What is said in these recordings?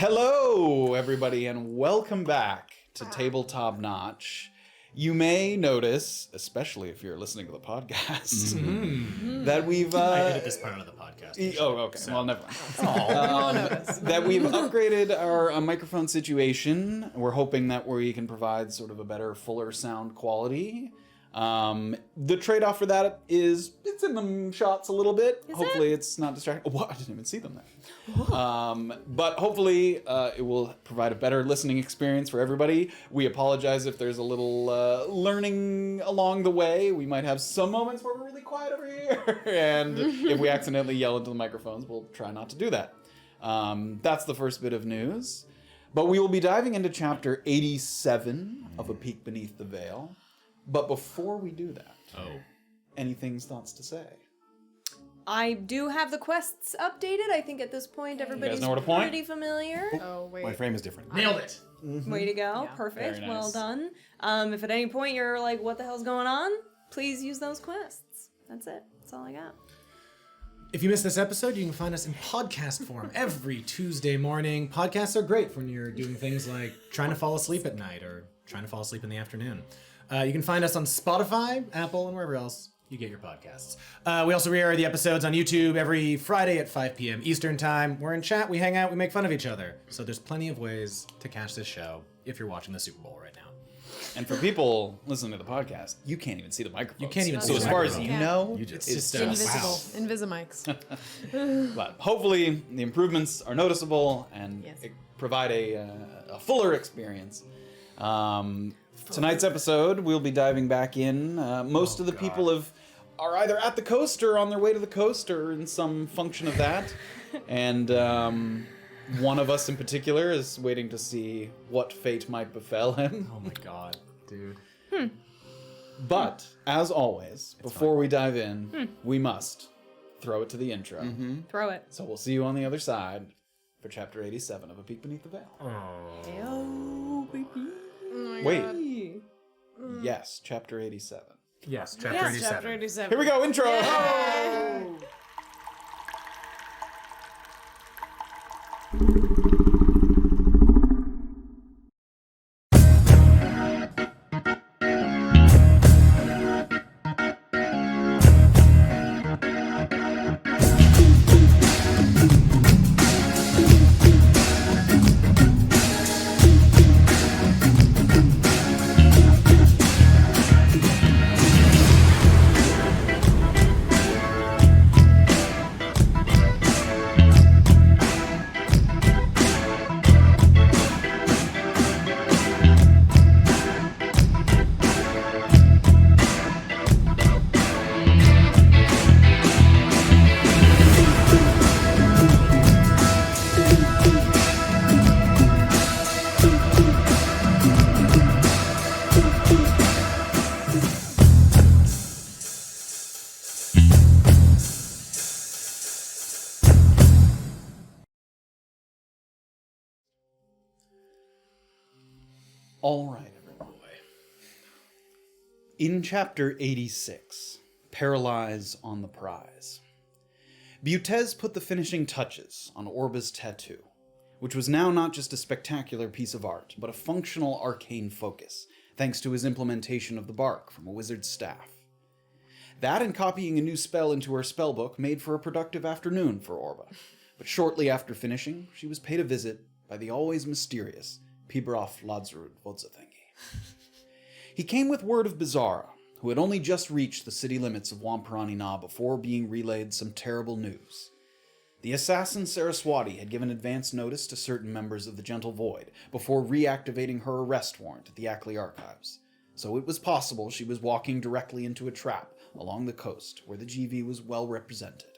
Hello, everybody, and welcome back to Tabletop Notch. You may notice, especially if you're listening to the podcast, that we've... I edit this part out of the podcast. okay. So. Well, never mind. That we've upgraded our microphone situation. We're hoping that we can provide sort of a better, fuller sound quality. The trade-off for that is it's in the shots a little bit. Hopefully it's not distracting. Oh, I didn't even see them there. But hopefully it will provide a better listening experience for everybody. We apologize if there's a little learning along the way. We might have some moments where we're really quiet over here. And if we accidentally yell into the microphones, we'll try not to do that. That's the first bit of news. But we will be diving into chapter 87 of A Peek Beneath the Veil. But before we do that, anything thoughts to say? I do have the quests updated. I think at this point everybody's know where to point? pretty familiar. Oh, wait. My frame is different. Nailed it. Way to go. Yeah. Perfect. Very nice. Well done. If at any point you're like, what the hell's going on? Please use those quests. That's it. That's all I got. If you missed this episode, you can find us in podcast form every Tuesday morning. Podcasts are great when you're doing things like trying to fall asleep at night or trying to fall asleep in the afternoon. You can find us on Spotify, Apple, and wherever else you get your podcasts. We also re-air the episodes on YouTube every Friday at 5 p.m. Eastern Time. We're in chat, we hang out, we make fun of each other. So there's plenty of ways to catch this show if you're watching the Super Bowl right now. And for people listening to the podcast, you can't even see the microphones. You can't even so see as the far as microphone. you know, It's it's just Invisible. Invisimax. But hopefully the improvements are noticeable and provide a fuller experience. Tonight's episode, we'll be diving back in. Most of the people are either at the coast or on their way to the coast or in some function of that. And one of us in particular is waiting to see what fate might befell him. Oh my god, dude. But, as always, before we dive in, we must throw it to the intro. Throw it. So we'll see you on the other side for chapter 87 of A Peek Beneath the Veil. Oh, baby. Wait. Yes, chapter 87. Yes, chapter Yes, 87. chapter 87. Here we go, intro! All right, everyone. In chapter 86, Paralyze on the Prize, Butez put the finishing touches on Orba's tattoo, which was now not just a spectacular piece of art, but a functional arcane focus, thanks to his implementation of the bark from a wizard's staff. That and copying a new spell into her spellbook made for a productive afternoon for Orba, but shortly after finishing, she was paid a visit by the always mysterious Pibroth Ladzrud Vodzathengi. He came with word of Bizarra, who had only just reached the city limits of Wamparani Na before being relayed some terrible news. The assassin Saraswati had given advance notice to certain members of the Gentle Void before reactivating her arrest warrant at the Ackley Archives, so it was possible she was walking directly into a trap along the coast where the GV was well represented.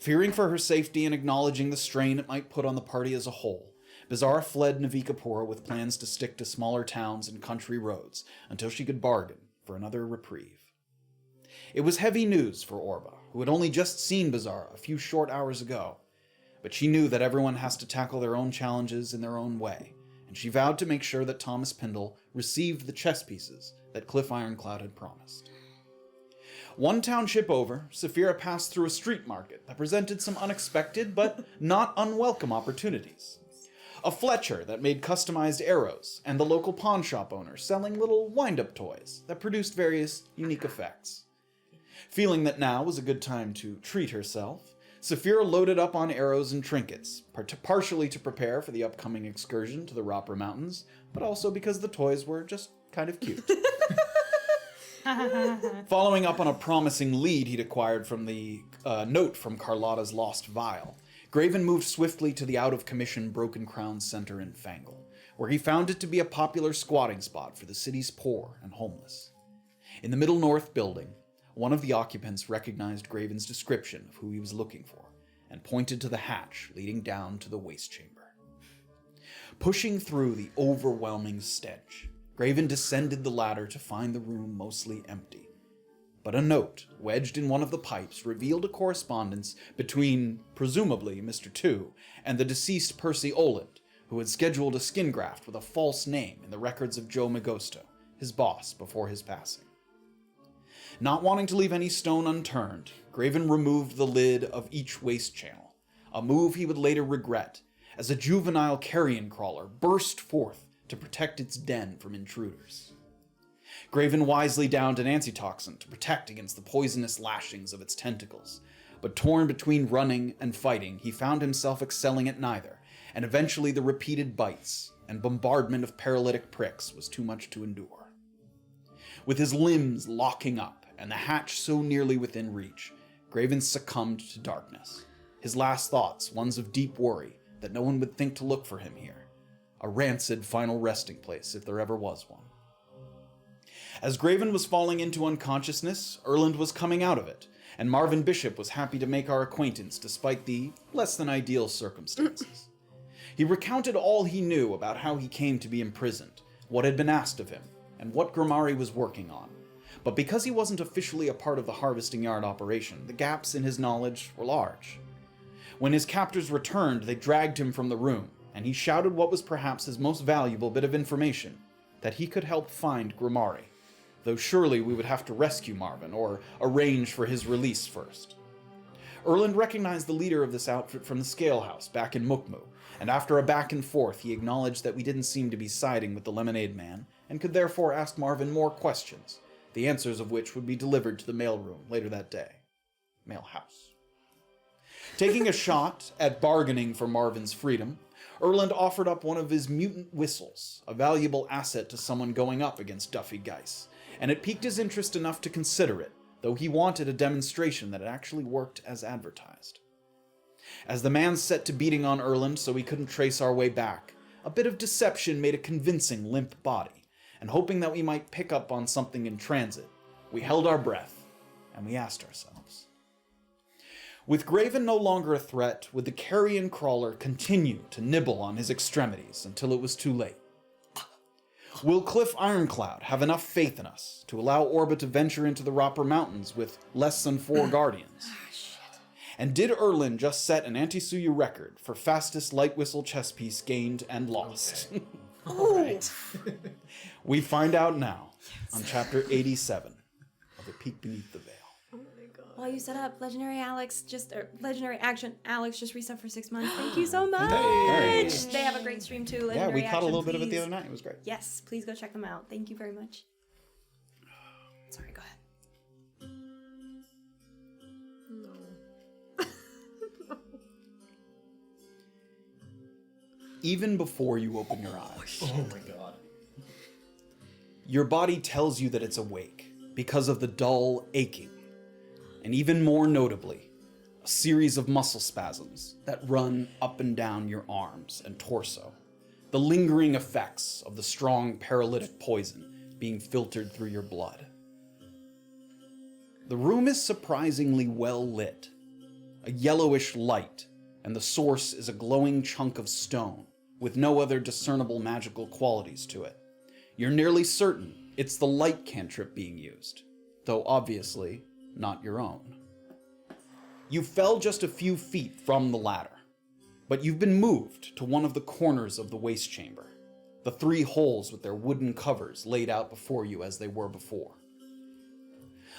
Fearing for her safety and acknowledging the strain it might put on the party as a whole, Bizarra fled Navikapura with plans to stick to smaller towns and country roads until she could bargain for another reprieve. It was heavy news for Orba, who had only just seen Bizarra a few short hours ago, but she knew that everyone has to tackle their own challenges in their own way, and she vowed to make sure that Thomas Pindle received the chess pieces that Cliff Ironcloud had promised. One township over, Safira passed through a street market that presented some unexpected but not unwelcome opportunities. A Fletcher that made customized arrows, and the local pawn shop owner selling little wind-up toys that produced various unique effects. Feeling that now was a good time to treat herself, Safira loaded up on arrows and trinkets, partially to prepare for the upcoming excursion to the Ropper Mountains, but also because the toys were just kind of cute. Following up on a promising lead he'd acquired from the note from Carlotta's lost vial, Graven moved swiftly to the out-of-commission Broken Crown Center in Fangle, where he found it to be a popular squatting spot for the city's poor and homeless. In the Middle North building, one of the occupants recognized Graven's description of who he was looking for, and pointed to the hatch leading down to the waste chamber. Pushing through the overwhelming stench, Graven descended the ladder to find the room mostly empty. But a note, wedged in one of the pipes, revealed a correspondence between, presumably, Mr. 2 and the deceased Percy Erland, who had scheduled a skin graft with a false name in the records of Joe Magosto, his boss, before his passing. Not wanting to leave any stone unturned, Graven removed the lid of each waste channel, a move he would later regret, as a juvenile carrion crawler burst forth to protect its den from intruders. Graven wisely downed an antitoxin to protect against the poisonous lashings of its tentacles, but torn between running and fighting, he found himself excelling at neither, and eventually the repeated bites and bombardment of paralytic pricks was too much to endure. With his limbs locking up and the hatch so nearly within reach, Graven succumbed to darkness, his last thoughts ones of deep worry that no one would think to look for him here, a rancid final resting place if there ever was one. As Graven was falling into unconsciousness, Erland was coming out of it, and Marvin Bishop was happy to make our acquaintance despite the less than ideal circumstances. He recounted all he knew about how he came to be imprisoned, what had been asked of him, and what Grimari was working on. But because he wasn't officially a part of the harvesting yard operation, the gaps in his knowledge were large. When his captors returned, they dragged him from the room, and he shouted what was perhaps his most valuable bit of information, that he could help find Grimari, though surely we would have to rescue Marvin, or arrange for his release first. Erland recognized the leader of this outfit from the Scale House back in Mukmu, and after a back and forth, he acknowledged that we didn't seem to be siding with the Lemonade Man, and could therefore ask Marvin more questions, the answers of which would be delivered to the mailroom later that day. Mail house. Taking a shot at bargaining for Marvin's freedom, Erland offered up one of his mutant whistles, a valuable asset to someone going up against Duffy Geiss, and it piqued his interest enough to consider it, though he wanted a demonstration that it actually worked as advertised. As the man set to beating on Erland so we couldn't trace our way back, a bit of deception made a convincing limp body, and hoping that we might pick up on something in transit, we held our breath, and we asked ourselves. With Graven no longer a threat, would the carrion crawler continue to nibble on his extremities until it was too late? Will Cliff Ironcloud have enough faith in us to allow Orba to venture into the Ropper Mountains with less than 4 guardians? And did Erland just set an Antisuyu record for fastest light whistle chess piece gained and lost? Okay. All right. We find out now on chapter 87 of A Peek Beneath the Veil. While you set up, Legendary Action Alex just reset for 6 months. Thank you so much. Hey. They have a great stream too. Yeah, Legendary we caught a Action, little bit of it the please. other night. It was great. Yes, please go check them out. Thank you very much. Sorry, go ahead. Even before you open your eyes, Oh my god. your body tells you that it's awake because of the dull aching, and even more notably, a series of muscle spasms that run up and down your arms and torso, the lingering effects of the strong paralytic poison being filtered through your blood. The room is surprisingly well lit, a yellowish light, and the source is a glowing chunk of stone with no other discernible magical qualities to it. You're nearly certain it's the light cantrip being used, though obviously not your own. You fell just a few feet from the ladder, but you've been moved to one of the corners of the waste chamber, the 3 holes with their wooden covers laid out before you as they were before.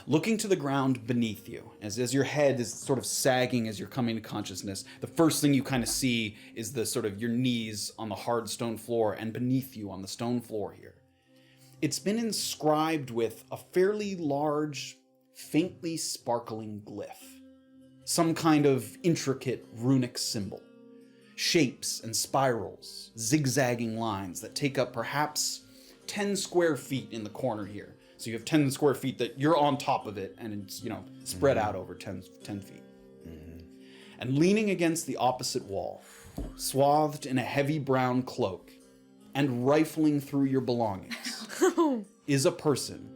looking to the ground beneath you, as your head is sort of sagging as you're coming to consciousness, the first thing you kind of see is the sort of your knees on the hard stone floor, and beneath you on the stone floor here. It's been inscribed with a fairly large, faintly sparkling glyph. Some kind of intricate runic symbol. Shapes and spirals, zigzagging lines that take up perhaps 10 square feet in the corner here. So you have 10 square feet that you're on top of it, and it's, spread out over 10 feet. And leaning against the opposite wall, swathed in a heavy brown cloak, and rifling through your belongings, is a person,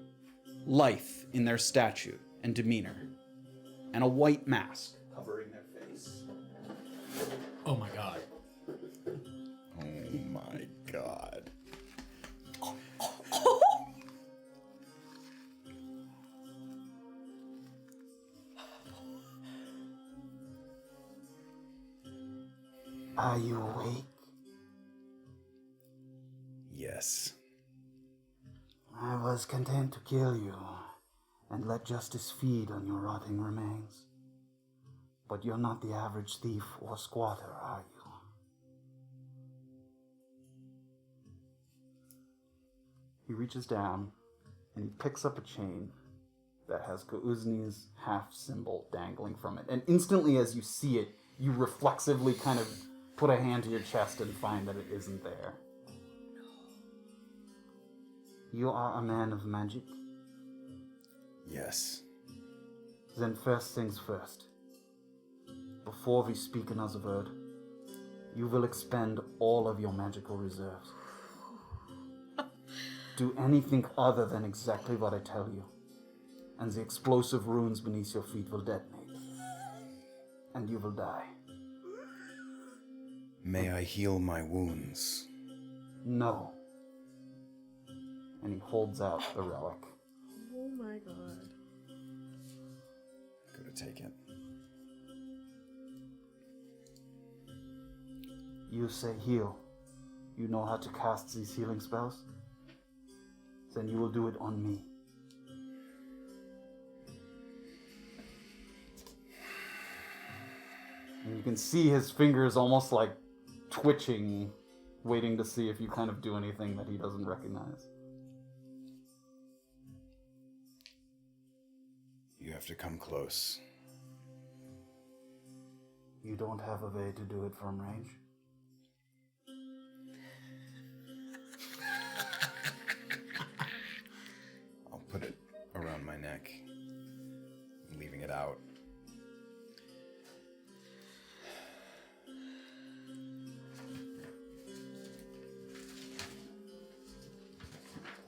lithe in their stature and demeanor, and a white mask covering their face. Oh my god. Oh my god. Are you awake? Yes. I was content to kill you and let justice feed on your rotting remains. But you're not the average thief or squatter, are you? He reaches down and he picks up a chain that has Kouzni's half symbol dangling from it. And instantly as you see it, you reflexively kind of put a hand to your chest and find that it isn't there. You are a man of magic? Yes. Then first things first. Before we speak another word, you will expend all of your magical reserves. Do anything other than exactly what I tell you, and the explosive runes beneath your feet will detonate, and you will die. May I heal my wounds? No. And he holds out the relic. Oh my god. Gonna take it. You say heal. You know how to cast these healing spells? Then you will do it on me. And you can see his fingers almost like twitching, waiting to see if you kind of do anything that he doesn't recognize. You have to come close. You don't have a way to do it from range? I'll put it around my neck, leaving it out.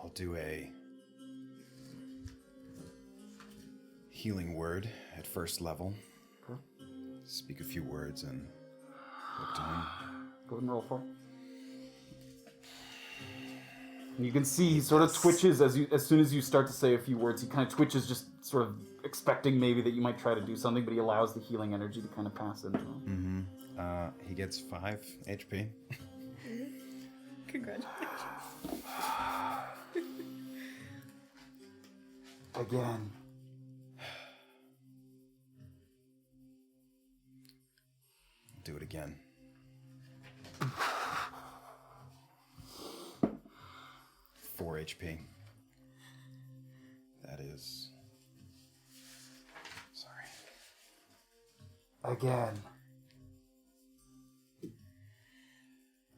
I'll do a healing word at first level. Okay. Speak a few words and look to him. Go ahead and roll for it. And you can see he sort of twitches as soon as you start to say a few words. He kind of twitches, just sort of expecting maybe that you might try to do something, but he allows the healing energy to kind of pass into him. He gets 5 HP. Congratulations. Again. Do it again. Four HP. That is... Sorry. Again.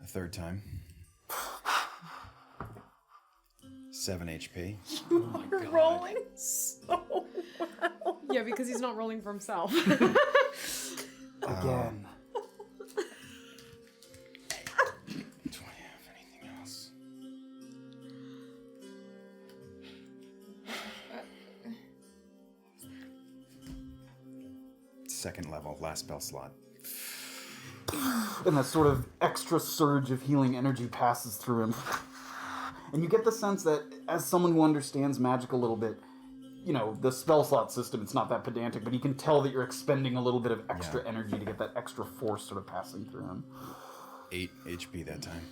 A third time. 7 HP. You're rolling so well. Yeah, because he's not rolling for himself. Again. Do I have anything else? Second level, last spell slot. And that sort of extra surge of healing energy passes through him. And you get the sense that, as someone who understands magic a little bit, you know, the spell slot system, it's not that pedantic, but you can tell that you're expending a little bit of extra energy to get that extra force sort of passing through him. 8 HP that time.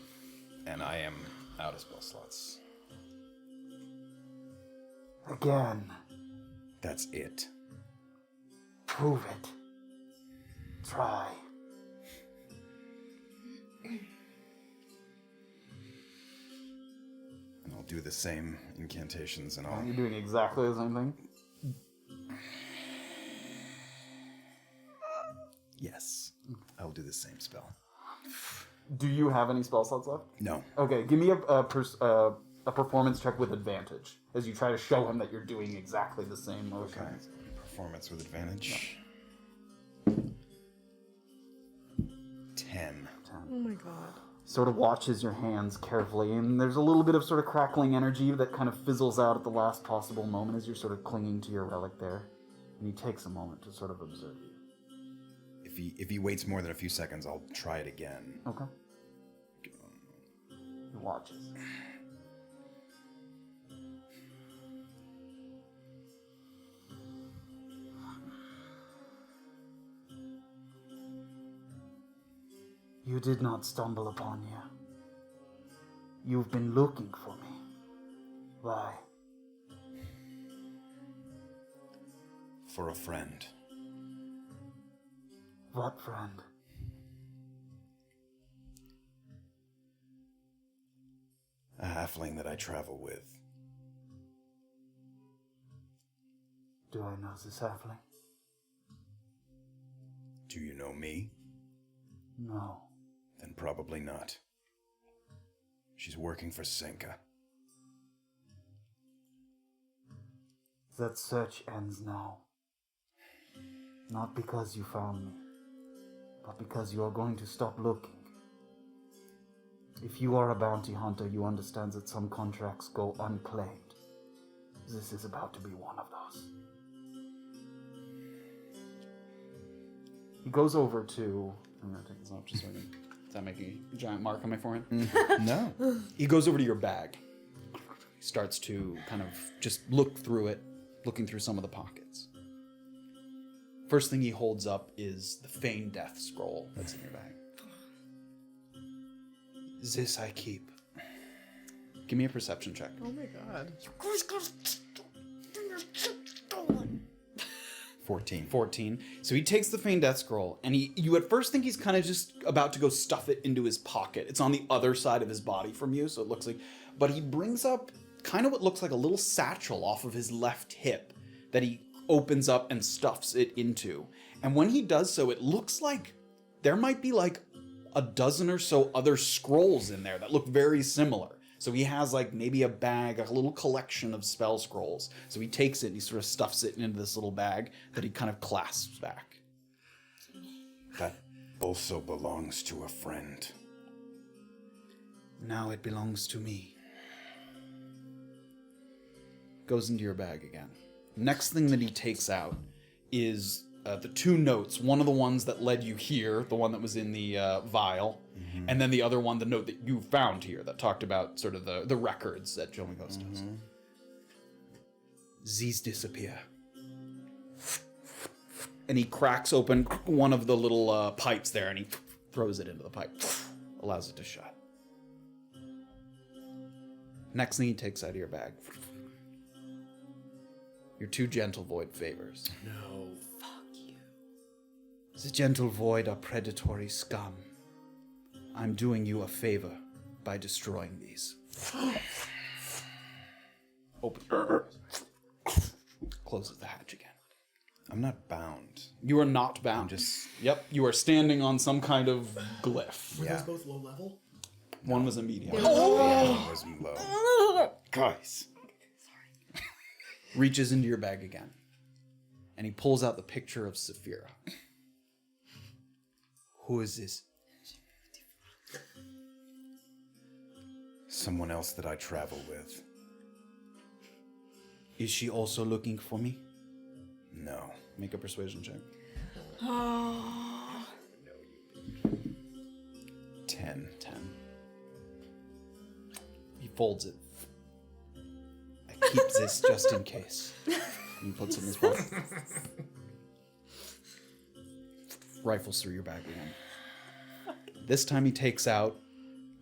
And I am out of spell slots. Again. That's it. Prove it. Try. And I'll do the same incantations and all. You're doing exactly the same thing? Yes. I'll do the same spell. Do you have any spell slots left? No. Okay, give me a performance check with advantage as you try to show him that you're doing exactly the same motions. Okay. Performance with advantage. 10. Oh my god. Sort of watches your hands carefully, and there's a little bit of sort of crackling energy that kind of fizzles out at the last possible moment as you're sort of clinging to your relic there. And he takes a moment to sort of observe you. If he waits more than a few seconds, I'll try it again. Okay. He watches. You did not stumble upon you. You've been looking for me. Why? For a friend. What friend? A halfling that I travel with. Do I know this halfling? Do you know me? No. Then probably not. She's working for Senka. That search ends now. Not because you found me, but because you are going to stop looking. If you are a bounty hunter, you understand that some contracts go unclaimed. This is about to be one of those. He goes over to... I'm going to take this off just so I can... Does that make a giant mark on my forehead? No. He goes over to your bag. He starts to kind of just look through it, looking through some of the pockets. First thing he holds up is the Feign Death scroll that's in your bag. This I keep. Give me a perception check. Oh my god. 14. So he takes the Feign Death scroll, and you at first think he's kind of just about to go stuff it into his pocket. It's on the other side of his body from you, so it looks like... But he brings up kind of what looks like a little satchel off of his left hip that he opens up and stuffs it into. And when he does so, it looks like there might be like a dozen or so other scrolls in there that look very similar. So he has like maybe a bag, a little collection of spell scrolls. So he takes it and he sort of stuffs it into this little bag that he kind of clasps back. That also belongs to a friend. Now it belongs to me. Goes into your bag again. Next thing that he takes out is the two notes. One of the ones that led you here, the one that was in the vial, and then the other one, the note that you found here that talked about sort of the records that Joey Ghost does. These disappear. And he cracks open one of the little pipes there, and he throws it into the pipe. Allows it to shut. Next thing he takes out of your bag. Your two gentle void favors. No. The gentle void are predatory scum. I'm doing you a favor by destroying these. Open. Closes the hatch again. I'm not bound. You are not bound. Yep, you are standing on some kind of glyph. Were Yeah. those both low level? One was a medium. The other one was low. Guys. Reaches into your bag again. And he pulls out the picture of Safira. Who is this? Someone else that I travel with. Is she also looking for me? No. Make a persuasion check. 10. He folds it. I keep this just in case. And he puts it in his pocket. Rifles through your bag again. This time he takes out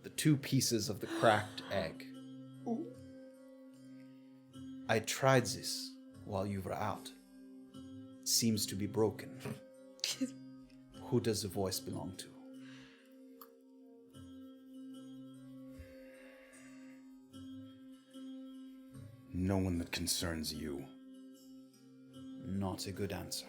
the two pieces of the cracked egg. I tried this while you were out. seems to be broken. Who does the voice belong to? No one that concerns you. Not a good answer.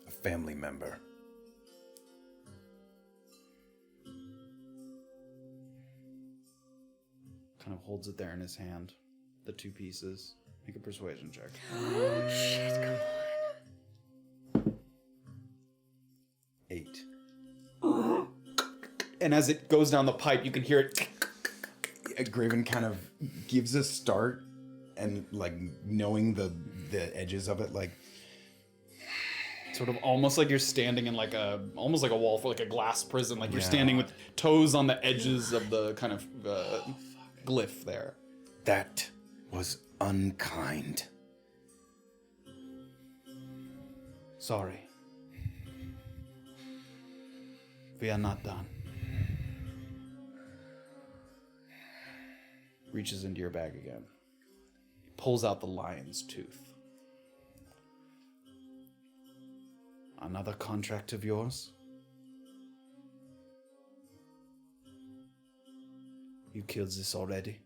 A family member. Kind of holds it there in his hand. The two pieces. Make a persuasion check. Oh, shit, come on. 8. And as it goes down the pipe, you can hear it. Graven kind of gives a start, and like knowing the edges of it, like Sort of almost like you're standing in like almost like a wall for like a glass prison. Like you're Yeah. standing with toes on the edges of the kind of glyph there. that was unkind. Sorry. We are not done. Reaches into your bag again. Pulls out the lion's tooth. Another contract of yours? You killed this already?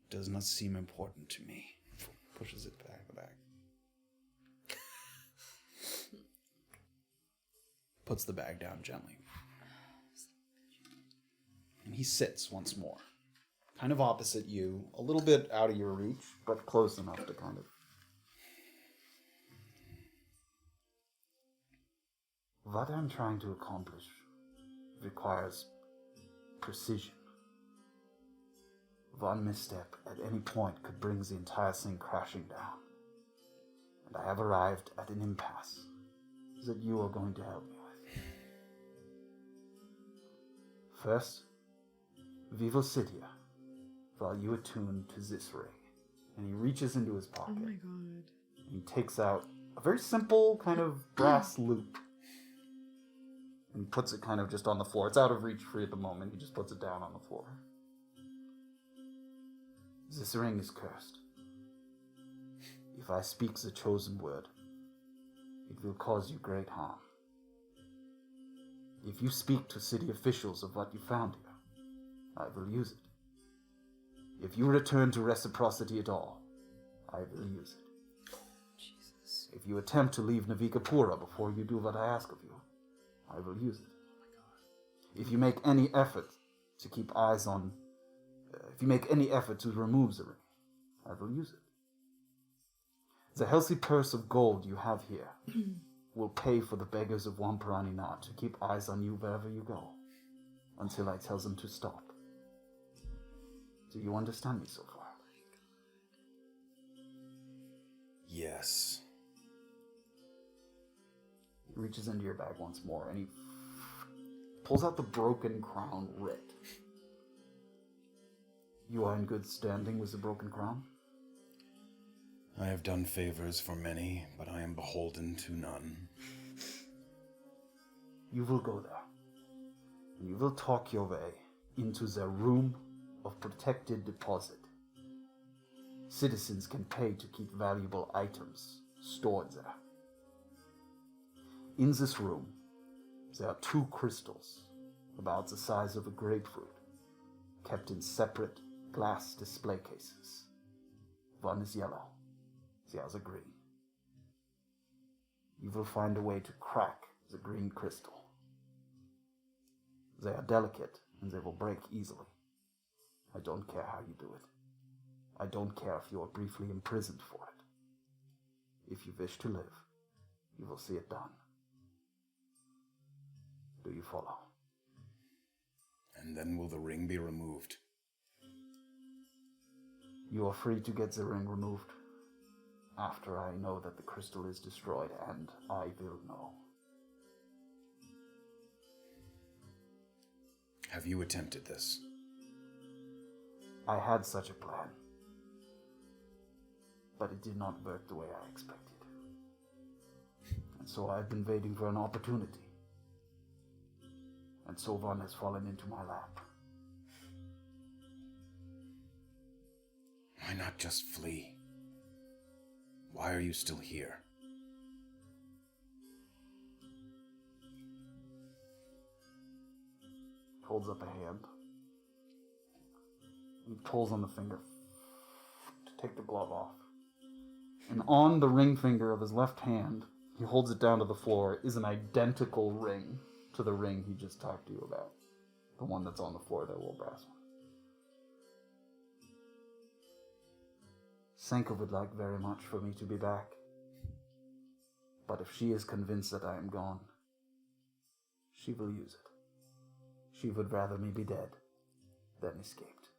Does not seem important to me. Pushes it back the bag. Puts the bag down gently. And he sits once more. Kind of opposite you, a little bit out of your reach, but close enough to kind of... What I'm trying to accomplish requires precision. One misstep at any point could bring the entire thing crashing down. And I have arrived at an impasse that you are going to help me with. First, we will sit here while you attune to this ring. And he reaches into his pocket. Oh my god. He takes out a very simple kind of brass loop. And puts it kind of just on the floor. It's out of reach for you at the moment. He just puts it down on the floor. This ring is cursed. If I speak the chosen word, it will cause you great harm. If you speak to city officials of what you found here, I will use it. If you return to reciprocity at all, I will use it. Jesus. If you attempt to leave Navikapura before you do what I ask of you, I will use it. If you make any effort to keep eyes on... if you make any effort to remove the ring, I will use it. The healthy purse of gold you have here will pay for the beggars of Wamparani to keep eyes on you wherever you go, until I tell them to stop. Do you understand me so far? Yes. He reaches into your bag once more and he pulls out the broken crown writ. You are in good standing with the broken crown? I have done favors for many, but I am beholden to none. You will go there. And you will talk your way into the room of protected deposit. Citizens can pay to keep valuable items stored there. In this room, there are 2 crystals, about the size of a grapefruit, kept in separate glass display cases. One is yellow, the other green. You will find a way to crack the green crystal. They are delicate and they will break easily. I don't care how you do it. I don't care if you are briefly imprisoned for it. If you wish to live, you will see it done. Do you follow? And then will the ring be removed? You are free to get the ring removed after I know that the crystal is destroyed, and I will know. Have you attempted this? I had such a plan, but it did not work the way I expected. And so I've been waiting for an opportunity. and so one has fallen into my lap. Why not just flee? Why are you still here? Holds up a hand. He pulls on the finger to take the glove off. And on the ring finger of his left hand, he holds it down to the floor, is an identical ring to the ring he just talked to you about. The one that's on the floor, that little brass one. Senka would like very much for me to be back. But if she is convinced that I am gone, she will use it. She would rather me be dead than escaped.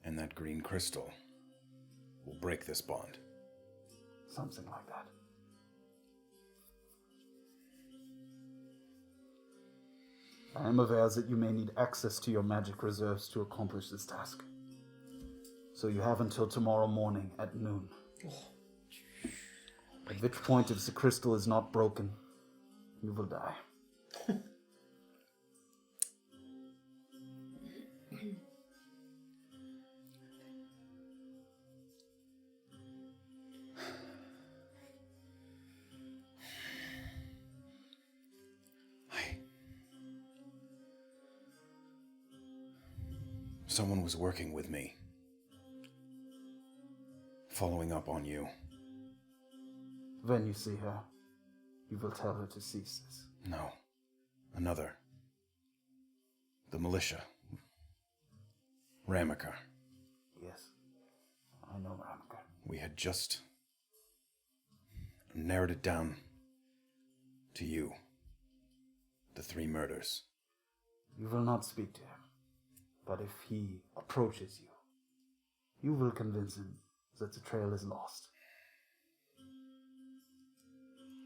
And that green crystal will break this bond. Something like that. I am aware that you may need access to your magic reserves to accomplish this task. So you have until tomorrow morning at noon. At which point, if the crystal is not broken, you will die. Someone was working with me. Following up on you. When you see her, you will tell her to cease this. No. Another. The militia. Ramikar. Yes, I know Ramikar. We had just narrowed it down to you. The 3 murders. You will not speak to him. But if he approaches you, you will convince him that the trail is lost.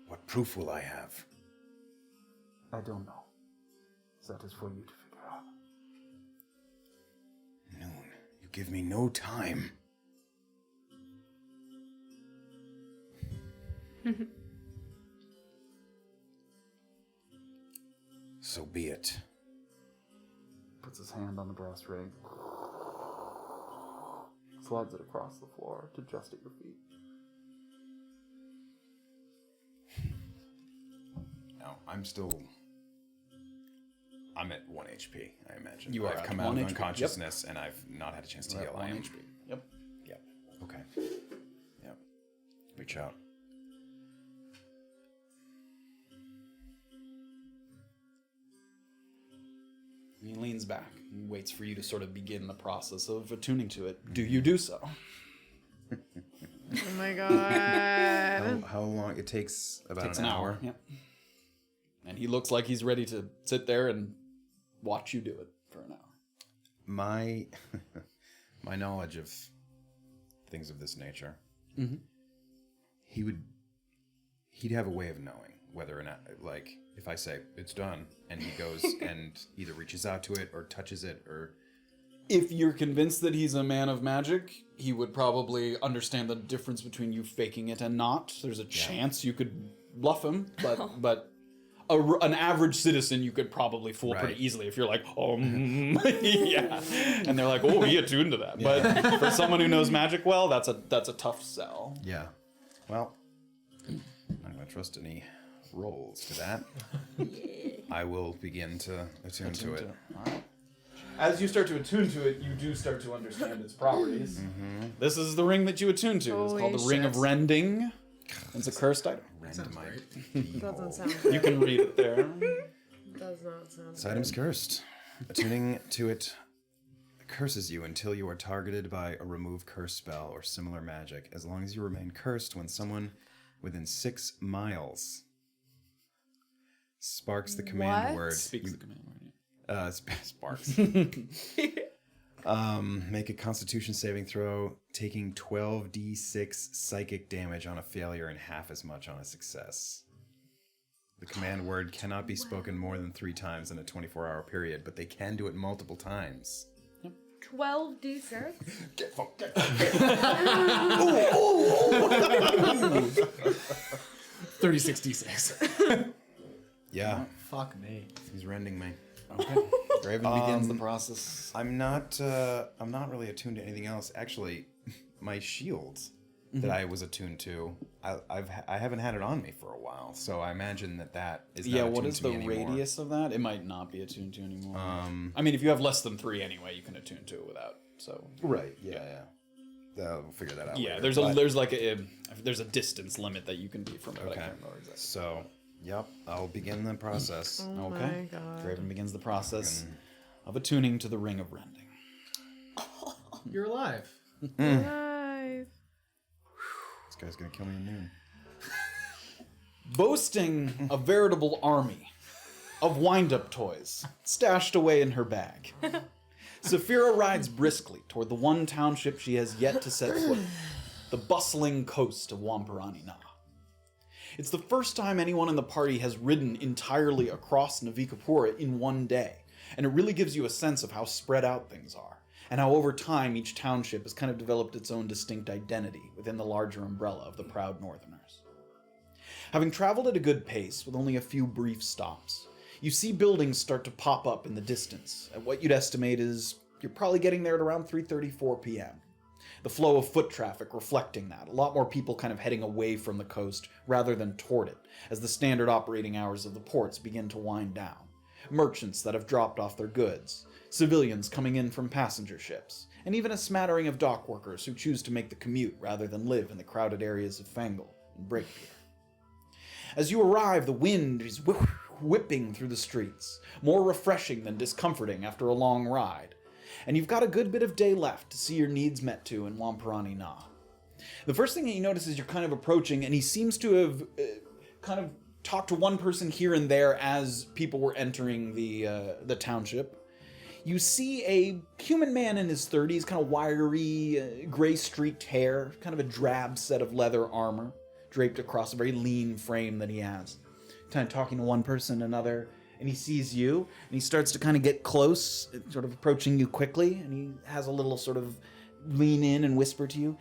What proof will I have? I don't know. That is for you to figure out. Noon. You give me no time. So be it. Puts his hand on the brass ring. Slides it across the floor to just at your feet. Now, I'm at 1 HP, I imagine. You are I've at come 1 out of HP, unconsciousness, and I've not had a chance to You're heal. at I 1 am. HP. Yep. Yep. Okay. Yep. Reach out. He leans back and waits for you to sort of begin the process of attuning to it. Do you do so? Oh my god. How long? It takes about Takes an hour. Yep. And he looks like he's ready to sit there and watch you do it for an hour. My my knowledge of things of this nature, he'd have a way of knowing whether or not, like, if I say it's done and he goes and either reaches out to it or touches it or... If you're convinced that he's a man of magic, he would probably understand the difference between you faking it and not. There's a chance you could bluff him, but an average citizen you could probably fool pretty easily if you're like, yeah. And they're like, oh, he attuned to that. Yeah. But for someone who knows magic well, that's a tough sell. Yeah. Well, I'm not going to trust any rolls to that. I will begin to attune to it. As you start to attune to it, you do start to understand its properties. This is the ring that you attune to. It's called the Ring of Rending. It's a cursed item. Doesn't sound You can read it there. Does not sound This item's cursed. Attuning to it curses you until you are targeted by a remove curse spell or similar magic, as long as you remain cursed when someone within 6 miles sparks the command word. Speaks the command word. Sparks. Make a Constitution saving throw, taking 12d6 psychic damage on a failure and half as much on a success. The command word cannot be spoken more than 3 times in a 24-hour period, but they can do it multiple times. 12 d6. 36d6. Yeah, Fuck me. he's rending me. Okay. Graven begins the process. I'm not really attuned to anything else. Actually, my shields that I was attuned to, I haven't had it on me for a while, so I imagine that is not Yeah, attuned what is to the me anymore. radius of that? It might not be attuned to anymore. I mean, if you have less than 3 anyway, you can attune to it without. So Right. Yeah. We'll figure that out. yeah, later, there's a distance limit that you can be from it. But I Okay. can't remember exactly. So, yep, I'll begin the process. Oh Okay. my god. Graven begins the process of attuning to the ring of rending. You're alive. Alive. This guy's gonna kill me at noon. Boasting a veritable army of wind-up toys stashed away in her bag, Safira rides briskly toward the one township she has yet to set foot in, the bustling coast of Wamparani Na. It's the first time anyone in the party has ridden entirely across Navikapura in one day, and it really gives you a sense of how spread out things are, and how over time each township has kind of developed its own distinct identity within the larger umbrella of the proud Northerners. Having traveled at a good pace with only a few brief stops, you see buildings start to pop up in the distance at what you'd estimate is you're probably getting there at around 3:34 p.m. The flow of foot traffic reflecting that, a lot more people kind of heading away from the coast rather than toward it, as the standard operating hours of the ports begin to wind down. Merchants that have dropped off their goods, civilians coming in from passenger ships, and even a smattering of dock workers who choose to make the commute rather than live in the crowded areas of Fangle and Breakpier. As you arrive, the wind is whipping through the streets, more refreshing than discomforting after a long ride, and you've got a good bit of day left to see your needs met to in Wamparani Na. The first thing that you notice is you're kind of approaching, and he seems to have kind of talked to one person here and there as people were entering the township. You see a human man in his 30s, kind of wiry, gray-streaked hair, kind of a drab set of leather armor, draped across a very lean frame that he has. Kind of talking to one person, another, and he sees you, and he starts to kind of get close, sort of approaching you quickly, and he has a little sort of lean in and whisper to you,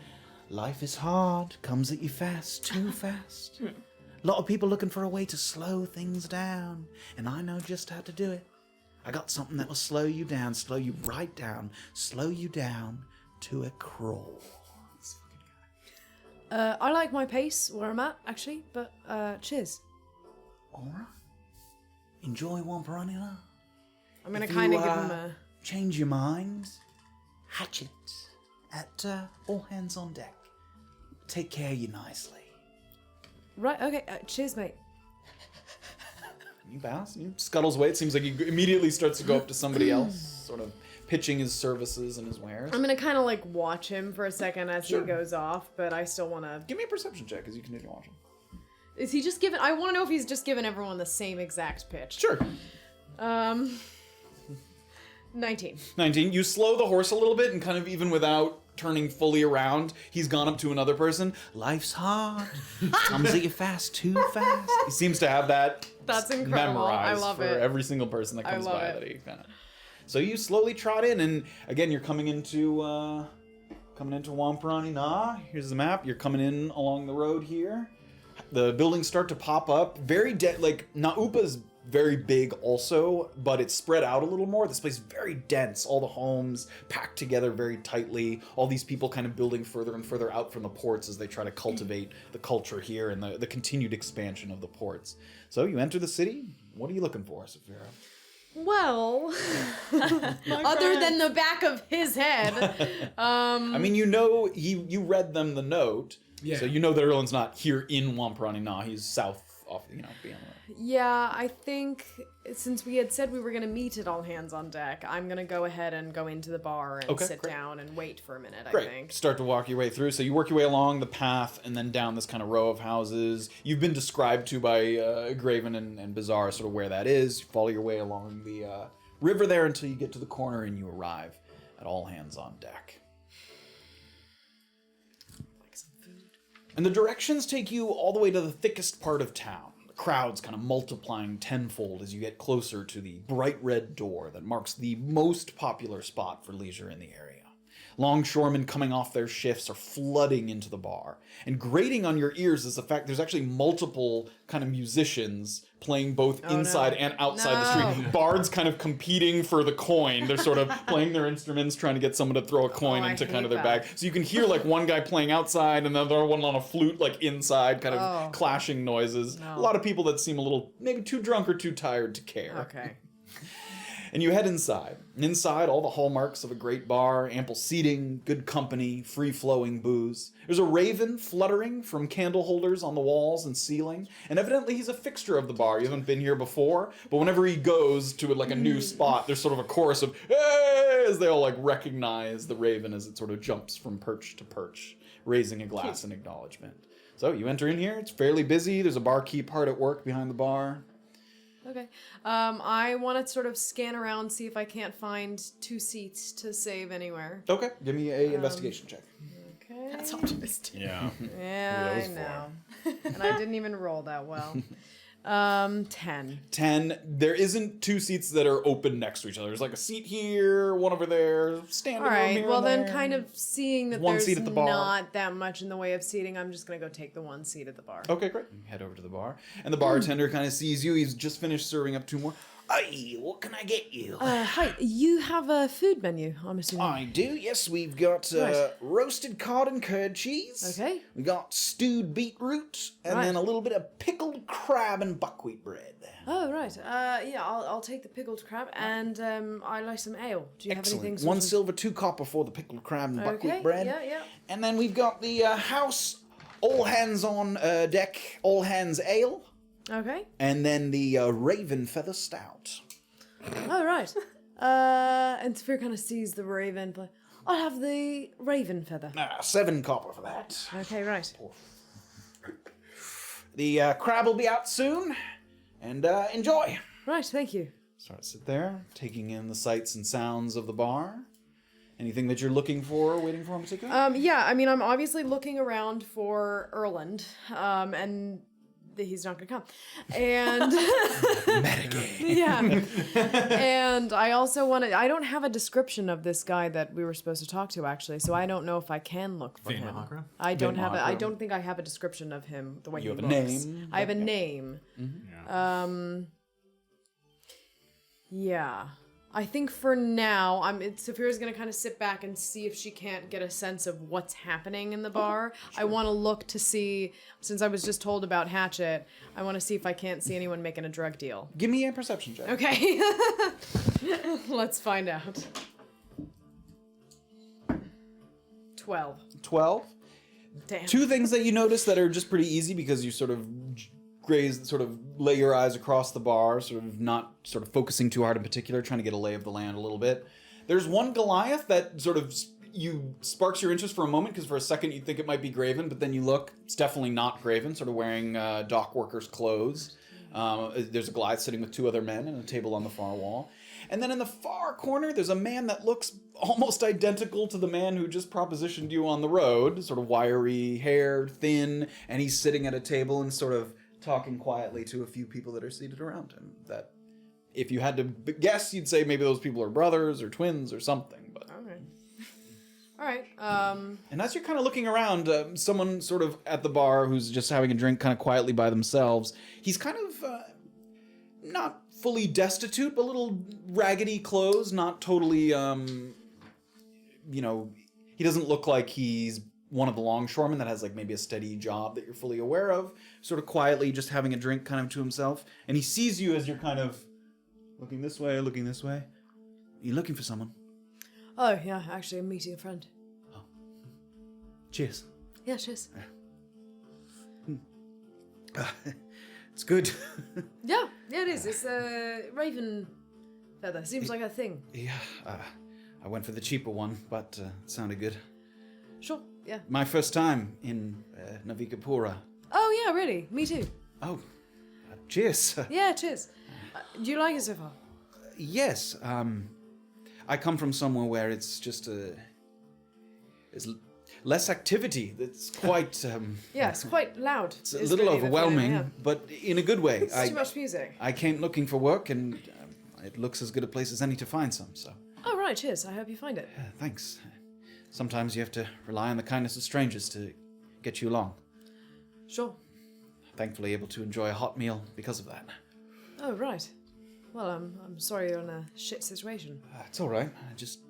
"Life is hard, comes at you fast, too fast. A lot of people looking for a way to slow things down, and I know just how to do it. I got something that will slow you down, slow you right down, slow you down to a crawl." I like my pace where I'm at, actually, but cheers. Alright. Enjoy Wamparani Na. I'm gonna If kind you, of give him a. change your mind, hatchet at all hands on deck. Take care of you nicely. Right, okay, cheers, mate. You bounce, you scuttles away. It seems like he immediately starts to go up to somebody else, sort of pitching his services and his wares. I'm gonna kind of like watch him for a second as Sure. he goes off, but I still wanna. Give me a perception check as you continue watching. Is he just giving. I wanna know if he's just giving everyone the same exact pitch. Sure. 19. 19. You slow the horse a little bit, and kind of even without turning fully around, he's gone up to another person. Life's hard. Comes at you fast, too fast. He seems to have that That's incredible. I memorized love for it. every single person that comes love by it. that he kind of. So you slowly trot in, and again, you're coming into Wamparani Na. Here's the map. You're coming in along the road here. The buildings start to pop up. Very like Naupa's very big also, but it's spread out a little more. This place is very dense. All the homes packed together very tightly. All these people kind of building further and further out from the ports as they try to cultivate the culture here and the continued expansion of the ports. So you enter the city. What are you looking for, Safira? Well, other than the back of his head, I mean, you read them the note, Yeah. so you know that Erland's not here in Wamparani Na. He's south off, beyond the road. yeah, I think since we had said we were gonna meet at all hands on deck, I'm gonna go ahead and go into the bar and Okay, sit great. down and wait for a minute. I Great. think. Start to walk your way through. So you work your way along the path and then down this kind of row of houses. You've been described to by Graven and Bizarre sort of where that is. You follow your way along the river there until you get to the corner and you arrive at all hands on deck. And the directions take you all the way to the thickest part of town. The crowds kind of multiplying tenfold as you get closer to the bright red door that marks the most popular spot for leisure in the area. longshoremen coming off their shifts are flooding into the bar. And grating on your ears is the fact there's actually multiple kind of musicians playing both inside and outside the street. Bards kind of competing for the coin. They're sort of playing their instruments, trying to get someone to throw a coin into kind of their bag. So you can hear like one guy playing outside and another one on a flute like inside, kind of clashing noises. A lot of people that seem a little maybe too drunk or too tired to care. Okay. And you head inside. And inside, all the hallmarks of a great bar, ample seating, good company, free-flowing booze. There's a raven fluttering from candle holders on the walls and ceiling. And evidently he's a fixture of the bar. You haven't been here before, but whenever he goes to like a new spot, there's sort of a chorus of hey, as they all like recognize the raven as it sort of jumps from perch to perch, raising a glass in acknowledgement. So you enter in here, it's fairly busy. There's a barkeep hard at work behind the bar. Okay. I want to sort of scan around, see if I can't find 2 seats to save anywhere. Okay, give me a investigation check. Okay. That's optimistic. Yeah. Yeah, I know. And I didn't even roll that well. 10. 10. There isn't 2 seats that are open next to each other. There's like a seat here, one over there, standing All room right. here Well, and then, there. kind of seeing that One there's seat at the bar. not that much in the way of seating, I'm just gonna go take the 1 seat at the bar. Okay, great. You head over to the bar, and the bartender kind of sees you. He's just finished serving up 2 more. Hey, what can I get you? Hi. You have a food menu, I'm assuming. I do. Yes, we've got Right. roasted cod and curd cheese. Okay. We got stewed beetroot, and Right. then a little bit of pickled crab and buckwheat bread. Oh, right. Yeah, I'll take the pickled crab, and I like some ale. Do you have anything? Excellent. sort 1 of- silver, 2 copper for the pickled crab and buckwheat Okay, bread. yeah. And then we've got the house all hands on deck, all hands ale. Okay. And then the Raven Feather Stout. Oh, right. And Safira kind of sees the raven. But I'll have the raven feather. 7 copper for that. Okay, right. The crab will be out soon. And enjoy. Right, thank you. Start to sit there, taking in the sights and sounds of the bar. Anything that you're looking for or waiting for in particular? Yeah, I mean, I'm obviously looking around for Erland, and he's not gonna come. And yeah, and I also want to. I don't have a description of this guy that we were supposed to talk to actually, so I don't know if I can look for Vin him. Mahakra? I don't Vin have. I Mahakra. don't think I have a description of him the way You he have a looks. name, I have a but yeah. name. Yeah. Yeah. I think for now, Safira's gonna kind of sit back and see if she can't get a sense of what's happening in the bar. I want to look to see, since I was just told about Hatchet, I want to see if I can't see anyone making a drug deal. Give me a perception check. Okay. Let's find out. 12. 12. Damn. 2 things that you notice that are just pretty easy because you sort of lay your eyes across the bar, sort of not sort of focusing too hard in particular, trying to get a lay of the land a little bit. There's one Goliath that sort of sparks your interest for a moment because for a second you think it might be Graven, but then you look, it's definitely not Graven, sort of wearing dock worker's clothes. There's a Goliath sitting with 2 other men and a table on the far wall. And then in the far corner, there's a man that looks almost identical to the man who just propositioned you on the road, sort of wiry hair, thin, and he's sitting at a table and sort of talking quietly to a few people that are seated around him. That, if you had to guess, you'd say maybe those people are brothers or twins or something. But Okay. All right. and as you're kind of looking around, someone sort of at the bar who's just having a drink kind of quietly by themselves, he's kind of not fully destitute, but a little raggedy clothes, not totally, he doesn't look like he's one of the longshoremen that has like maybe a steady job that you're fully aware of, sort of quietly just having a drink kind of to himself. And he sees you as you're kind of looking this way. Are you looking for someone? Oh, yeah, actually, I'm meeting a friend. Cheers. Yeah, cheers. It's good. Yeah, it is. It's a raven feather. Seems like a thing. Yeah, I went for the cheaper one, but it sounded good. Sure, yeah. My first time in Navikapura. Oh, yeah, really? Me too. Oh, cheers. Yeah, cheers. Do you like it so far? Yes, I come from somewhere where it's just there's less activity. It's quite Yeah, it's quite loud. it's a little overwhelming, but in a good way. It's too much music. I came looking for work, and it looks as good a place as any to find some. So Oh, right, cheers. I hope you find it. thanks. sometimes you have to rely on the kindness of strangers to get you along. Sure. Thankfully able to enjoy a hot meal because of that. Oh, right. Well, I'm sorry you're in a shit situation. It's all right. Just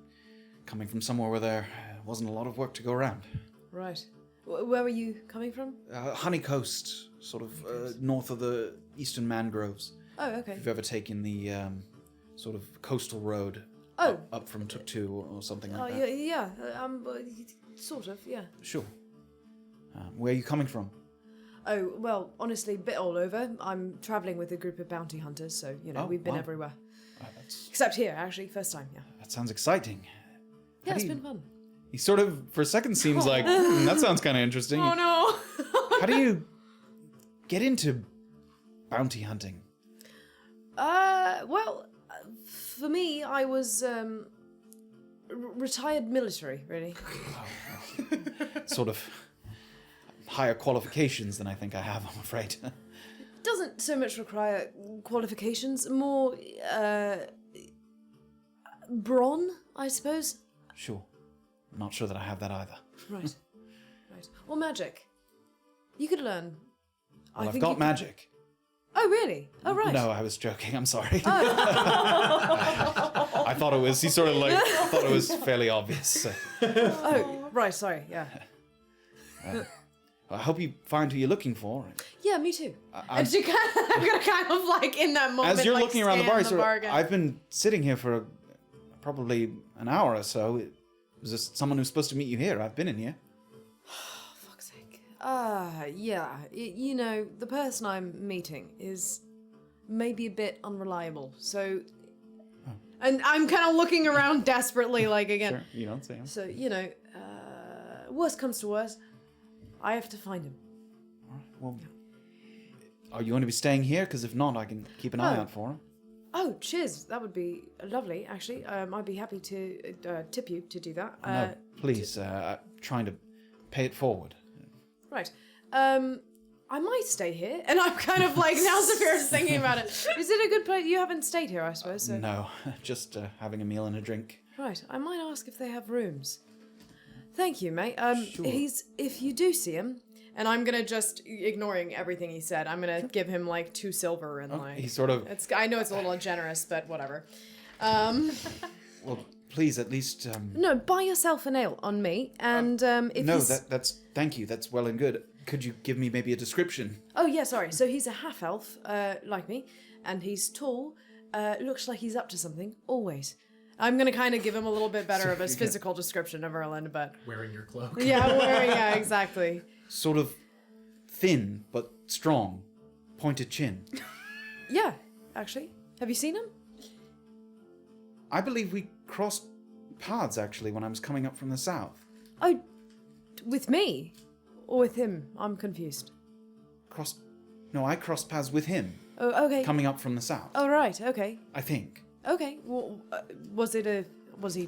coming from somewhere where there wasn't a lot of work to go around. Right. Where were you coming from? Honey Coast, sort of north of the eastern mangroves. Oh, okay. If you've ever taken the sort of coastal road up from Tuktu or something like that. Yeah. Sort of, yeah. Sure. Where are you coming from? Oh, well, honestly, a bit all over. I'm traveling with a group of bounty hunters, so, we've been everywhere. Except here, actually, first time, yeah. That sounds exciting. Yeah, it's been fun. He sort of, for a second, seems like, that sounds kind of interesting. Oh, no! How do you get into bounty hunting? Well, for me, I was, retired military, really. Sort of higher qualifications than I think I have, I'm afraid. Doesn't so much require qualifications, more, brawn, I suppose. Sure. I'm not sure that I have that either. Right. Or magic. You could learn. Well, I've got magic. Oh, really? Oh, right. No, I was joking. I'm sorry. I thought it was. He sort of thought it was fairly obvious. Oh, right. Sorry. Yeah. I hope you find who you're looking for. Yeah, me too. I'm gonna kind of like in that moment. As you're looking around the bar, again. I've been sitting here for probably an hour or so. Was this someone who's supposed to meet you here? I've been in here. Fuck's sake. Yeah. The person I'm meeting is maybe a bit unreliable. So, and I'm kind of looking around desperately, like again. Sure, you don't see him. So worst comes to worst, I have to find him. All right, well, are you going to be staying here? Because if not, I can keep an eye out for him. Oh, cheers. That would be lovely, actually. I'd be happy to tip you to do that. No, please. I'm trying to pay it forward. Right. I might stay here. And I'm kind of like, now Safira's thinking about it. Is it a good place? You haven't stayed here, I suppose. So. No, just having a meal and a drink. Right. I might ask if they have rooms. Thank you, mate. Sure. If you do see him, and I'm gonna just ignoring everything he said. I'm gonna give him like 2 silver and like. He sort of. I know it's a little generous, but whatever. Well, please at least. No, buy yourself an ale on me, and if No, he's... that's thank you. That's well and good. Could you give me maybe a description? Oh yeah, sorry. So he's a half elf, like me, and he's tall. Looks like he's up to something. Always. I'm gonna kind of give him a little bit better of his physical description of Erland, but Wearing your cloak. yeah, exactly. Sort of thin but strong, pointed chin. Yeah, actually. Have you seen him? I believe we crossed paths actually when I was coming up from the south. Oh, with me? Or with him? I'm confused. No, I crossed paths with him. Oh, okay. Coming up from the south. Oh, right, okay. I think. Okay, well, was he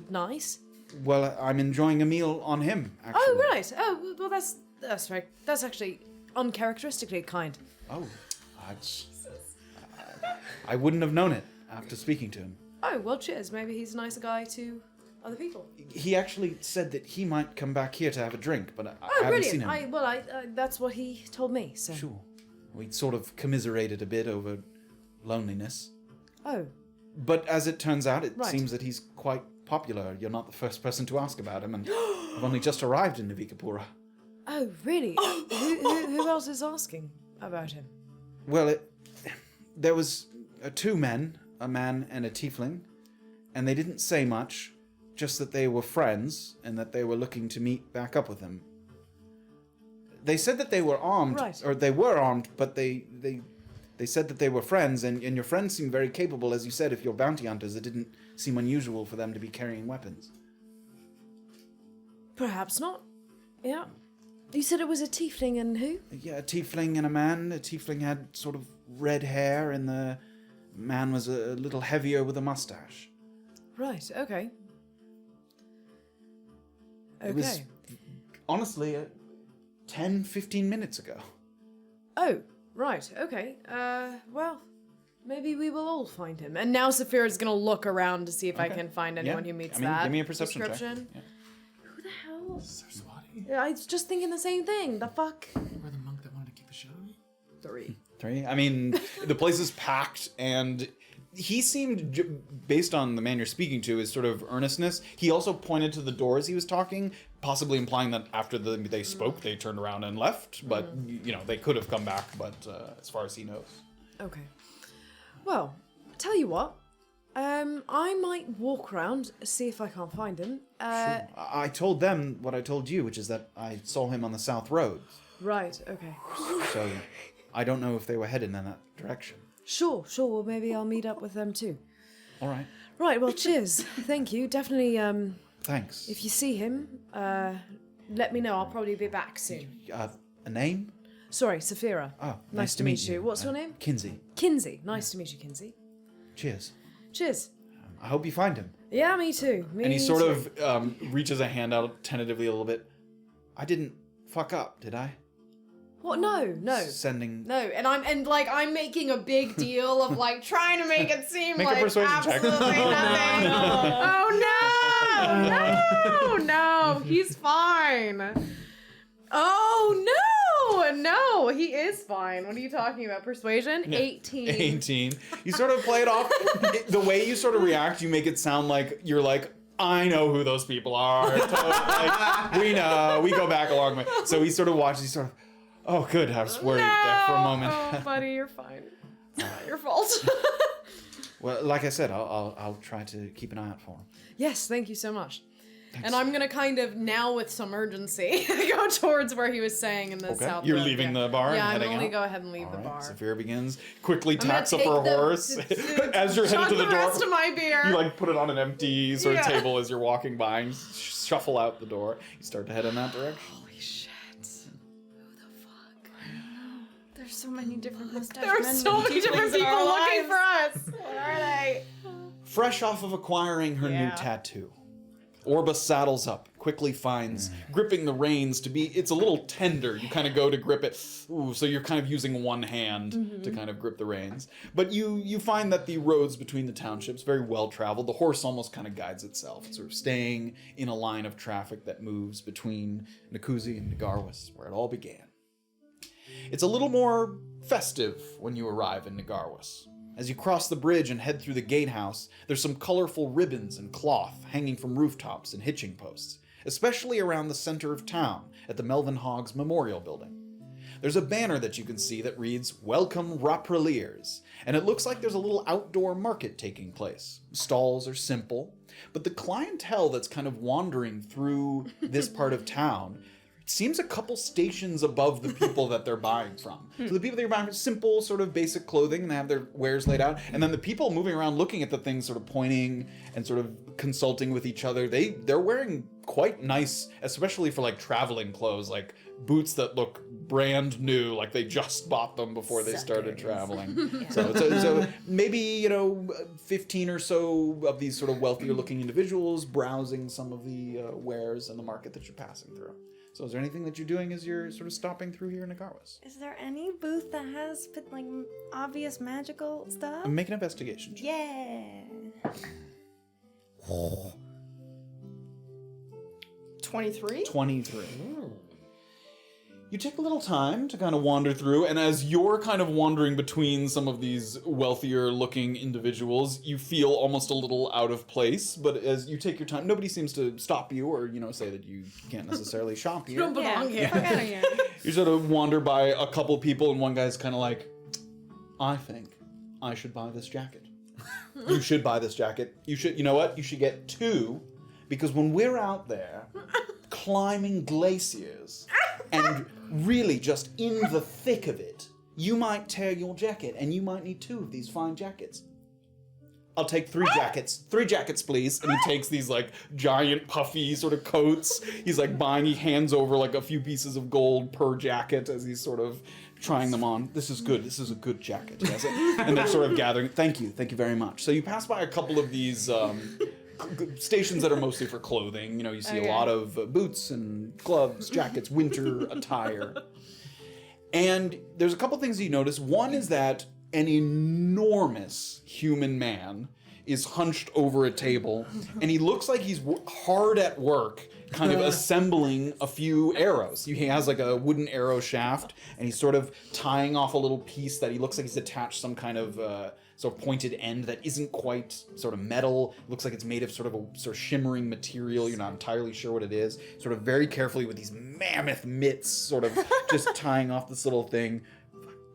nice? Well, I'm enjoying a meal on him, actually. Oh, right. Oh, well, that's right. That's actually uncharacteristically kind. Oh, I wouldn't have known it after speaking to him. Oh, well, cheers. Maybe he's a nicer guy to other people. He actually said that he might come back here to have a drink, but I haven't brilliant. seen him. That's what he told me, so. Sure. We sort of commiserated a bit over loneliness. Oh. But as it turns out, it Right. seems that he's quite popular. You're not the first person to ask about him, and I've only just arrived in Navikapura. Oh, really? who else is asking about him? Well, there was 2 men, a man and a tiefling, and they didn't say much, just that they were friends and that they were looking to meet back up with him. They said that they were armed, Right. or they were armed, but they said that they were friends, and your friends seem very capable, as you said, if you're bounty hunters. It didn't seem unusual for them to be carrying weapons. Perhaps not. Yeah. You said it was a tiefling and who? Yeah, a tiefling and a man. A tiefling had sort of red hair, and the man was a little heavier with a mustache. Right, okay. It was, honestly, 10, 15 minutes ago. Oh, right, okay. Well, maybe we will all find him. And now Safira's gonna look around to see if I can find anyone who meets that give me a perception check. description. Yeah. Who the know. So swatty. I was just thinking the same thing. The fuck? We're the monk that wanted to keep the show. 3. 3? I mean, the place is packed, and he seemed, based on the man you're speaking to, his sort of earnestness, he also pointed to the door as he was talking, possibly implying that after they spoke, they turned around and left, but, you know, they could have come back, but as far as he knows. Okay. Well, tell you what. I might walk around, see if I can't find him. I told them what I told you, which is that I saw him on the South Road. Right, okay. So I don't know if they were headed in that direction. Sure. Well, maybe I'll meet up with them too. All right. Right, well, cheers. Thank you. Definitely, Thanks. if you see him, let me know. I'll probably be back soon. A name? Sorry, Safira. Oh, Nice to meet you. What's your name? Kinsey. Kinsey. Nice to meet you, Kinsey. Cheers. Cheers. I hope you find him. Yeah, me too. And he sort of reaches a hand out tentatively a little bit. I didn't fuck up, did I? What? No. Sending. No, and I'm making a big deal of like trying to make it seem Make a like persuasion check. absolutely nothing. Oh no, he's fine. Oh no, he is fine. What are you talking about? Persuasion? 18. 18. You sort of play it off. The way you sort of react, you make it sound like you're like, I know who those people are. Like, we know. We go back a long way. So he sort of watches. He's sort of, oh, good. I was worried there for a moment. Oh, buddy, you're fine. It's not your fault. Well, like I said, I'll try to keep an eye out for him. Yes, thank you so much. And I'm gonna kind of, now with some urgency, go towards where he was saying in the south. You're road, leaving yeah. the bar Yeah, and I'm heading only out? go ahead and leave All the right, bar. Safira begins, quickly I'm gonna tacks up take her the- horse. to As you're headed chug to the the door, rest of my beer. you like put it on an empty sort of Yeah. table as you're walking by and shuffle out the door. You start to head in that direction. Holy shit. There's so many different mustache There are men so and many different tieflings in people our looking lives. for us. What are they? Fresh off of acquiring her new Yeah. tattoo, Orba saddles up, quickly finds gripping the reins to be, it's a little tender. You kind of go to grip it, ooh, so you're kind of using one hand to kind of grip the reins. But you find that the roads between the townships, very well traveled. The horse almost kind of guides itself. It's sort of staying in a line of traffic that moves between Nakuzi and Nagarwis, where it all began. It's a little more festive when you arrive in Nagarwis. As you cross the bridge and head through the gatehouse, there's some colorful ribbons and cloth hanging from rooftops and hitching posts, especially around the center of town at the Melvin Hoggs Memorial Building. There's a banner that you can see that reads, "Welcome Rapreliers," and it looks like there's a little outdoor market taking place. Stalls are simple, but the clientele that's kind of wandering through this part of town seems a couple stations above the people that they're buying from. So the people that you're buying from, simple, sort of basic clothing, and they have their wares laid out. And then the people moving around looking at the things, sort of pointing and sort of consulting with each other, they're wearing quite nice, especially for like traveling clothes, like boots that look brand new, like they just bought them before they started traveling. So maybe, 15 or so of these sort of wealthier looking individuals browsing some of the wares in the market that you're passing through. So is there anything that you're doing as you're sort of stopping through here in Nagarwis? Is there any booth that has like obvious magical stuff? Make an investigation check. Yeah. 23? 23. You take a little time to kind of wander through, and as you're kind of wandering between some of these wealthier looking individuals, you feel almost a little out of place, but as you take your time, nobody seems to stop you or, say that you can't necessarily shop here. You don't belong here. Fuck outta here. You sort of wander by a couple people, and one guy's kind of like, I think I should buy this jacket. You should buy this jacket. You know what? You should get 2, because when we're out there climbing glaciers and really just in the thick of it, you might tear your jacket, and you might need 2 of these fine jackets. I'll take 3 jackets. 3 jackets, please. And he takes these like giant puffy sort of coats. He's like he hands over like a few pieces of gold per jacket as he's sort of trying them on. This is good. This is a good jacket. Yes. And they're sort of gathering. Thank you very much. So you pass by a couple of these stations that are mostly for clothing. You see a lot of boots and gloves, jackets, winter attire. And there's a couple things you notice. One is that an enormous human man is hunched over a table, and he looks like he's hard at work kind of assembling a few arrows. He has like a wooden arrow shaft, and he's sort of tying off a little piece that he looks like he's attached some kind of sort of pointed end that isn't quite sort of metal. It looks like it's made of sort of shimmering material. You're not entirely sure what it is. Sort of very carefully with these mammoth mitts, sort of just tying off this little thing.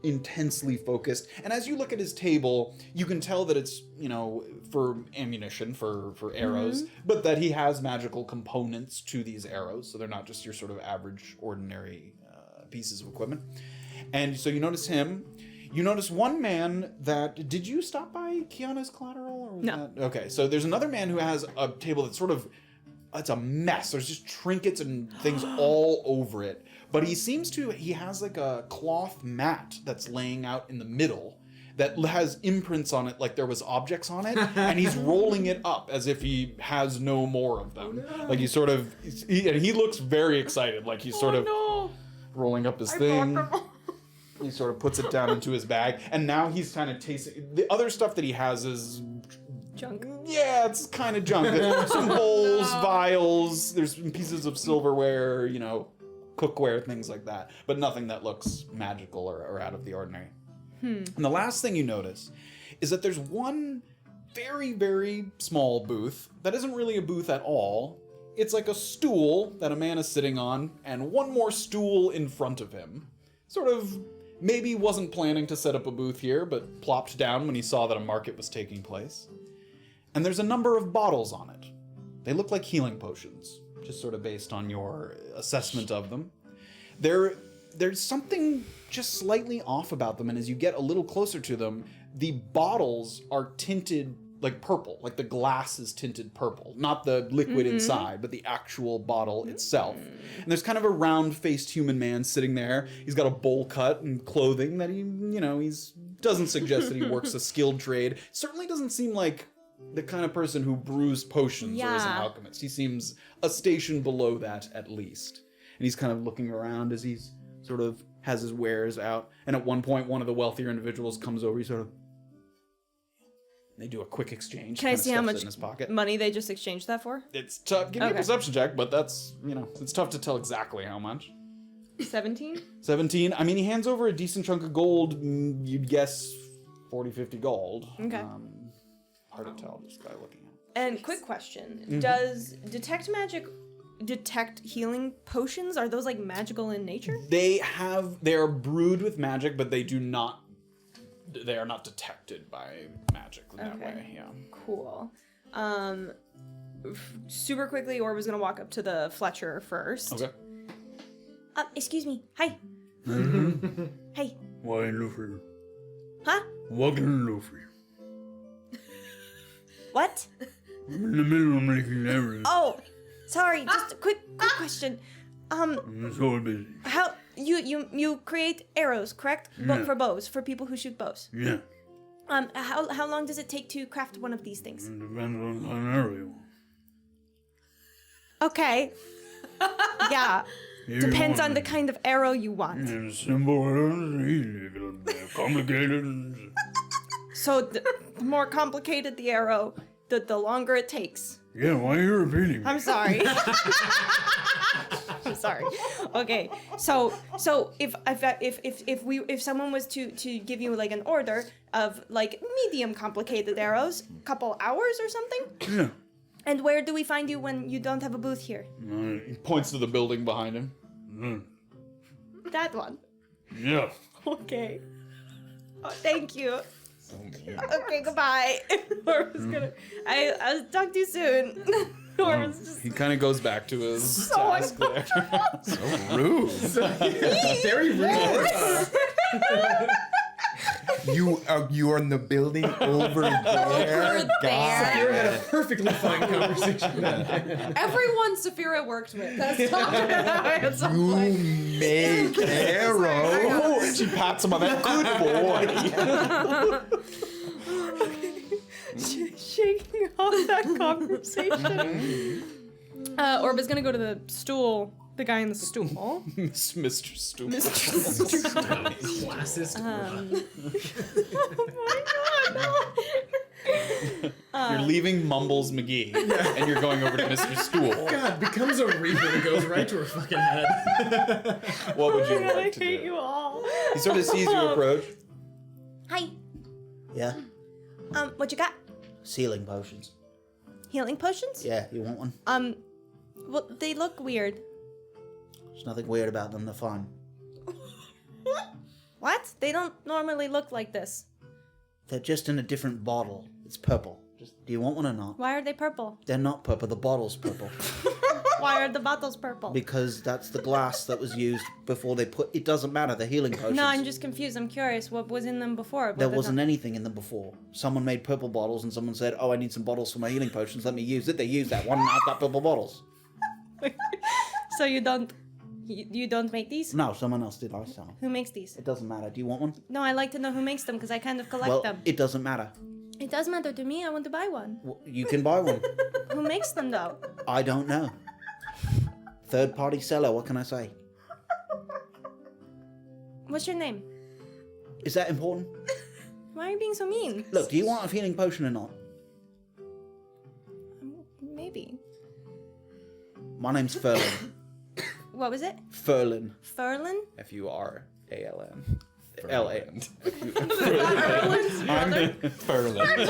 Intensely focused. And as you look at his table, you can tell that it's, for ammunition, for arrows, but that he has magical components to these arrows. So they're not just your sort of average, ordinary pieces of equipment. And so you notice him. You notice one man that... Did you stop by Kiana's collateral? Or was No. That, okay, so there's another man who has a table that's sort of... It's a mess. There's just trinkets and things all over it. But he has like a cloth mat that's laying out in the middle that has imprints on it like there was objects on it. And he's rolling it up as if he has no more of them. Oh, no. Like he looks very excited. Like he's sort of rolling up his thing. He sort of puts it down into his bag. And now he's kind of tasting... The other stuff that he has is... Junk. Yeah, it's kind of junk. There's some bowls, vials, there's some pieces of silverware, cookware, things like that. But nothing that looks magical or out of the ordinary. And the last thing you notice is that there's one very, very small booth that isn't really a booth at all. It's like a stool that a man is sitting on and one more stool in front of him. Sort of maybe wasn't planning to set up a booth here, but plopped down when he saw that a market was taking place. And there's a number of bottles on it. They look like healing potions, just sort of based on your assessment of them. There's something just slightly off about them, and as you get a little closer to them, the bottles are tinted like purple, like the glass is tinted purple. Not the liquid inside, but the actual bottle itself. And there's kind of a round-faced human man sitting there. He's got a bowl cut and clothing that he doesn't suggest that he works a skilled trade. Certainly doesn't seem like the kind of person who brews potions or is an alchemist. He seems a station below that at least. And he's kind of looking around as he's sort of has his wares out. And at one point, one of the wealthier individuals comes over. He sort of... They do a quick exchange. Can I see how much in his pocket. money they just exchanged that for? It's tough. Give me a perception check, but that's, it's tough to tell exactly how much. 17? 17. I mean, he hands over a decent chunk of gold. You'd guess 40, 50 gold. Okay. Hard to tell, this guy looking at it. And quick question. Does detect magic detect healing potions? Are those like magical in nature? They are brewed with magic, but they are not detected by magic in that way, yeah. Cool. Super quickly, Orba's gonna walk up to the Fletcher first. Okay. Excuse me. Hi. Hey. What can I do for you? Huh? What can I do for you? What? I'm in the middle of making everything. Oh, sorry. Just a quick question. I'm so busy. How you create arrows, correct? Yeah. For bows, for people who shoot bows. Yeah. How long does it take to craft one of these things? It depends on area. Okay. Yeah. Depends on the kind of arrow you want. Yeah, simple arrows, easy. Complicated. So the more complicated the arrow, the longer it takes. Yeah, why are you repeating me? I'm sorry. I'm sorry. Okay. So if someone was to give you like an order of like medium complicated arrows, couple hours or something? Yeah. And where do we find you when you don't have a booth here? He points to the building behind him. That one. Yeah. Okay. Oh, thank you. Okay, goodbye. I'll talk to you soon. Orba's just He kind of goes back to his so task there. So rude. Very rude. You are in the building over there. Safira had a perfectly fine conversation. Everyone Safira worked with has talked about it at some point. You make arrow. Oh, she pats him on that. Good boy. shaking off that conversation. Orba's gonna go to the stool. The guy in the stool. Mr. Stupid. Classist. Oh my god, no. You're leaving Mumbles McGee, and you're going over to Mr. Stool. God, becomes a reaper that goes right to her fucking head. What would you I like to hate do? you all. He sort of sees you approach. Hi. Yeah? What you got? Sealing potions. Healing potions? Yeah, you want one? Well, they look weird. There's nothing weird about them, they're fine. What? They don't normally look like this. They're just in a different bottle. It's purple. Do you want one or not? Why are they purple? They're not purple, the bottle's purple. Why are the bottles purple? Because that's the glass that was used before they put... It doesn't matter, they're healing potions. No, I'm just confused. I'm curious. What was in them before? There wasn't anything in them before. Someone made purple bottles and someone said, oh, I need some bottles for my healing potions, let me use it. They used that one and I've got purple bottles. So you don't make these? No, someone else did last time. Who makes these? It doesn't matter. Do you want one? No, I like to know who makes them because I kind of collect Well, them. it doesn't matter. It does matter to me. I want to buy one. Well, you can buy one. Who makes them though? I don't know. Third party seller, what can I say? What's your name? Is that important? Why are you being so mean? Look, do you want a healing potion or not? Maybe. My name's Ferlin. What was it? Ferlin. Furlan? F-U-R-A-L-N. L-A-N. I'm Erland.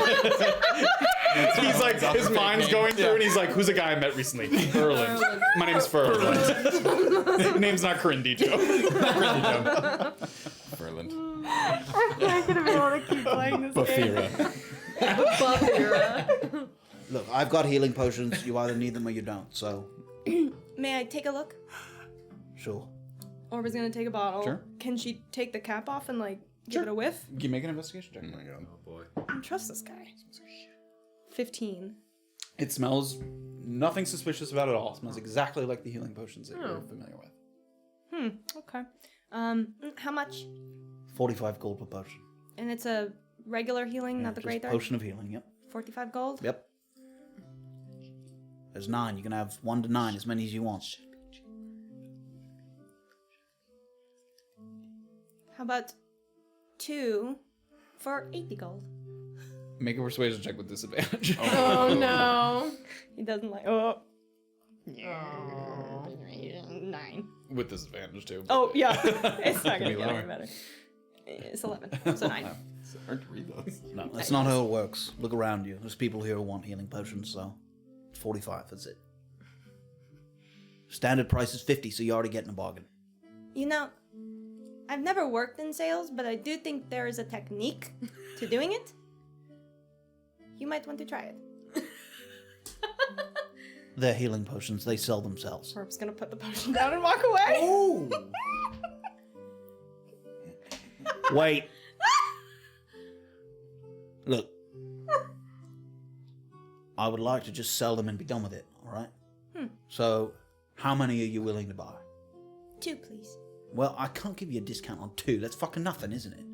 He's like, his mind's going through, and he's like, who's a guy I met recently? Erland. My name's Erland. Name's not Corindito. Ferland. not gonna be able to keep playing this Safira. game. Look, I've got healing potions. You either need them or you don't, so May I take a look? sure. Orba's gonna take a bottle. Sure. Can she take the cap off and like give it a whiff? You make an investigation check. Oh my god. Oh boy. I don't trust this guy. 15. It smells nothing suspicious about it at all. It smells exactly like the healing potions that you're familiar with. Okay. How much? 45 gold per potion. And it's a regular healing, not the Just great art? potion of healing, yep. 45 gold? Yep. There's 9. You can have 1 to 9, as many as you want. How about 2 for 80 gold? Make a persuasion check with disadvantage. Oh no. He doesn't like. 9. With disadvantage, too. Oh yeah. It's not gonna be get lower. any better. It's 11, so 9. It's hard to read those. No, That's not how it works. Look around you. There's people here who want healing potions, so 45, that's it. Standard price is 50, so you're already getting a bargain. You know, I've never worked in sales, but I do think there is a technique to doing it. You might want to try it. They're healing potions. They sell themselves. Orba's gonna put the potion down and walk away. Oh! Wait. Look. I would like to just sell them and be done with it, alright? So, how many are you willing to buy? 2, please. Well, I can't give you a discount on 2. That's fucking nothing, isn't it?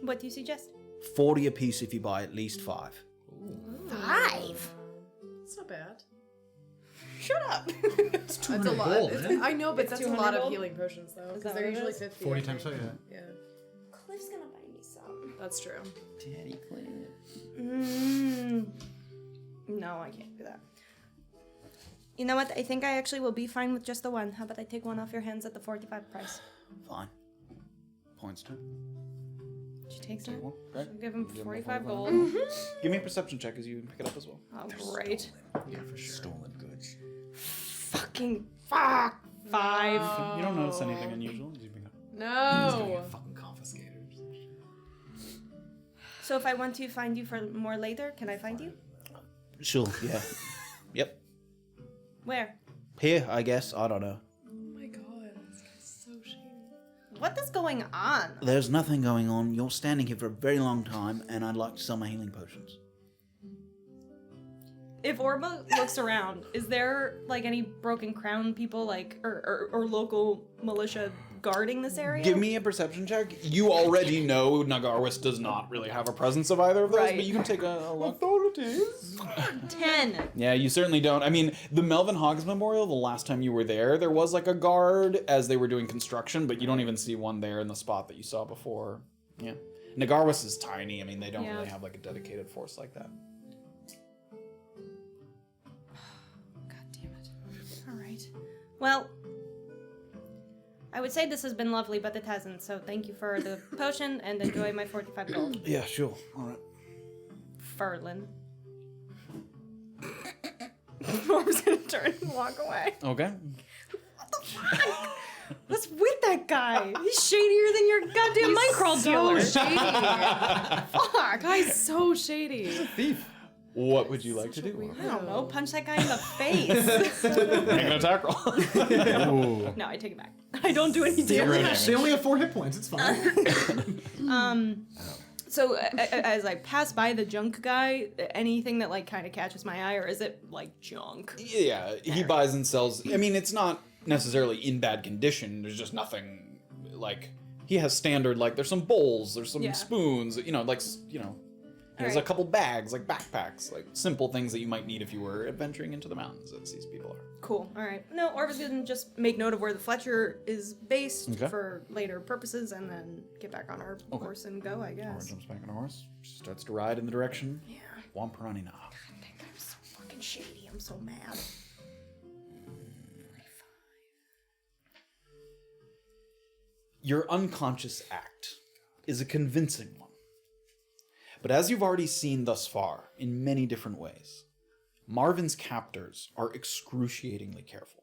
What do you suggest? 40 apiece if you buy at least 5. 5? It's not bad. Shut up. It's 200 That's a lot. gold, It's- man. I know, but It's that's a 200 lot of gold? healing potions, though, Is because that they're what it usually is? 50. 40 I times think. 5, yeah. Yeah, Cliff's gonna buy me some. that's true. No, I can't do that. You know what? I think I actually will be fine with just the one. How about I take one off your hands at the 45 price? Fine. Points to. She takes it. Well, great. I'll give him 45 gold. Give me a perception check as you pick it up as well. Oh, great. Yeah, for sure. Stolen goods. Fucking fuck. 5. You don't notice anything unusual as you pick it up. No. Fucking confiscators. So if I want to find you for more later, can I find you? Sure, yeah. Yep. Where? Here, I guess. I don't know. Oh my god, this guy's so shady. What is going on? There's nothing going on. You're standing here for a very long time, and I'd like to sell my healing potions. If Orba looks around, is there like any Broken Crown people like or local militia guarding this area? Give me a perception check. You already know Nagarwis does not really have a presence of either of those, Right. but you can take a look. 10. Yeah, you certainly don't. I mean, the Melvin Hoggs Memorial, the last time you were there was like a guard as they were doing construction, but you don't even see one there in the spot that you saw before. Yeah. Nagarwis is tiny. I mean, they don't Yeah. really have like a dedicated force like that. God damn it. All right. Well, I would say this has been lovely, but it hasn't. So thank you for the potion and enjoy my 45 gold. Yeah, sure. All right. Ferlin. Orb's gonna turn and walk away. Okay. What's with that guy? He's shadier than your goddamn mine crawl dealer. So shady. Fuck. Guy's so shady. What would you like to do? I don't know. Punch that guy in the face. Make an attack roll. No, I take it back. I don't do any damage. They only have 4 hit points. It's fine. So as I pass by the junk guy, anything that like kind of catches my eye, or is it like junk? Yeah, he buys and sells. I mean, it's not necessarily in bad condition. There's just nothing like he has standard. Like there's some bowls, there's some Yeah. spoons. You know, like he has Alright. a couple bags, like backpacks, like simple things that you might need if you were adventuring into the mountains. As these people are. Cool. All right. No, Orba's gonna just make note of where the Fletcher is based Okay. for later purposes, and then get back on our horse and go. I Or guess. jumps back on a horse, starts to ride in the direction. Yeah. Wamparani now. That guy's so fucking shady. I'm so mad. Your unconscious act is a convincing one. But as you've already seen thus far, in many different ways, Marvin's captors are excruciatingly careful.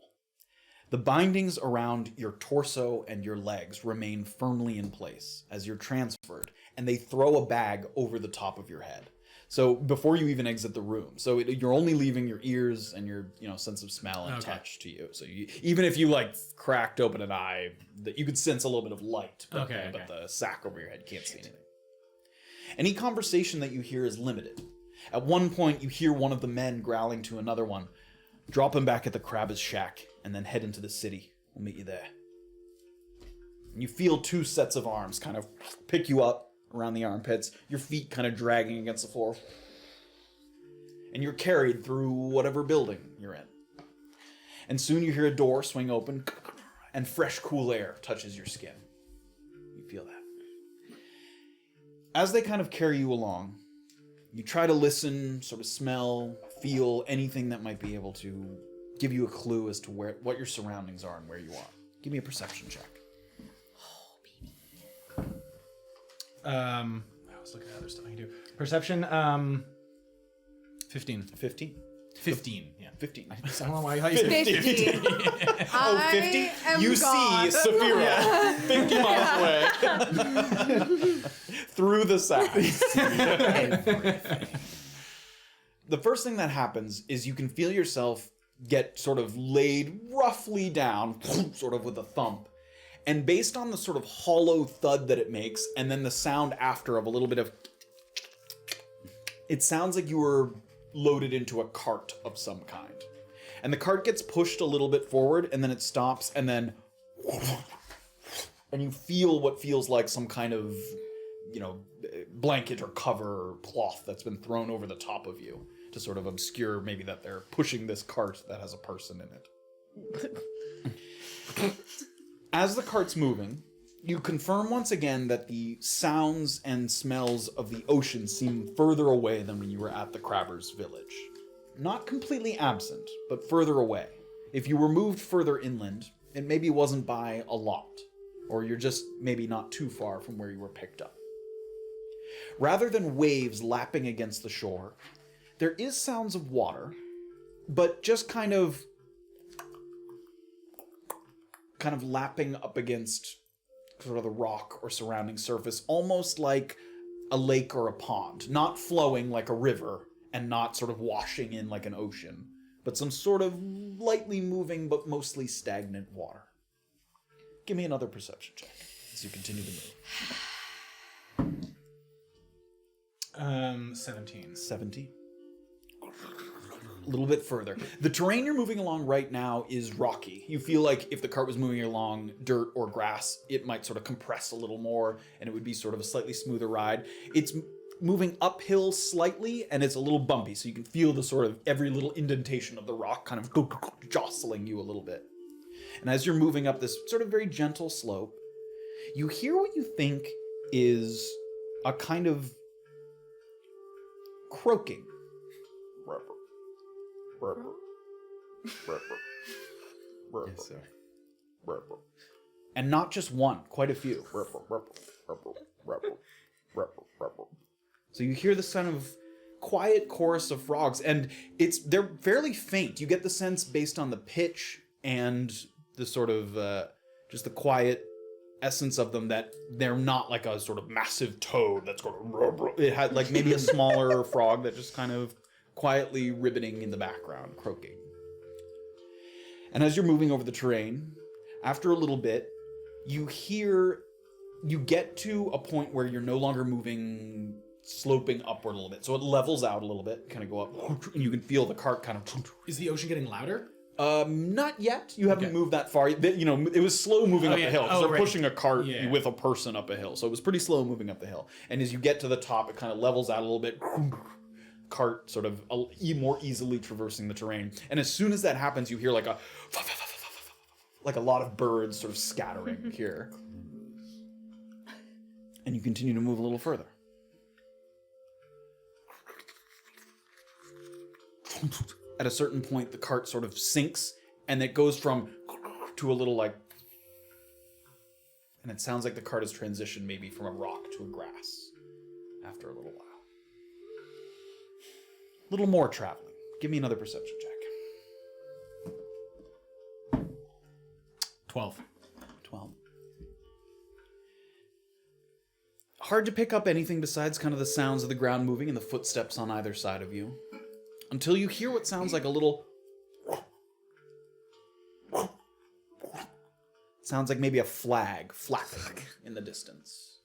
The bindings around your torso and your legs remain firmly in place as you're transferred, and they throw a bag over the top of your head. So before you even exit the room, so you're only leaving your ears and your sense of smell and touch to you. So even if you like cracked open an eye, that you could sense a little bit of light, but, but the sack over your head can't see anything. Any conversation that you hear is limited. At one point, you hear one of the men growling to another one, "Drop him back at the Crabba's shack, and then head into the city. We'll meet you there." And you feel 2 sets of arms kind of pick you up around the armpits, your feet kind of dragging against the floor. And you're carried through whatever building you're in. And soon you hear a door swing open, and fresh, cool air touches your skin. You feel that. As they kind of carry you along, you try to listen, sort of smell, feel anything that might be able to give you a clue as to what your surroundings are and where you are. Give me a perception check. I was looking at other stuff I can do. Perception, 15. 15. 15, yeah. 15. I don't know why you said 50. Oh, 50? You see Safira 50 miles away through the sides. The first thing that happens is you can feel yourself get sort of laid roughly down, sort of with a thump. And based on the sort of hollow thud that it makes, and then the sound after of a little bit of... It sounds like you were loaded into a cart of some kind. And the cart gets pushed a little bit forward, and then it stops, and then... And you feel what feels like some kind of, blanket or cover or cloth that's been thrown over the top of you to sort of obscure maybe that they're pushing this cart that has a person in it. As the cart's moving, you confirm once again that the sounds and smells of the ocean seem further away than when you were at the Crabbers' village. Not completely absent, but further away. If you were moved further inland, it maybe wasn't by a lot, or you're just maybe not too far from where you were picked up. Rather than waves lapping against the shore, there is sounds of water, but just kind of lapping up against sort of the rock or surrounding surface, almost like a lake or a pond. Not flowing like a river, and not sort of washing in like an ocean, but some sort of lightly moving but mostly stagnant water. Give me another perception check as you continue to move. 17. 17. A little bit further. The terrain you're moving along right now is rocky. You feel like if the cart was moving along dirt or grass, it might sort of compress a little more, and it would be sort of a slightly smoother ride. It's moving uphill slightly, and it's a little bumpy, so you can feel the sort of every little indentation of the rock kind of jostling you a little bit. And as you're moving up this sort of very gentle slope, you hear what you think is a kind of croaking. Yes, sir. And not just one, quite a few. So you hear this kind of quiet chorus of frogs, and they're fairly faint. You get the sense based on the pitch and the sort of just the quiet essence of them that they're not like a sort of massive toad that's going to... It had like maybe a smaller frog that just kind of quietly ribbiting in the background, croaking. And as you're moving over the terrain, after a little bit, you get to a point where you're no longer moving, sloping upward a little bit. So it levels out a little bit, kind of go up, and you can feel the cart kind of... Is the ocean getting louder? Not yet. You haven't moved that far. You know, it was slow moving up the hill. They're pushing a cart with a person up a hill. So it was pretty slow moving up the hill. And as you get to the top, it kind of levels out a little bit. Cart sort of more easily traversing the terrain. And as soon as that happens, you hear like a lot of birds sort of scattering here. And you continue to move a little further. At a certain point, the cart sort of sinks, and it goes from to a little like... And it sounds like the cart has transitioned maybe from a rock to a grass after a little while. A little more traveling. Give me another perception check. 12. Hard to pick up anything besides kind of the sounds of the ground moving and the footsteps on either side of you. Until you hear what sounds like a little... Sounds like maybe a flag flapping in the distance.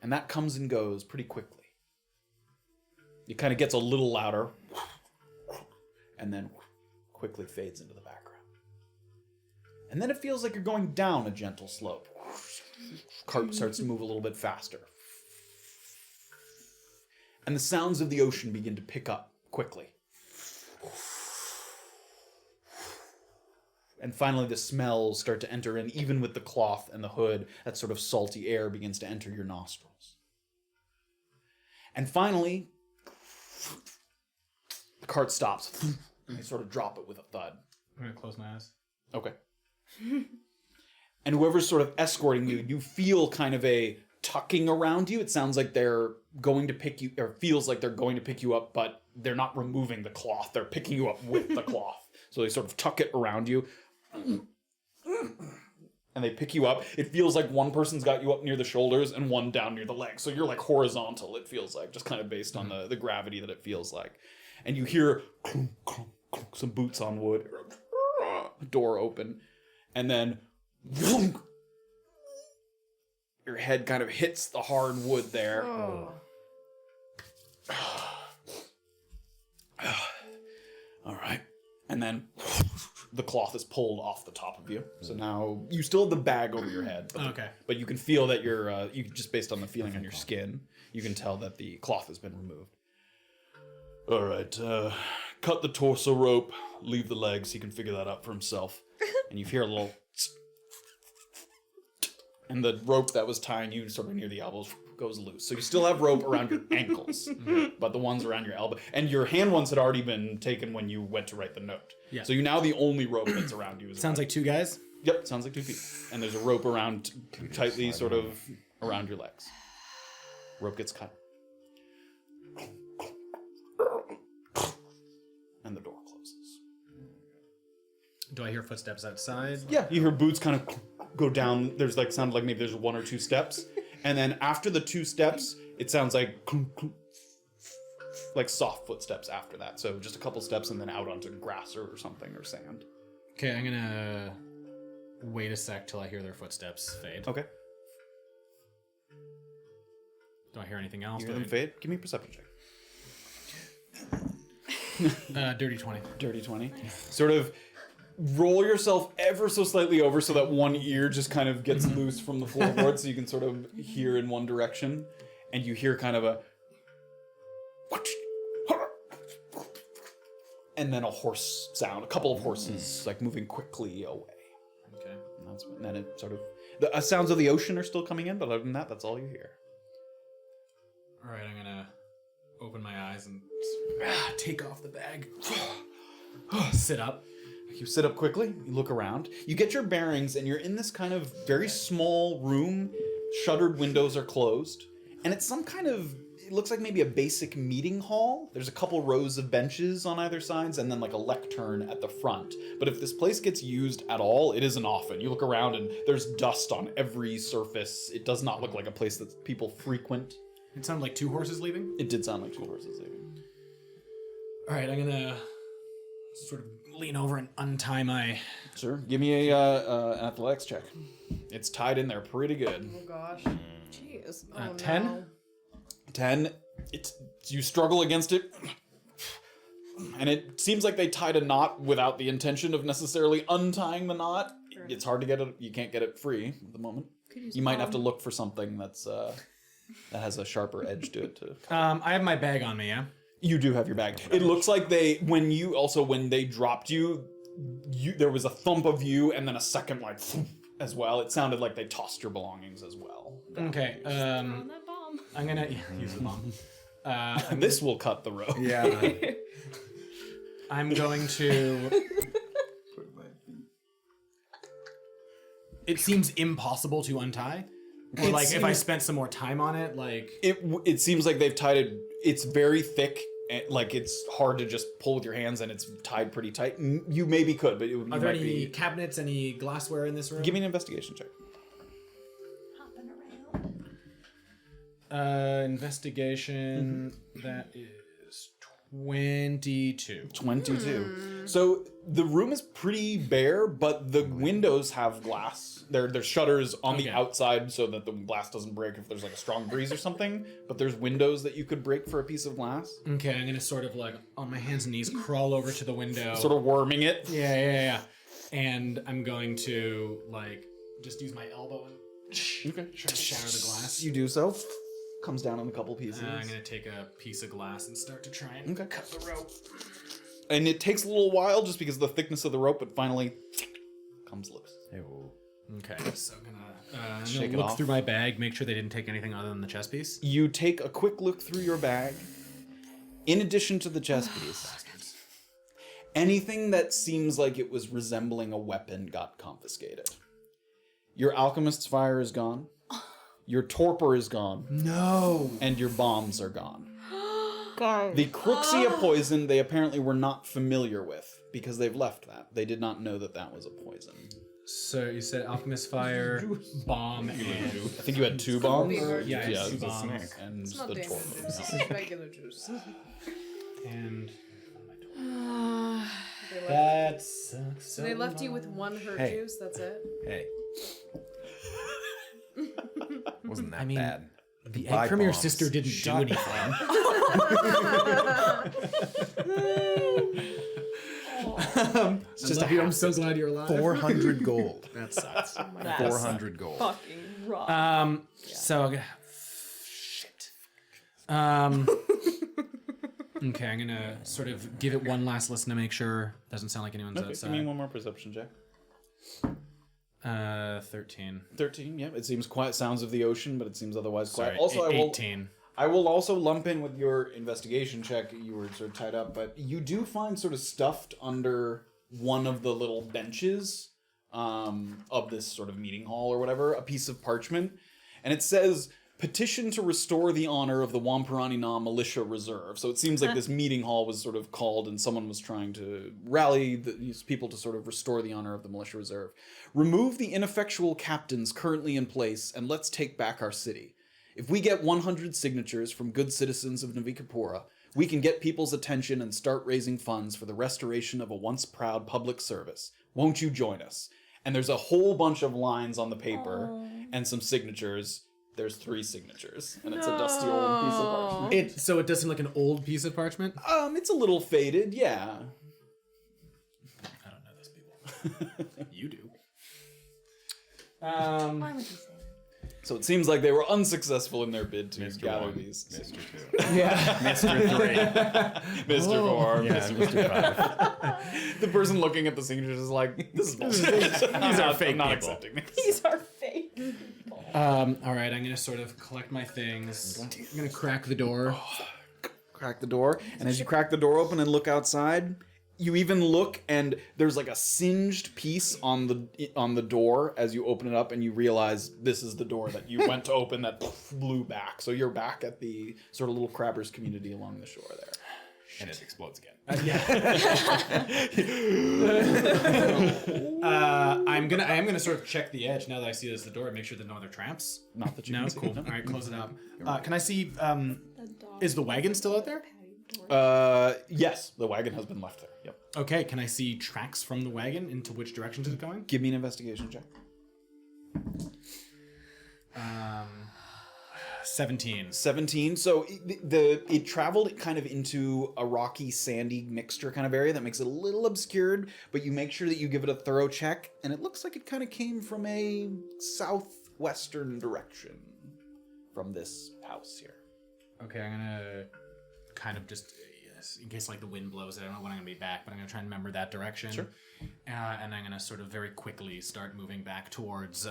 And that comes and goes pretty quickly. It kind of gets a little louder, and then quickly fades into the background. And then it feels like you're going down a gentle slope. Cart starts to move a little bit faster. And the sounds of the ocean begin to pick up quickly. And finally the smells start to enter in, even with the cloth and the hood. That sort of salty air begins to enter your nostrils. And finally, the cart stops. And you sort of drop it with a thud. I'm going to close my eyes. Okay. And whoever's sort of escorting you, you feel kind of a tucking around you. It sounds like they're going to pick you, or feels like they're going to pick you up, but they're not removing the cloth. They're picking you up with the cloth. So they sort of tuck it around you. And they pick you up. It feels like one person's got you up near the shoulders and one down near the legs. So you're like horizontal, it feels like, just kind of based on the gravity that it feels like. And you hear clunk, clunk, clunk, some boots on wood, door open, and then your head kind of hits the hard wood there. Oh. All right. And then the cloth is pulled off the top of you. So now you still have the bag over your head. But but you can feel that you're, you just based on the feeling on your skin, you can tell that the cloth has been removed. All right. Cut the torso rope, leave the legs. He can figure that out for himself. And you hear a little... And the rope that was tying you sort of near the elbows goes loose. So you still have rope around your ankles, but the ones around your elbow. And your hand ones had already been taken when you went to write the note. Yeah. So you now the only rope that's around you is... Sounds like 2 guys? Yep, sounds like 2 people. And there's a rope around, tightly sort of around your legs. Rope gets cut. And the door closes. Do I hear footsteps outside? Yeah, you hear boots kind of go down. There's like, sounded like maybe there's 1 or 2 steps. And then after the 2 steps, it sounds like soft footsteps after that. So just a couple steps and then out onto grass or something or sand. Okay, I'm gonna wait a sec till I hear their footsteps fade. Okay. Do I hear anything else? You hear them fade? Give me a perception check. Dirty 20. Dirty 20. Sort of roll yourself ever so slightly over so that one ear just kind of gets loose from the floorboard so you can sort of hear in one direction. And you hear kind of a... And then a horse sound, a couple of horses like moving quickly away. Okay. And then it sort of... The sounds of the ocean are still coming in, but other than that, that's all you hear. All right, I'm gonna open my eyes and take off the bag. Sit up. You sit up quickly, you look around, you get your bearings, and you're in this kind of very small room. Shuttered windows are closed, and it's some kind of, it looks like maybe a basic meeting hall. There's a couple rows of benches on either sides, and then like a lectern at the front. But if this place gets used at all, it isn't often. You look around and there's dust on every surface. It does not look like a place that people frequent. It sounded like 2 horses leaving. It did sound like 2 horses leaving. All right, I'm gonna sort of lean over and untie my... Sure. Give me an athletics check. It's tied in there pretty good. Oh gosh. Jeez. 10? No. 10. You struggle against it. And it seems like they tied a knot without the intention of necessarily untying the knot. It's hard to get it. You can't get it free at the moment. Use You might have to look for something that's that has a sharper edge to it. I have my bag on me, yeah? You do have your bag. It looks like when they dropped you, there was a thump of you and then a second like as well. It sounded like they tossed your belongings as well. Okay. On that bomb. I'm gonna use the bomb. This will cut the rope. Yeah. I'm going to... It seems impossible to untie. Or like if I spent some more time on it, like... It seems like they've tied it. It's very thick. Like it's hard to just pull with your hands, and it's tied pretty tight. You maybe could, but Are there any cabinets, any glassware in this room? Give me an investigation check. Hopping around. Investigation. That is 22. 22. So the room is pretty bare, but the windows have glass. There's shutters on the outside so that the glass doesn't break if there's like a strong breeze or something. But there's windows that you could break for a piece of glass. Okay, I'm gonna sort of like on my hands and knees crawl over to the window. Sort of worming it. Yeah. And I'm going to like just use my elbow and try to shatter the glass. You do so. Comes down in a couple pieces. I'm gonna take a piece of glass and start to try and cut the rope. And it takes a little while just because of the thickness of the rope, but finally comes loose. Okay, so I'm gonna Shake it look off. through my bag, make sure they didn't take anything other than the chess piece. You take a quick look through your bag. In addition to the chess piece, anything that seems like it was resembling a weapon got confiscated. Your alchemist's fire is gone. Your torpor is gone. No. And your bombs are gone. God. The Cruxia poison they apparently were not familiar with because they've left that. They did not know that that was a poison. So you said alchemist fire, bomb, and I think you had 2 bombs. yeah, I had 2 the bombs. snake and It's not the damage. torpor. This is regular juice. And They left, that sucks. so they left you with 1 hurt Hey. juice. That's it. Hey. Wasn't that I mean, bad? The Buy egg from your bombs. sister didn't Shut do anything. It's just I'm so glad you're alive. 400 gold. That sucks. 400 gold. Fucking rock. So shit. Okay, I'm gonna sort of give it one last listen to make sure doesn't sound like anyone's Okay, outside. give me one more perception check. 13. 13, yeah. It seems quiet. Sounds of the ocean, but it seems otherwise quiet. Sorry, Also, 18. I will also lump in with your investigation check. You were sort of tied up, but you do find sort of stuffed under one of the little benches of this sort of meeting hall or whatever, a piece of parchment. And it says, petition to restore the honor of the Wampiranina Militia Reserve. So it seems like this meeting hall was sort of called and someone was trying to rally these people to sort of restore the honor of the Militia Reserve. Remove the ineffectual captains currently in place and let's take back our city. If we get 100 signatures from good citizens of Navikapura, we can get people's attention and start raising funds for the restoration of a once proud public service. Won't you join us? And there's a whole bunch of lines on the paper and some signatures. There's 3 signatures, and it's a dusty old piece of parchment. So it does seem like an old piece of parchment? It's a little faded, yeah. I don't know those people. You do. Why would you say that? So it seems like they were unsuccessful in their bid to Mr. gather 1, these. Mr. 2. Yeah. Mr. 3. Mr. 4. Yeah, Mr. 5. The person looking at the signatures is like, this is bullshit. These are fake I'm not people. accepting this. These are fake people. All right, I'm gonna sort of collect my things. I'm gonna crack the door. Crack the door, and as you crack the door open and look outside, you even look, and there's like a singed piece on the door as you open it up, and you realize this is the door that you went to open that blew back. So you're back at the sort of little crabbers community along the shore there. And it explodes again. I am gonna sort of check the edge now that I see this the door and make sure that no other tramps. Not that you No, can see. cool. All right, close it up. Can I see? Is the wagon still out there? Yes, the wagon has been left there. Yep. Okay. Can I see tracks from the wagon into which directions it's going? Give me an investigation check. 17. 17. So it traveled kind of into a rocky, sandy mixture kind of area that makes it a little obscured, but you make sure that you give it a thorough check, and it looks like it kind of came from a southwestern direction from this house here. Okay, I'm gonna kind of just, in case like the wind blows, I don't know when I'm gonna be back, but I'm gonna try and remember that direction. Sure. And I'm gonna sort of very quickly start moving back towards.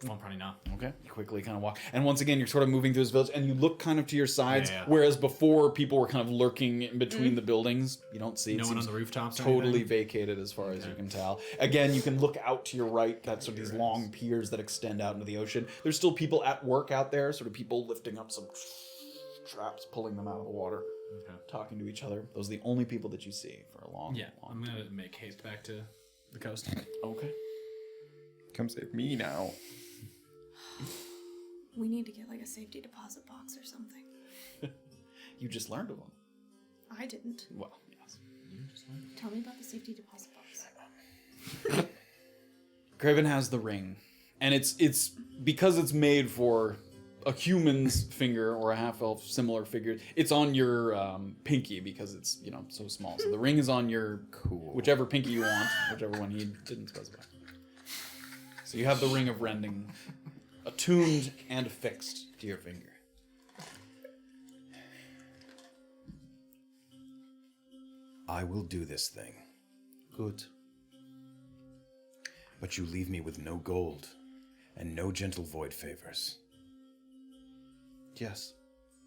Well, probably not. Okay. You quickly kind of walk. And once again, you're sort of moving through this village, and you look kind of to your sides, Yeah. whereas before people were kind of lurking in between the buildings. You don't see No it one on seems the rooftops or totally anything? vacated as far as you can tell. Again, you can look out to your right. That's sort of these long piers that extend out into the ocean. There's still people at work out there, sort of people lifting up some traps, pulling them out of the water, talking to each other. Those are the only people that you see for a long, Yeah, long I'm gonna make haste back to the coast. Okay. Come save me now. We need to get like a safety deposit box or something. You just learned of one. I didn't. Well, yes. Tell me about the safety deposit box. Graven has the ring, and it's because it's made for a human's finger or a half-elf similar figure. It's on your pinky because it's so small. So the ring is on your whichever pinky you want, whichever one he didn't specify. So you have the ring of rending, attuned and affixed to your finger. I will do this thing. Good. But you leave me with no gold and no gentle void favors. Yes.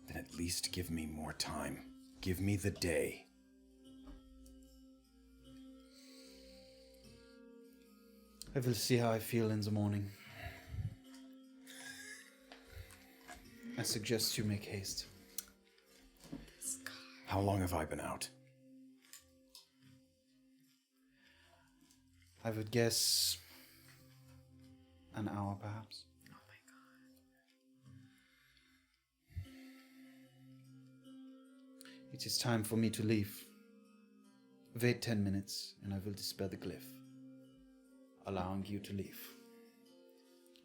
Then at least give me more time. Give me the day. I will see how I feel in the morning. I suggest you make haste. How long have I been out? I would guess an hour, perhaps. Oh my god. It is time for me to leave. Wait 10 minutes, and I will dispel the glyph, allowing you to leave.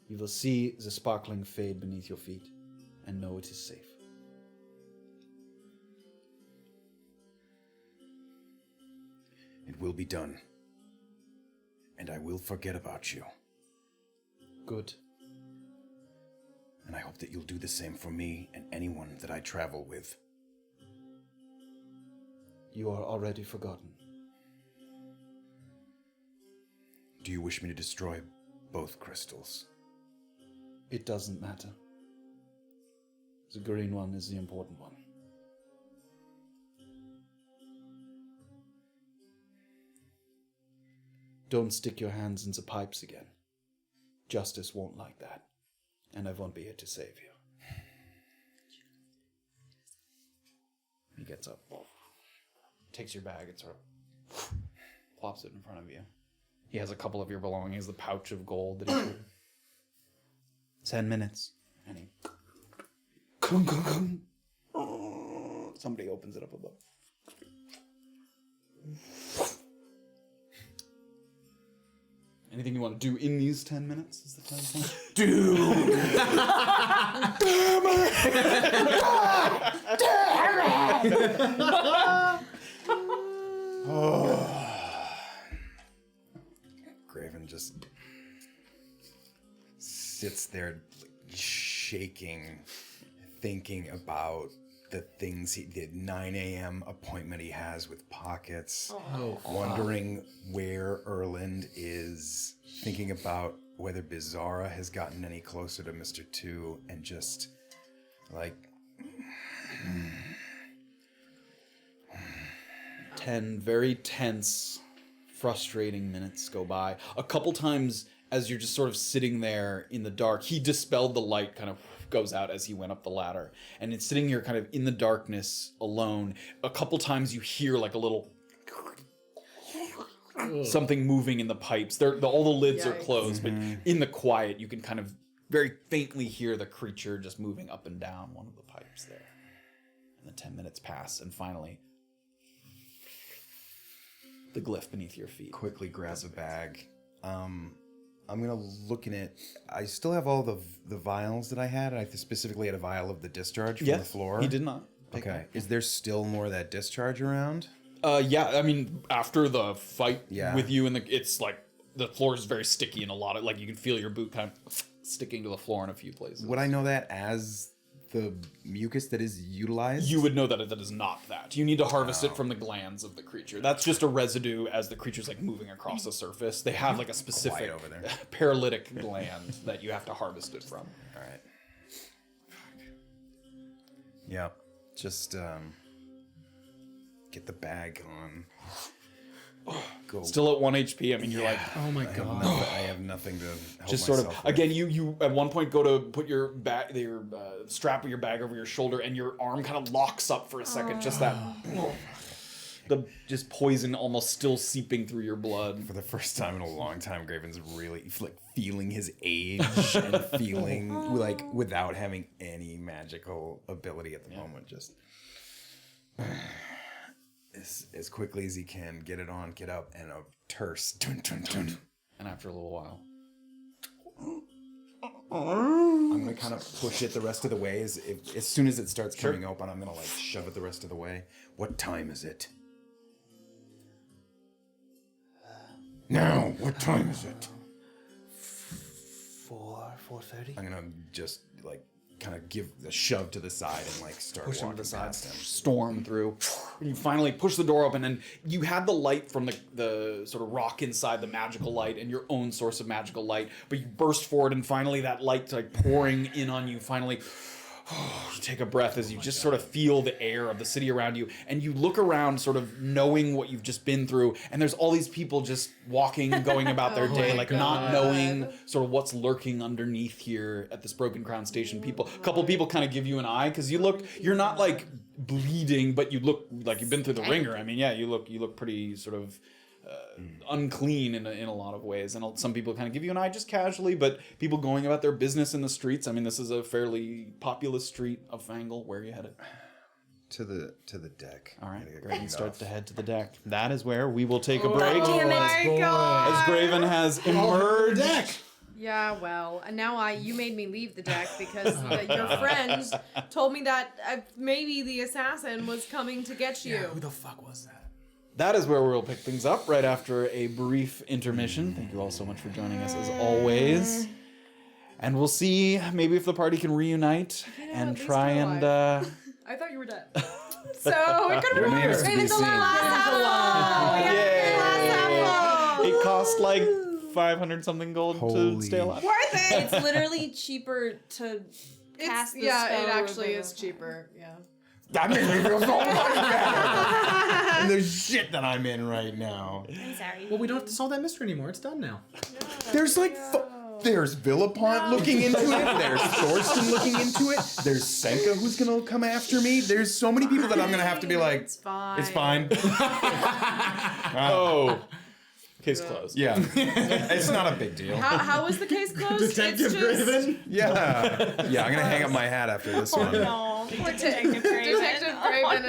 You will see the sparkling fade beneath your feet, and know it is safe. It will be done. And I will forget about you. Good. And I hope that you'll do the same for me and anyone that I travel with. You are already forgotten. Do you wish me to destroy both crystals? It doesn't matter. The green one is the important one. Don't stick your hands in the pipes again. Justice won't like that, and I won't be here to save you. He gets up, takes your bag, and sort of plops it in front of you. He has a couple of your belongings, the pouch of gold that he put. 10 minutes. And he... Somebody opens it up above. Anything you want to do in these 10 minutes is the time point? Dude! Graven just sits there shaking, thinking about the things the 9 a.m. appointment he has with Pockets, wondering where Erland is, thinking about whether Bizarra has gotten any closer to Mr. 2 and just, like... 10 very tense, frustrating minutes go by. A couple times as you're just sort of sitting there in the dark, he dispelled the light, kind of goes out as he went up the ladder. And it's sitting here kind of in the darkness alone. A couple times you hear like a little... something moving in the pipes. All the lids are closed, but in the quiet you can kind of very faintly hear the creature just moving up and down one of the pipes there. And the 10 minutes pass, and finally... the glyph beneath your feet. Quickly grabs a bag. I'm gonna look in it. I still have all the vials that I had. I specifically had a vial of the discharge from the floor. He did not. Okay. Is there still more of that discharge around? Yeah. I mean, after the fight Yeah. with you, it's like the floor is very sticky and a lot of like you can feel your boot kind of sticking to the floor in a few places. Would I know that as the mucus that is utilized? You would know that that is not that. You need to harvest it from the glands of the creature. That's just a residue as the creature's like moving across the surface. They have like a specific over there. paralytic gland that you have to harvest it from. All right. Yeah. Just get the bag on. Go. Still at 1 HP. I mean, you're like, Oh my god. I have nothing to help just sort of myself with. again you at one point go to put your strap of your bag over your shoulder and your arm kind of locks up for a second. Just that the just poison almost still seeping through your blood. For the first time in a long time, Graven's really like feeling his age and feeling like without having any magical ability at the moment. Just as quickly as he can, get it on, get up, and a terse dun, dun, dun. And after a little while, I'm gonna kind of push it the rest of the way. As soon as it starts coming open, I'm gonna like shove it the rest of the way. What time is it? Now, what time is it? 4:30. I'm gonna just like kind of give the shove to the side and like start push him walking to the side, past him. storm through. And you finally push the door open, and you had the light from the sort of rock inside, the magical light, and your own source of magical light. But you burst forward, and finally that light like pouring in on you. Finally, you take a breath as you just sort of feel the air of the city around you, and you look around, sort of knowing what you've just been through. And there's all these people just walking, going about their day, like not knowing sort of what's lurking underneath here at this Broken Crown Station. A couple people kind of give you an eye because you're not like bleeding, but you look like you've been through the ringer. I mean, yeah, you look pretty sort of unclean in a lot of ways, and some people kind of give you an eye just casually, but people going about their business in the streets. I mean, this is a fairly populous street of Fangle. Where are you headed? To the deck. All right, Gotta get Graven cleaned starts off. to head to the deck. That is where we will take a break. Damn it. As Graven has emerged. Yeah, well, and now you made me leave the deck because your friends told me that maybe the assassin was coming to get you. Yeah, who the fuck was that? That is where we'll pick things up right after a brief intermission. Thank you all so much for joining us as always. And we'll see maybe if the party can reunite and at least try you're and I thought you were dead. So it could have been Remains worse. to be seen. it cost like 500 something gold to Holy stay alive. Worth it. It's literally cheaper to cast the spell. It actually or is cheaper. Yeah. That makes me feel so much better. And the shit that I'm in right now. I'm sorry. Well, we don't have to solve that mystery anymore. It's done now. There's like there's Villapont looking into it. There's Thorsten looking into it. There's Senka who's gonna come after me. There's so many people that I'm gonna have to be like, It's fine. it's fine. Oh. Case closed. Yeah, it's not a big deal. How was the case closed? Detective Graven? Yeah, I'm gonna hang up my hat after this one. No, Detective Graven. Detective Graven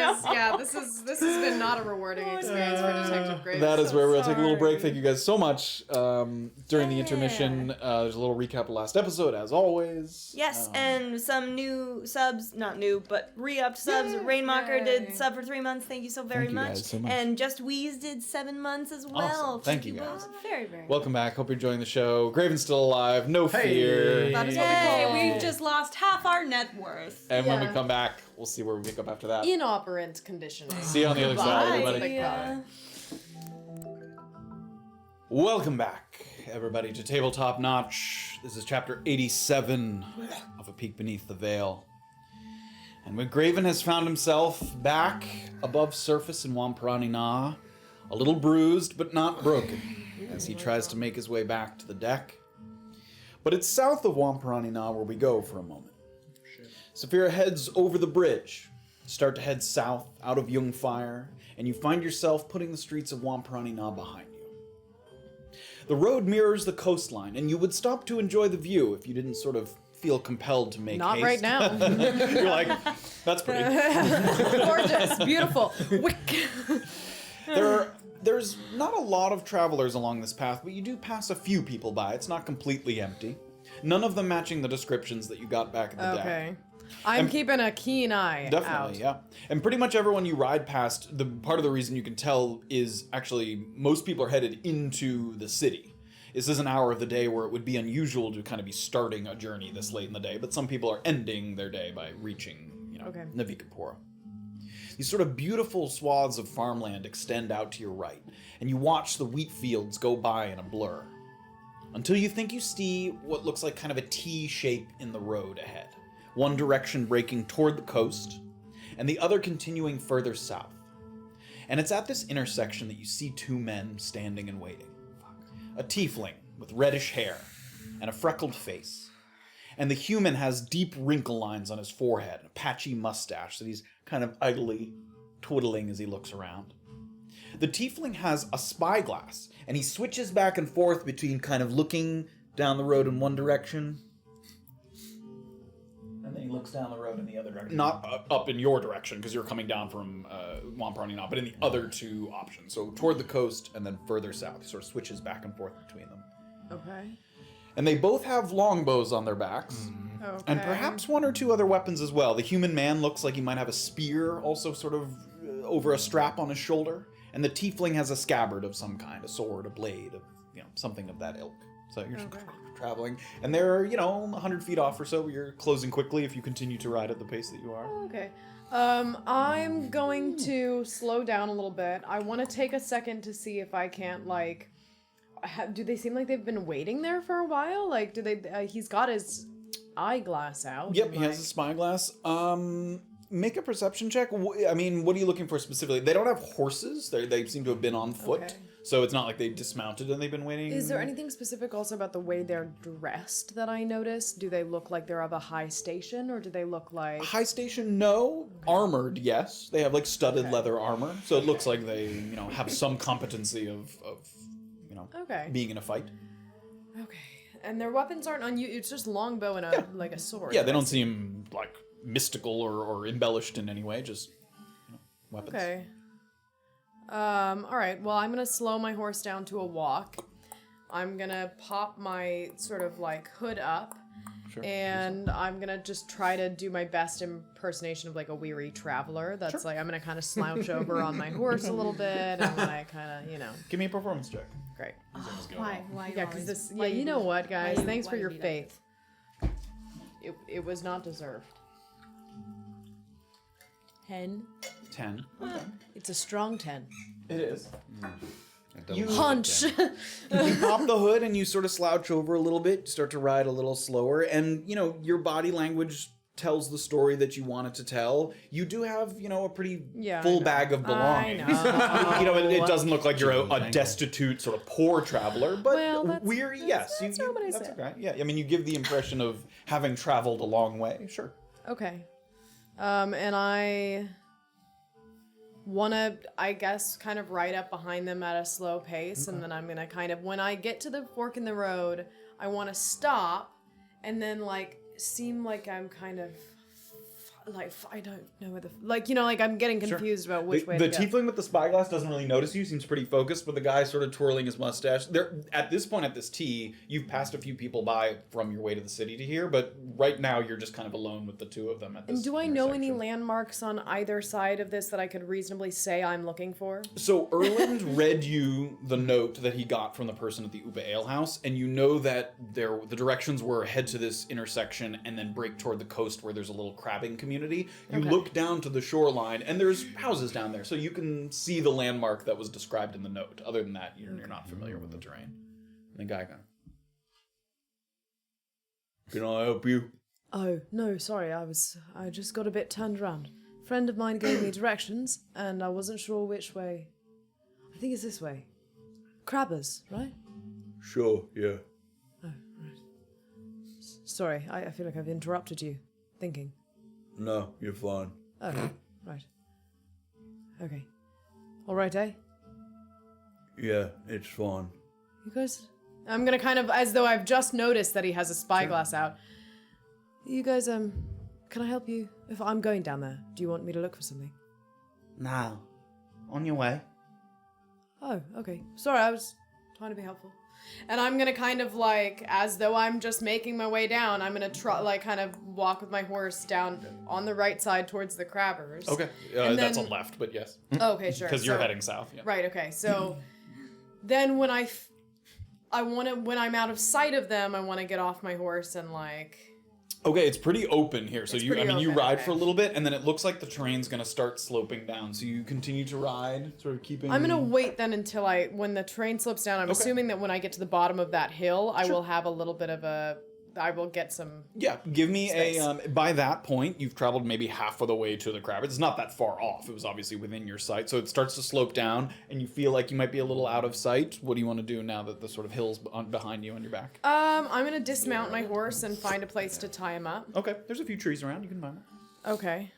is this has been not a rewarding experience for Detective Graven. That is where we'll take a little break. Sorry. Thank you guys so much. During the intermission, there's a little recap of last episode, as always. Yes, and some new subs, not new, but re-upped subs. Rainmaker did sub for 3 months. Thank you so very Thank you much. guys so much. And Just Wheeze did 7 months as well. Awesome. Thank you guys. both very, very Welcome back. Hope you're enjoying the show. Graven's still alive. No fear. That is what we Yay, call we've just lost half our net worth. And when we Yeah. come back, we'll see where we pick up after that. inoperant conditioning. See you on the other side, Bye. everybody. Big bye. Welcome back. everybody, to Tabletop Notch. This is chapter 87 of A Peek Beneath the Veil. And when Graven has found himself back above surface in Wamparani Na, a little bruised but not broken, as he tries to make his way back to the deck. But it's south of Wamparani Na where we go for a moment. Safira heads over the bridge, start to head south out of Jungfire, and you find yourself putting the streets of Wamparani Na behind you. The road mirrors the coastline, and you would stop to enjoy the view if you didn't sort of feel compelled to make Not haste. right now. You're like, that's pretty. Gorgeous, beautiful. Wick. There's not a lot of travelers along this path, but you do pass a few people by. It's not completely empty. None of them matching the descriptions that you got back at the deck. Okay. I'm keeping a keen eye Definitely, yeah. And pretty much everyone you ride past, the part of the reason you can tell is actually most people are headed into the city. This is an hour of the day where it would be unusual to kind of be starting a journey this late in the day, but some people are ending their day by reaching, Navikapura. These sort of beautiful swaths of farmland extend out to your right, and you watch the wheat fields go by in a blur. Until you think you see what looks like kind of a T shape in the road ahead. One direction breaking toward the coast, and the other continuing further south. And it's at this intersection that you see two men standing and waiting. A tiefling with reddish hair and a freckled face. And the human has deep wrinkle lines on his forehead and a patchy mustache that he's kind of idly twiddling as he looks around. The tiefling has a spyglass, and he switches back and forth between kind of looking down the road in one direction, and then he looks down the road in the other direction. Not up in your direction, because you're coming down from Wamparani Na, but in the other two options. So toward the coast and then further south. He sort of switches back and forth between them. Okay. And they both have longbows on their backs. Okay. And perhaps one or two other weapons as well. The human man looks like he might have a spear also sort of over a strap on his shoulder. And the tiefling has a scabbard of some kind, a sword, a blade, something of that ilk. So you're traveling. And they're, 100 feet off or so. You're closing quickly if you continue to ride at the pace that you are. Okay. I'm going to slow down a little bit. I want to take a second to see if I can't, do they seem like they've been waiting there for a while? Like, do they, he's got his eyeglass out. Yep, he has a spyglass. Make a perception check. I mean, what are you looking for specifically? They don't have horses. They seem to have been on foot. Okay. So it's not like they dismounted and they've been waiting. Is there anything specific also about the way they're dressed that I noticed? Do they look like they're of a high station, or do they look like... High station, no. Okay. Armored, yes. They have studded leather armor. So it looks like they, have some competency of being in a fight. Okay. And their weapons aren't unusual. It's just longbow and a sword. Yeah, they don't seem mystical or embellished in any way, just weapons. Okay. All right. Well, I'm gonna slow my horse down to a walk. I'm gonna pop my sort of hood up, and I'm gonna just try to do my best impersonation of a weary traveler. That's I'm gonna kind of slouch over on my horse a little bit, and I kind of Give me a performance check. Great. Why? Yeah, because this. Yeah, you know what, guys? Thanks for your faith. It was not deserved. 10. 10. Okay. It's a strong 10. It is. You hunch. You pop the hood and you sort of slouch over a little bit, start to ride a little slower, and your body language tells the story that you want it to tell. You do have, a pretty full bag of belongings. I know. It doesn't look like you're a destitute, sort of poor traveler, but weary, yes. That's not what I said. Okay. Yeah, I mean, you give the impression of having traveled a long way. Sure. Okay. And I want to, I guess, kind of ride up behind them at a slow pace, and then I'm going to kind of, when I get to the fork in the road, I want to stop and then, seem like I'm kind of, I don't know where the, I'm getting confused about which way to go. The tiefling with the spyglass doesn't really notice you, seems pretty focused, but the guy sort of twirling his mustache. At this point, at this tee, you've passed a few people by from your way to the city to here, but right now you're just kind of alone with the two of them at this And do I know any landmarks on either side of this that I could reasonably say I'm looking for? So Erland read you the note that he got from the person at the Upa Ale House, and you know that the directions were head to this intersection and then break toward the coast where there's a little crabbing community. You look down to the shoreline, and there's houses down there, so you can see the landmark that was described in the note. Other than that, you're not familiar with the terrain. the guy goes, "Can I help you?" Oh, no, sorry, I just got a bit turned around. Friend of mine gave me directions, and I wasn't sure which way. I think it's this way. Crabbers, right? Sure, yeah. Oh, right. Sorry, I feel like I've interrupted you. Thinking. No, you're fine. Oh, right. Okay. All right, eh? Yeah, it's fine. You guys... I'm gonna kind of, as though I've just noticed that he has a spyglass out. You guys, can I help you? If I'm going down there, do you want me to look for something? Now, on your way. Oh, okay. Sorry, I was trying to be helpful. And I'm gonna kind of like, as though I'm just making my way down, I'm gonna kind of walk with my horse down on the right side towards the crabbers. Okay, And that's then- on left, but yes. Oh, okay, sure. Because you're So- heading south. Yeah. Right, okay. So then when when I'm out of sight of them, I want to get off my horse and like... Okay, it's pretty open here. So It's you pretty you open, ride okay. for a little bit, and then it looks like the terrain's gonna start sloping down. So you continue to ride, sort of keeping. I'm gonna wait then until when the train slips down. I'm assuming that when I get to the bottom of that hill, I will have a little bit of I will get some... Yeah, give me space. by that point, you've traveled maybe half of the way to the crab. It's not that far off. It was obviously within your sight. So it starts to slope down, and you feel like you might be a little out of sight. What do you want to do now that the sort of hill's behind you on your back? I'm gonna dismount my horse and find a place to tie him up. Okay, there's a few trees around. You can find them. Okay.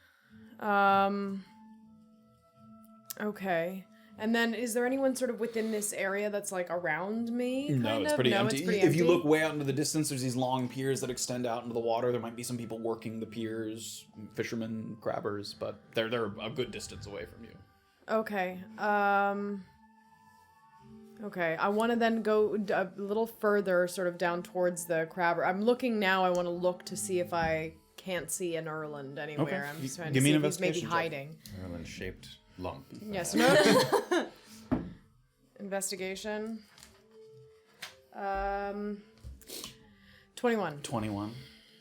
Okay. And then, is there anyone sort of within this area that's like around me? No, kind it's of? pretty No, empty. It's pretty If you empty? look way out into the distance, there's these long piers that extend out into the water. There might be some people working the piers, fishermen, crabbers, but they're a good distance away from you. Okay. Okay. I want to then go a little further, sort of down towards the crabber. I'm looking now. I want to look to see if I can't see an Erland anywhere. Okay. I'm just trying Give to me see an if he's maybe investigation check. hiding. Erland-shaped lump. Yes. No. Investigation. 21. 21.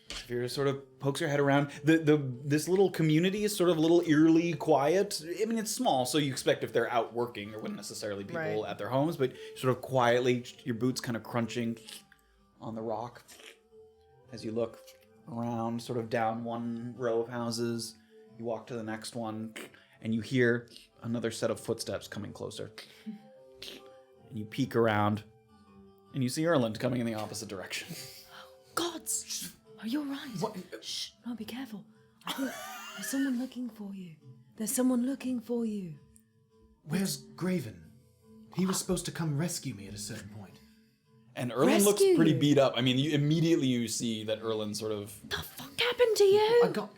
Safira sort of pokes her head around. This little community is sort of a little eerily quiet. I mean, it's small, so you expect if they're out working, there wouldn't necessarily be people Right. at their homes, but sort of quietly, your boots kind of crunching on the rock as you look around, sort of down one row of houses. You walk to the next one, and you hear another set of footsteps coming closer. And you peek around, and you see Erland coming in the opposite direction. Gods! Are you alright? What? Shh, no, be careful. I think there's someone looking for you. There's someone looking for you. Where's Graven? He was supposed to come rescue me at a certain point. And Erland looks Rescue pretty you. beat up. I mean, you see that Erland sort of... The fuck happened to you? I got.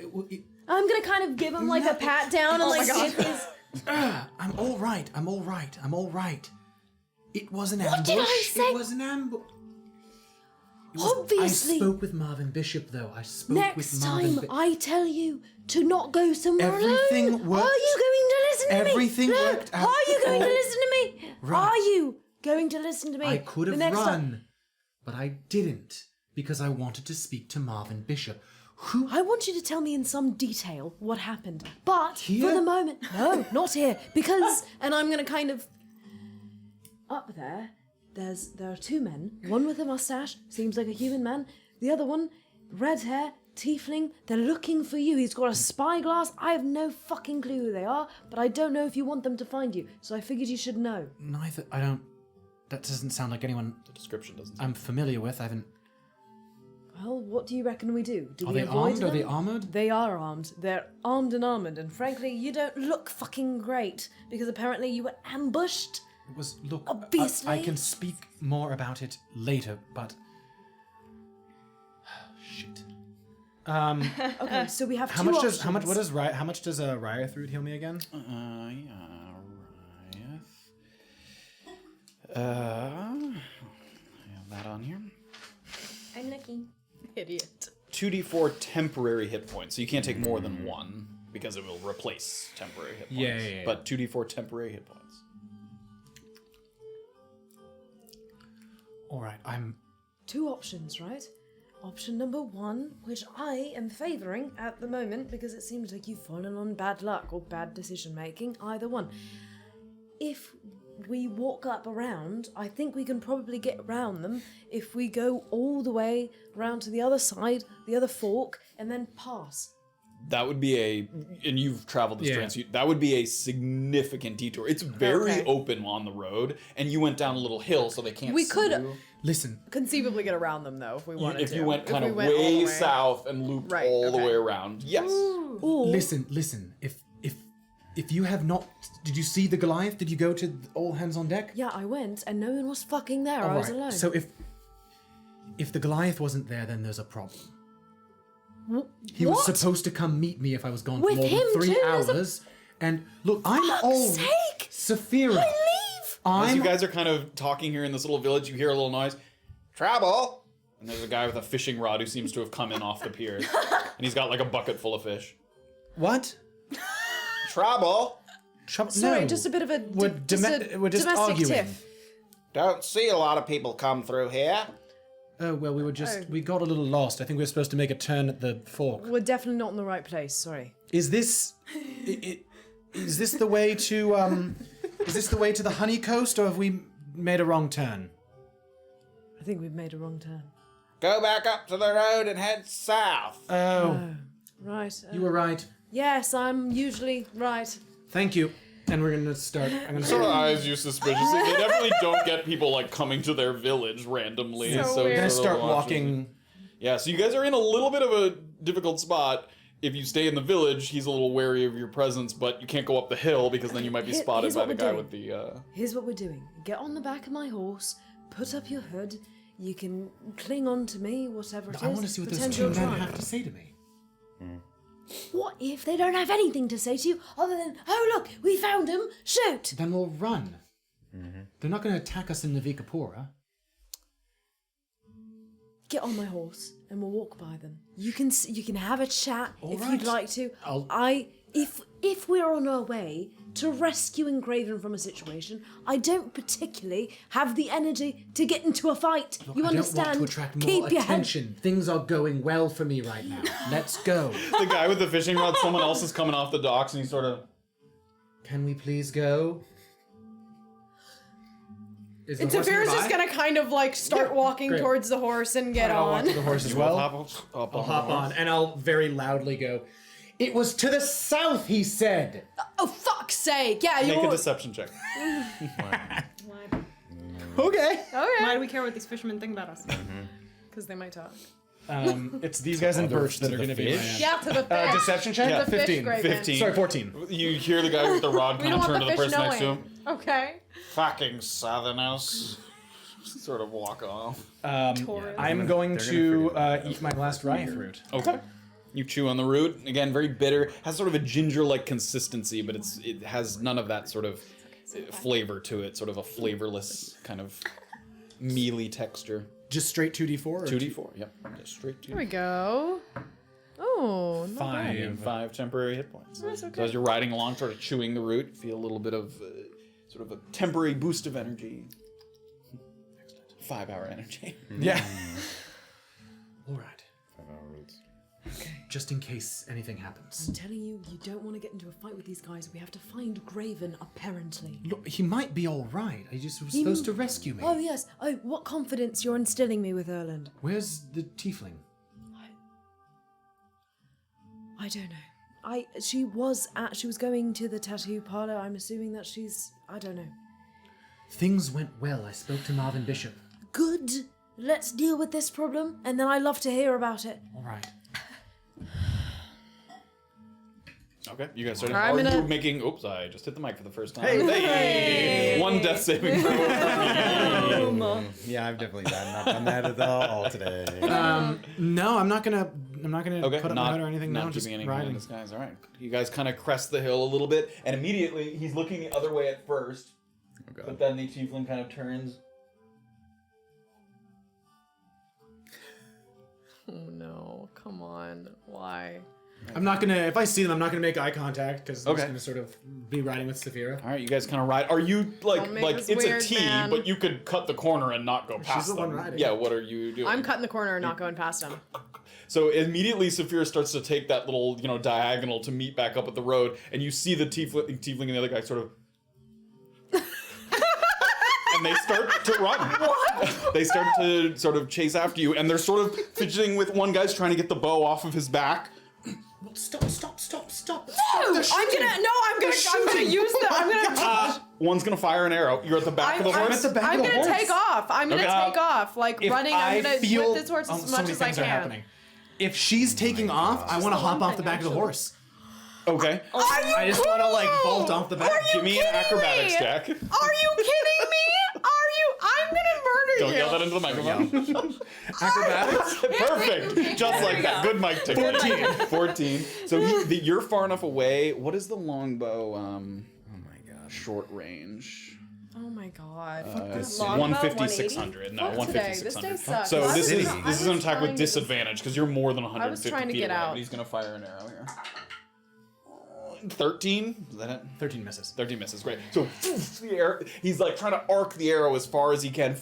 I'm gonna kind of give him like a pat down and like see if he's... I'm all right. I'm all right. I'm all right. It was an ambush. did I say? It was an ambush. Obviously. I spoke with Marvin Bishop, though. I spoke with Next Marvin. time I tell you to not go somewhere Everything alone. worked. Are you going to listen to me? Everything No. worked out. Are you going to Oh. listen to me? Right. Are you going to listen to me? I could The have next run, time- but I didn't because I wanted to speak to Marvin Bishop, who. I want you to tell me in some detail what happened. But Here? for the moment, no, not here. Because, and I'm going to kind of... Up there, there are two men. One with a mustache, seems like a human man. The other one, red hair, tiefling. They're looking for you. He's got a spyglass. I have no fucking clue who they are, but I don't know if you want them to find you. So I figured you should know. Neither. I don't. That doesn't sound like anyone The description doesn't... I'm familiar with. I haven't. Well, what do you reckon we do? Do Are we they avoid armed? them? Are they armored? They are armed. They're armed and armored. And frankly, you don't look fucking great because apparently you were ambushed. It was. Look. Obviously. I can speak more about it later, but. Shit. Okay, so we have How two much options. does how much does Ryerthrude heal me again? I have that on here. I'm looking. Idiot. 2d4 temporary hit points, so you can't take more than one, because it will replace temporary hit points. Yeah. But 2d4 temporary hit points. All right, I'm. Two options, right? Option number one, which I am favouring at the moment because it seems like you've fallen on bad luck or bad decision making, either one. If we walk up around, I think we can probably get around them if we go all the way around to the other side, the other fork, and then pass. That would be and you've traveled this terrain, so that would be a significant detour. It's very open on the road, and you went down a little hill, so they can't We see could you. Listen, conceivably get around them, though, if we wanted to. If you went kind of we went all the way way. south and looped all the way around. Yes. Ooh. listen. If you have not, did you see the Goliath? Did you go to all hands on deck? Yeah, I went, and no one was fucking there. I was alone. So if the Goliath wasn't there, then there's a problem. He was supposed to come meet me if I was gone for With more him than 3 too? There's hours. And look, I'm Fuck's all sake! Safira. I leave! As you guys are kind of talking here in this little village, you hear a little noise. Trouble! And there's a guy with a fishing rod who seems to have come in off the pier. And he's got like a bucket full of fish. What? Trouble! Sorry, no. just a bit of a We're just domestic arguing. tiff. Don't see a lot of people come through here. Oh, well, we got a little lost. I think we were supposed to make a turn at the fork. We're definitely not in the right place. Sorry. Is this the way to is this the way to the Honey Coast, or have we made a wrong turn? I think we've made a wrong turn. Go back up to the road and head south. Oh, Right. you were right. Yes, I'm usually right. Thank you. And we're gonna start. I'm gonna Sort of eyes you suspiciously. They definitely don't get people like coming to their village randomly. So weird. We're gonna sort start of watches. walking. Yeah, so you guys are in a little bit of a difficult spot. If you stay in the village, he's a little wary of your presence, but you can't go up the hill because then you might be Here- spotted here's by what the we're guy doing. with the. Here's what we're doing. Get on the back of my horse, put up your hood, you can cling on to me, whatever it is. I want to see what those pretend 2 you're men drunk. have to say to me. What if they don't have anything to say to you other than, oh look, we found him, shoot! Then we'll run. They're not going to attack us in Navikapura. Get on my horse and we'll walk by them. You can have a chat if right. you'd like to. If we're on our way to rescuing Graven from a situation, I don't particularly have the energy to get into a fight. You understand? I don't want to attract more Keep your head. attention. Things are going well for me right now. Let's go. The guy with the fishing rod, someone else is coming off the docks and he's sort of. Can we please go? Is the And horse Safira's nearby? just gonna kind of like start walking great. towards the horse and get I'll walk on. to the horse as well. I'll I'll hop on, and I'll very loudly go, "It was to the south," he said. Oh fuck's sake! Yeah, Make a you're. deception check. Why? Okay. Why do we care what these fishermen think about us? Because they might talk. It's these guys in birch that are going to be my Yeah, to the fish. deception check. Yeah. The fish 15. Graven. 15. Sorry, 14. You hear the guy with the rod We kind don't of want turn the to the fish person next to knowing. him. Okay. Fucking southerners. Sort of walk off. I'm going to eat my last riot root. Okay. You chew on the root. Again, very bitter. Has sort of a ginger-like consistency, but it has none of that sort of flavor to it. Sort of a flavorless kind of mealy texture. Just straight 2d4? Or 2d4. Yep. Just straight 2d4. There we go. Oh, not bad. And 5 temporary hit points. So as you're riding along, sort of chewing the root, you feel a little bit of sort of a temporary boost of energy. 5-hour energy. Yeah. All right. 5-hour roots. Just in case anything happens. I'm telling you, you don't want to get into a fight with these guys. We have to find Graven, apparently. Look, he might be all right. He just was supposed to rescue me. Oh, yes. Oh, what confidence you're instilling me with Erland. Where's the tiefling? I don't know. She was going to the tattoo parlor. I'm assuming that I don't know. Things went well. I spoke to Marvin Bishop. Good. Let's deal with this problem, and then I love to hear about it. All right. Okay, you guys started. I'm Are gonna- you making? Oops, I just hit the mic for the first time. Hey! One death saving throw. Yeah, I've definitely not done that at all today. No, I'm not gonna Okay, put up my hood or anything. not No, just keeping any riding. disguise. All right, you guys kind of crest the hill a little bit, and immediately he's looking the other way at first, but then the tiefling kind of turns. Oh no! Come on! Why? I'm not gonna. If I see them, I'm not gonna make eye contact because I'm Okay. just gonna sort of be riding with Safira. All right, you guys kind of ride. Are you Don't make like this it's weird, a T, man. but you could cut the corner and not go past the them? one riding. Yeah. What are you doing? I'm cutting the corner and not going past him. So immediately, Safira starts to take that little, diagonal to meet back up at the road, and you see the tiefling and the other guy sort of and they start to run. What? They start to sort of chase after you, and they're sort of fidgeting with one guy's trying to get the bow off of his back. Stop. No, I'm gonna One's gonna fire an arrow. You're at the back of the horse. I'm gonna take off. I'm gonna Okay. take off. Like If running, I I'm gonna feel whip this horse as so much many as I things are can. happening. If she's taking off, I want to hop off the back of the horse. Okay. I just want to like bolt off the back. Give me an acrobatics check. Are you kidding me? I'm gonna murder Don't you. yell that into the microphone. Acrobatics. Perfect. Just like that. Good mic tick. 14. So you're far enough away. What is the longbow? Oh my god. Short range. Oh my god. It's Longbow, 150, 180? 600. No, Fuck 150, today. This 600. day sucks. So Last this week is I this is an was attack with trying to- disadvantage because you're more than 150 trying to feet get away. out. But he's gonna fire an arrow here. 13. Is that it? 13 misses. 13 misses. Great. So the arrow, he's like trying to arc the arrow as far as he can,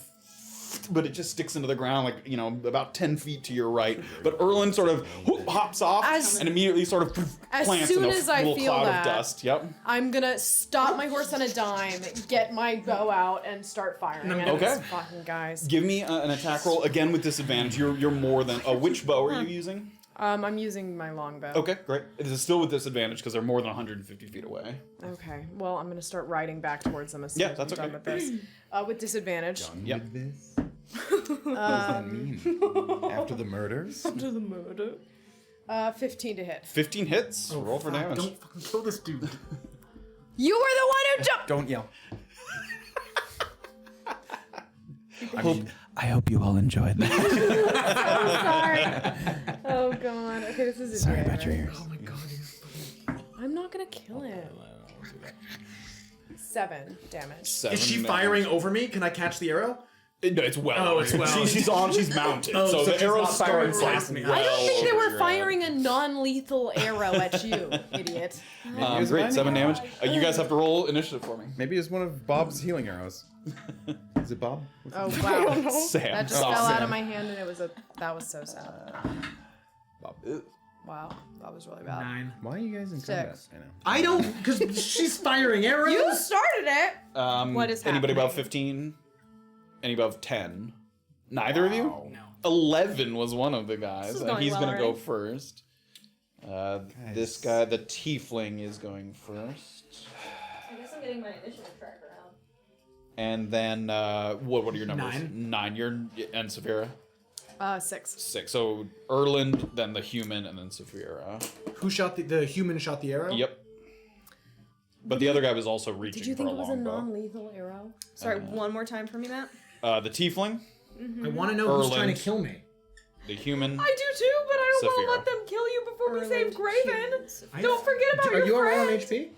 but it just sticks into the ground, like, you know, about 10 feet to your right. But Erland sort of hops off and immediately sort of plants in soon a as I little feel cloud that, of dust. Yep. I'm gonna stop my horse on a dime, get my bow out, and start firing at Okay. these fucking guys. Give me an attack roll again with disadvantage. You're more than. Which bow are you using? I'm using my longbow. Okay, great. It is still with disadvantage because they're more than 150 feet away. Okay. Well, I'm gonna start riding back towards them as soon as that's I'm done okay. with this. With disadvantage. Yep. This? What does that mean? After the murders? To the murder. 15 to hit. 15 hits. Roll for damage. Don't fucking kill this dude. You were the one who jumped. Don't yell. I hope you all enjoyed that. Sorry. Oh god. Okay, this is a Sorry day, about your right? ears. Oh my god. I'm not gonna kill him. 7 damage. 7 Is she damage. firing over me? Can I catch the arrow? No, it's well. Oh, it's well. She's mounted. Oh, so so the she's arrow's not firing starting past me. well I don't think they over were your firing a non-lethal arrow at you, idiot. Great, 7 damage. You guys have to roll initiative for me. Maybe it's one of Bob's healing arrows. Is it Bob? Oh wow. Sam. That just fell out of my hand and that was so sad. Bob. Wow. That was really bad. 9. Why are you guys in combat? 6. I know. I don't, because she's firing arrows. You started it! What is Anybody happening? above 15? Any above 10? Neither of you? No. 11 was one of the guys, This is and going he's well gonna go already. first. This guy, the Tiefling, is going first. I guess I'm getting my initiative tracker out. And then, what are your numbers? 9. 9. And Safira? 6. 6. So Erland, then the human, and then Safira. Who shot the human shot the arrow? Yep. But the other guy was also reaching Did you for think a it was a longbow. non-lethal arrow? Sorry, one more time for me, Matt. The Tiefling, I want to know who's Erland. trying to kill me. the human. I do too, but I don't want Safira. to let them kill you before we save Graven. I- Don't forget about Are your you alright on friend. HP?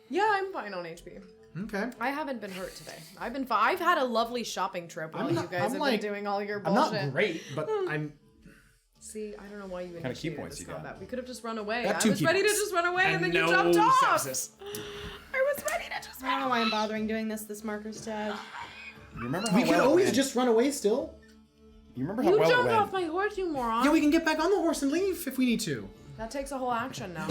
Yeah, I'm fine on HP. Okay. I haven't been hurt today. I've been fine. I've had a lovely shopping trip while I'm not- you guys I'm have like- been doing all your I'm bullshit. not great, but I'm. See, I don't know why you kind of key initiated points this you got? combat. We could have just run away. Got I 2 was key ready to points. just run away, and then you no jumped off. sepsis. I was ready to just I run don't know why I'm bothering doing this. This marker's dead. You remember how We well can it always went? just run away still. You remember how You well it jumped went? off my horse, you moron. Yeah, we can get back on the horse and leave if we need to. That takes a whole action now.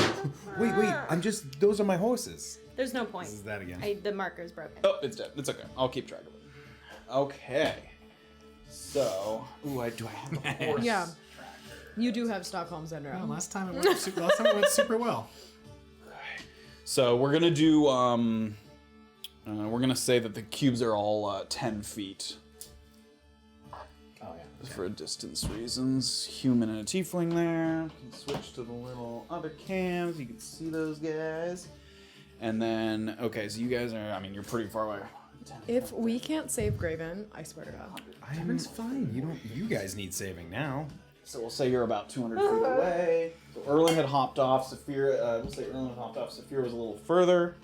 Wait, I'm just. Those are my horses. There's no point. This is that again. The marker's broken. Oh, it's dead. It's okay. I'll keep track of it. Okay. So, do I have a horse? Yeah. You do have Stockholm Syndrome. Well, last time it went super well. So we're gonna do. We're gonna say that the cubes are all 10 feet. Oh yeah. For distance reasons. Human and a tiefling there. Switch to the little other cams. You can see those guys. And then, okay, so you guys are. I mean, you're pretty far away. If we can't save Graven, I swear to God. Taverns fine. You guys need saving now. So we'll say you're about 200 feet away. So Erland had hopped off. Safira, we'll say Erland had hopped off. Safira was a little further.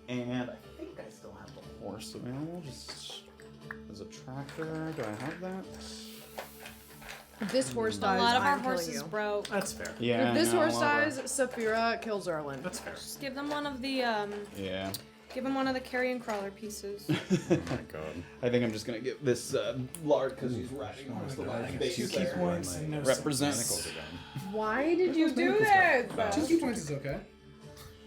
And I think I still have the horse available. Just as a tracker. Do I have that? If this horse A dies, lot of our I'm killing horses you. broke. That's fair. Yeah. If this I know, horse a lot of dies, Safira kills Erland. That's fair. Just give them one of the Yeah. give them one of the carrion crawler pieces. Oh my god. I think I'm just gonna get this Lard because he's riding on the large base Two key there. points and no Represents. Why did you do this? 2 key points is okay.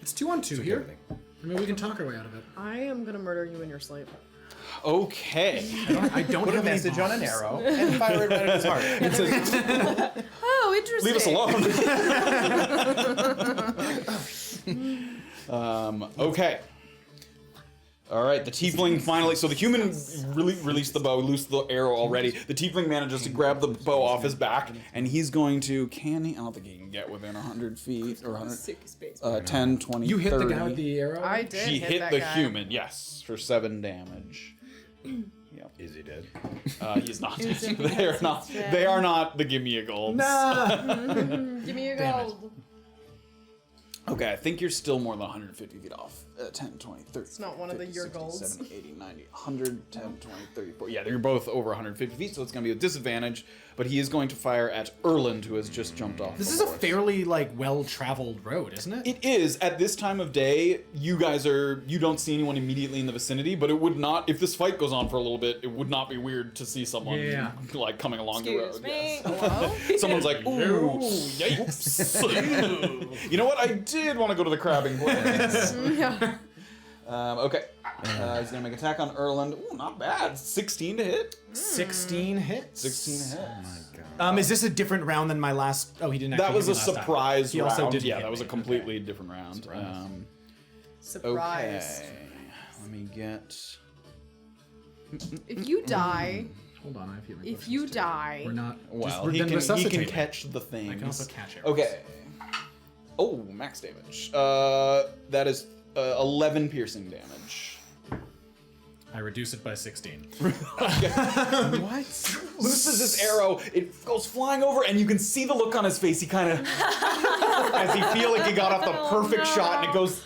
It's 2 on 2 here. I mean, we can talk our way out of it. I am gonna murder you in your sleep. Okay. I don't Put a have any message on an bombs. arrow and fire it right at his heart. It says, Oh, interesting. leave us alone. Okay. All right, the tiefling finally. So the human really released the bow, loosed the arrow already. The tiefling manages to grab the bow off his back, and he's going to. Can he? I don't think he can get within 100 feet or 100. 10, 20, You hit 30. the guy with the arrow? I did. She hit that the guy. human, yes, for 7 damage. Yep. Is he dead? He's not. They are not. They are not the gimme a gold. Give me your Damn it. gold. Okay, I think you're still more than 150 feet off. 10, 20, 30. It's not one of the 50, your 60, golds. 70, 80, 90, 100, 10, 20, 30, 40. Yeah, they're both over 150 feet, so it's going to be a disadvantage. But he is going to fire at Erland, who has just jumped off. This the is a horse. fairly, well-traveled road, isn't it? It is. At this time of day, you don't see anyone immediately in the vicinity, but it would not, if this fight goes on for a little bit, it would not be weird to see someone, Yeah. coming along Excuse the road. me. Yes. Someone's like, ooh, yikes. You know what? I did want to go to the crabbing place. Yeah. Okay. He's going to make attack on Erland. Ooh, not bad. 16 to hit. 16 hits. 16 hits. Is this a different round than my last? Oh, he didn't. That Actually was hit a me last time. surprise He round. also didn't Yeah, hit that was a me. completely different round. Surprise. Okay. Let me get. If you die, Hold on, I have healing if potions you too. die, We're not. Well, we're he then can resuscitate me. catch the things. I can also catch it. Okay. Oh, max damage. That is 11 piercing damage. I reduce it by 16. What? Looses his arrow. It goes flying over, and you can see the look on his face. He kind of, as he feel like he got off the perfect shot, and it goes.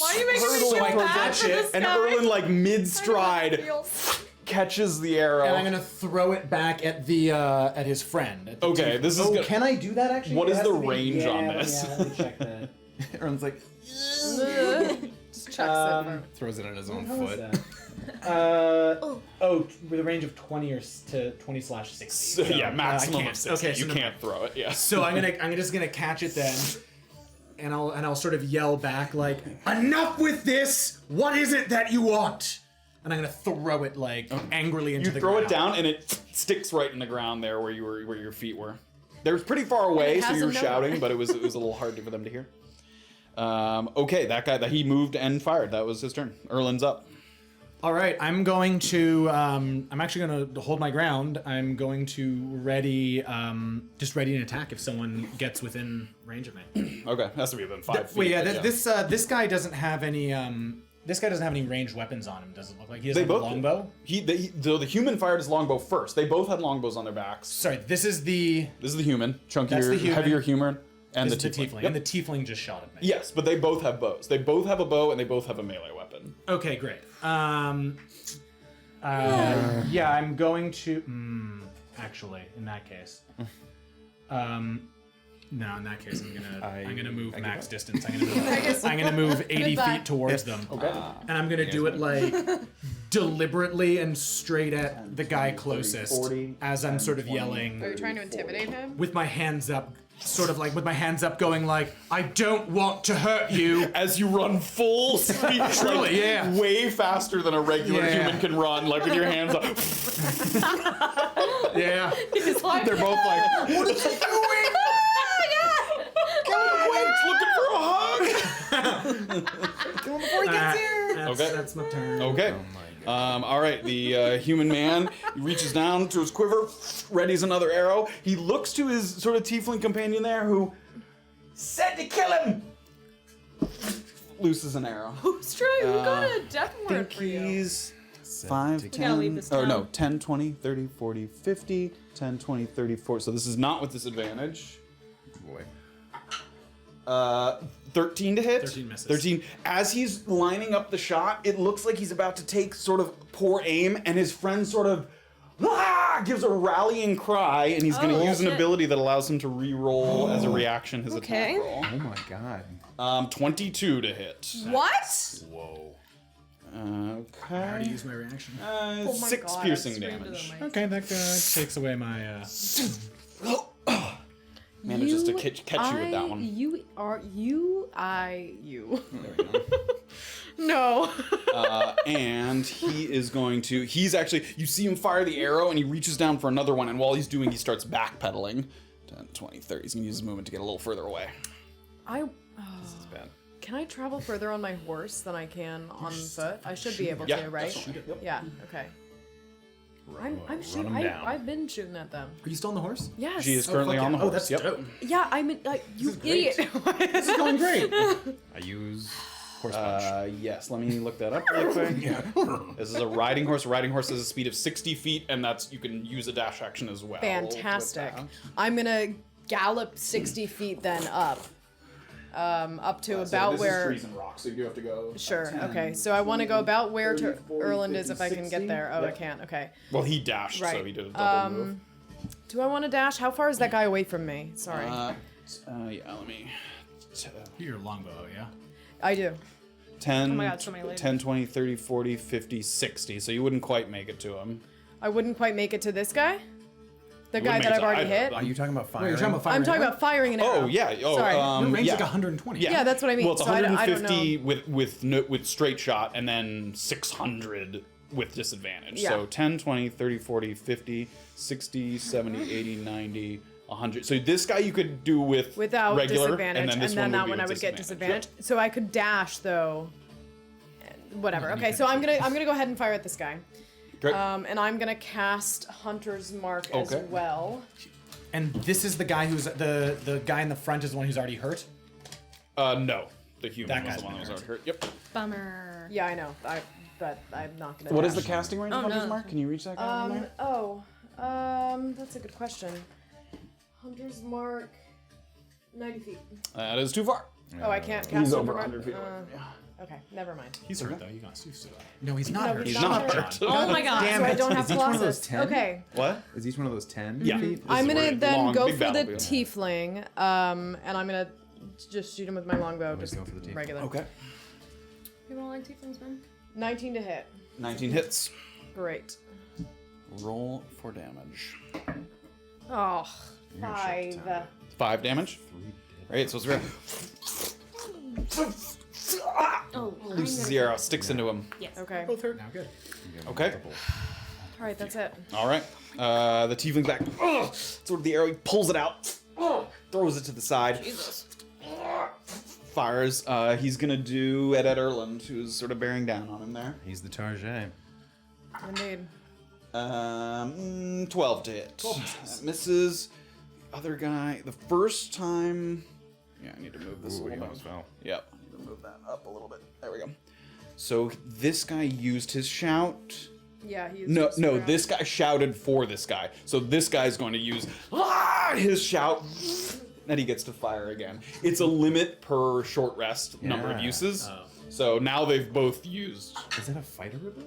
Why are you making me hurtling feel towards bad it, for this and guy? Erland, like mid-stride, catches the arrow. And I'm gonna throw it back at the at his friend. At the Okay, teeth. this is good. Can I do that actually? What It is has the to be- range yeah, on let me- this? Yeah, let me check that. Everyone's like, just chucks it. throws it on his own How is foot. that? With a range of 20 or to 20/60. So, yeah, maximum I can't. of 60. Okay, so you no- can't throw it. Yeah. So I'm just gonna catch it then, and I'll sort of yell back like, "Enough with this! What is it that you want?" And I'm gonna throw it like angrily into You the throw ground. it down, and it sticks right in the ground there where your feet were. They're pretty far away, so has you were a note. shouting, but it was a little hard for them to hear. Okay, that guy that he moved and fired. That was his turn. Erland's up. All right, I'm going to. I'm actually going to hold my ground. I'm going to ready an attack if someone gets within range of me. Okay, has to be within 5 feet. Wait, yeah, but this guy doesn't have any. This guy doesn't have any ranged weapons on him. Does it look like he has They a both longbow? So the human fired his longbow first. They both had longbows on their backs. Sorry, this is the This is the human, chunkier, That's the human. heavier human, and this the is the tiefling. tiefling, Yep. and the tiefling just shot at me. Yes, but they both have bows. They both have a bow, and they both have a melee weapon. Okay, great. Yeah, I'm going to. Actually, in that case, no, in that case, I'm gonna move max distance. I'm gonna move 80 Goodbye. feet towards them. Okay. And I'm gonna do it like deliberately and straight at the guy closest, 40, as I'm sort of 20. yelling Are you trying to intimidate him? with my hands up, sort of like with my hands up, going like, "I don't want to hurt you." As you run full speed, Truly, like, yeah. way faster than a regular Yeah. human can run, like with your hands up. Yeah. They're both like, "What is he doing? Quick's looking for a hug." Okay. That's my turn. Okay. All right. The human man reaches down to his quiver, readies another arrow. He looks to his sort of tiefling companion there, who said to kill him. Looses an arrow. Who's trying? Who got a death I word think for you? he's 5, We gotta leave 10, this or town. no, 10, 20, 30, 40, 50, 10, 20, 30, 40. So this is not with disadvantage. Boy. 13 to hit. 13 misses. 13. As he's lining up the shot, it looks like he's about to take sort of poor aim, and his friend sort of gives a rallying cry, and he's going to use an shit. ability that allows him to re-roll as a reaction his Okay. attack roll. Oh my god. 22 to hit. What? Whoa. I already Okay. used my reaction. Oh my 6 God, I piercing screamed to damage. the mic. Okay, that takes away my. Manages to catch you with that one. You. No. And he's actually, you see him fire the arrow and he reaches down for another one, and while he's doing, he starts backpedaling. 10, 20, 30. He's gonna use his movement to get a little further away. This is bad. Can I travel further on my horse than I can on foot? I should be able Yeah, to, right? definitely. Yep. Yeah, okay. I'm shooting. 'em down. I've been shooting at them. Are you still on the horse? Yes. She is currently on the horse. that's yep. dope. Yeah, I'm in, you idiot. This is going great. I use horse punch. Yes, let me look that up really quick. This is a riding horse. A riding horse has a speed of 60 feet, and you can use a dash action as well. Fantastic. with that. I'm gonna gallop 60 feet then up. Up to about this where. is trees and rocks, so you do have to go. Sure. Okay. So I want to go about where 30, 40, Erland is if I 50, can get there. Oh, I Yep. can't. Okay. Well, he dashed, so Right. he did a double move. Do I want to dash? How far is that guy away from me? Sorry. Yeah, let me. You're longbow, yeah? I do. 10, Oh my God, so many ladies. 10, 20, 30, 40, 50, 60. So you wouldn't quite make it to him. I wouldn't quite make it to this guy. The You guy wouldn't that make I've it to already either hit. of Are them. you talking about fire? Wait, you're talking about fire? I'm talking about firing an arrow. Oh, yeah. Oh, Sorry. Your range yeah. is like 120. Yeah, that's what I mean. Well, it's So I don't 150 know. with straight shot, and then 600 with disadvantage. Yeah. So 10, 20, 30, 40, 50, 60, 70, 80, 90, 100. So this guy you could do with Without regular, disadvantage, and then this one that would be one I with would get disadvantage. disadvantage. So I could dash though. Whatever. Okay, so I'm gonna go ahead and fire at this guy. Yep. Great. And I'm gonna cast Hunter's Mark as Okay. well. And this is the guy who's the guy in the front is the one who's already hurt. No, the human That was guy's the one that was been already hurt. Yep. Bummer. Yeah, I know. But I'm not gonna. What is the dash. casting range of Oh, Hunter's no. Mark? Can you reach that guy from there? That's a good question. Hunter's Mark, 90 feet. That is too far. Oh, I can't cast He's Hunter over Mark? 100 feet away. Okay, never mind. He's hurt though. You got Sue. No, he's not No, hurt. he's He's not hurt. hurt. Oh my god. So I don't have Is each one of Colossus. those 10? Okay. What? Is each one of those 10 Yeah. feet? I'm is gonna where then long, go big for the battle will be. tiefling, and I'm gonna just shoot him with my longbow, just go for the tiefling. regular. Okay. You don't like tieflings, man? 19 to hit. 19 hits. Great. Roll for damage. Oh, 5. 5 damage. Right, so it's very. Oh, Looses the arrow, sticks into him. Yes. Okay. Both hurt now. Good. Okay. All right, that's it. All right. The tiefling's back. Ugh. Sort of the arrow, he pulls it out, throws it to the side. Jesus. Fires. He's gonna do at Erland, who's sort of bearing down on him there. He's the Target. Indeed. 12 to hit. 12 misses. The other guy, the first time. Yeah, I need to move this a little bit. as well. Yep, I need to move that up a little bit. There we go. So this guy used his shout. Yeah, he is. No, just no, around. this guy shouted for this guy. So this guy's going to use his shout, and he gets to fire again. It's a limit per short rest number of Yeah. uses. So now they've both used. Is that a fighter ability?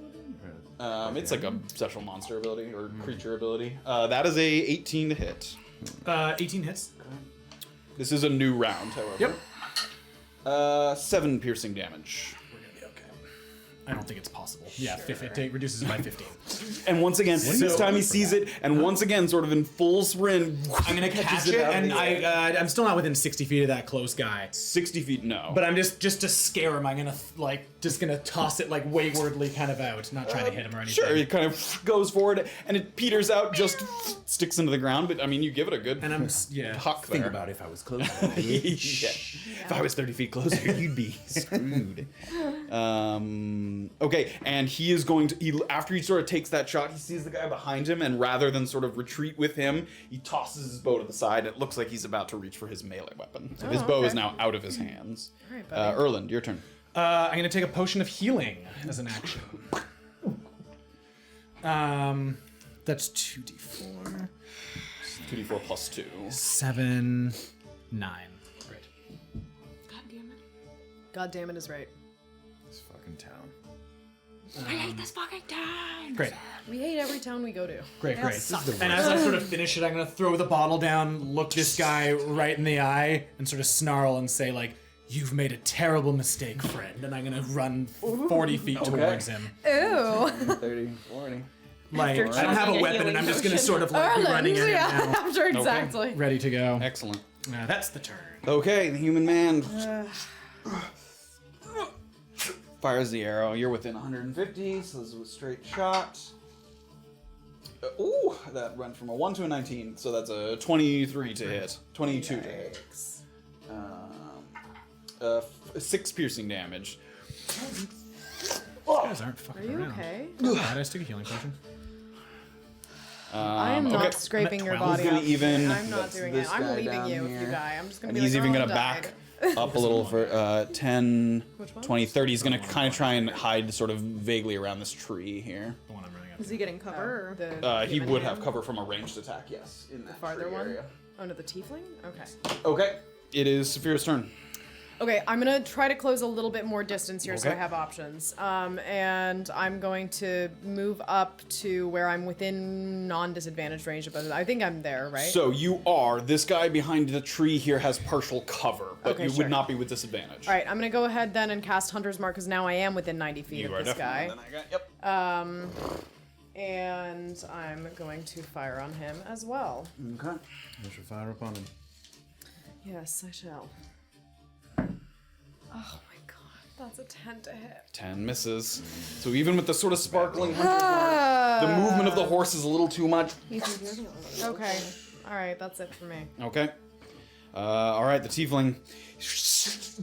It's like a special monster ability or creature ability. That is a 18 to hit. 18 hits. This is a new round, however. Yep. 7 piercing damage. We're gonna be okay. I don't think it's possible. Yeah, it reduces it by 15. And once again, this time he sees it, and once again, sort of in full sprint, I'm gonna catch catches it, out of and the air. I'm still not within 60 feet of that close guy. 60 feet, no. But I'm just to scare him. I'm gonna just gonna toss it like waywardly kind of out, not trying to hit him or anything. Sure, it kind of goes forward, and it peters out, just sticks into the ground, but I mean, you give it a good And I'm huck there. Think about if I was closer. Yeah. If I was 30 feet closer, you'd be screwed. Okay, and he is going to, after he sort of takes that shot, he sees the guy behind him, and rather than sort of retreat with him, he tosses his bow to the side. It looks like he's about to reach for his melee weapon. So his bow is now out of his hands. All right, buddy. Erland, your turn. I'm gonna take a potion of healing as an action. That's 2d4. 2d4 plus 2. 7, 9. Right. God damn it. God damn it is right. This fucking town. I hate this fucking time. Great. We hate every town we go to. Great. They all Great. suck. And as I sort of finish it, I'm gonna throw the bottle down, look this guy right in the eye, and sort of snarl and say like, "You've made a terrible mistake, friend." And I'm gonna run 40 feet towards him. Ooh. 30, 40. Like I don't have a choosing a weapon, and healing I'm just gonna sort of like be Erland, running at him yeah, now, I'm sure exactly. ready to go. Excellent. That's the turn. Okay, the human man Fires the arrow. You're within 150, so this is a straight shot. Ooh, that went from a 1 to a 19, so that's a 23 to hit. 22 to hit. 6 piercing damage. These guys aren't fucking Are you around. okay? Did I stick a healing potion? I am not scraping your body Who's gonna up. even- I'm not doing it. this I'm guy leaving down you if here. you die. I'm just gonna And be he's like, even oh, gonna back up a little for 10, Which one? 20, 30. He's gonna kind of try and hide sort of vaguely around this tree here. The one I'm running up. Is he getting cover? Or? He human would hand? have cover from a ranged attack, yes. In that farther tree one? area. Oh no, the tiefling? Okay. Okay, it is Safira's turn. Okay, I'm gonna try to close a little bit more distance here so I Okay. have options. And I'm going to move up to where I'm within non-disadvantaged range of both. I think I'm there, right? So you are. This guy behind the tree here has partial cover, but Okay, you sure. would not be with disadvantage. All right, I'm gonna go ahead then and cast Hunter's Mark because now I am within 90 feet You of are this guy. definitely within that guy. Yep. And I'm going to fire on him as well. Okay. You should fire upon him. Yes, I shall. Oh my god, that's a 10 to hit. 10 misses. So even with the sort of sparkling hunter's mark, the movement of the horse is a little too much. Okay, all right, that's it for me. Okay. All right, the tiefling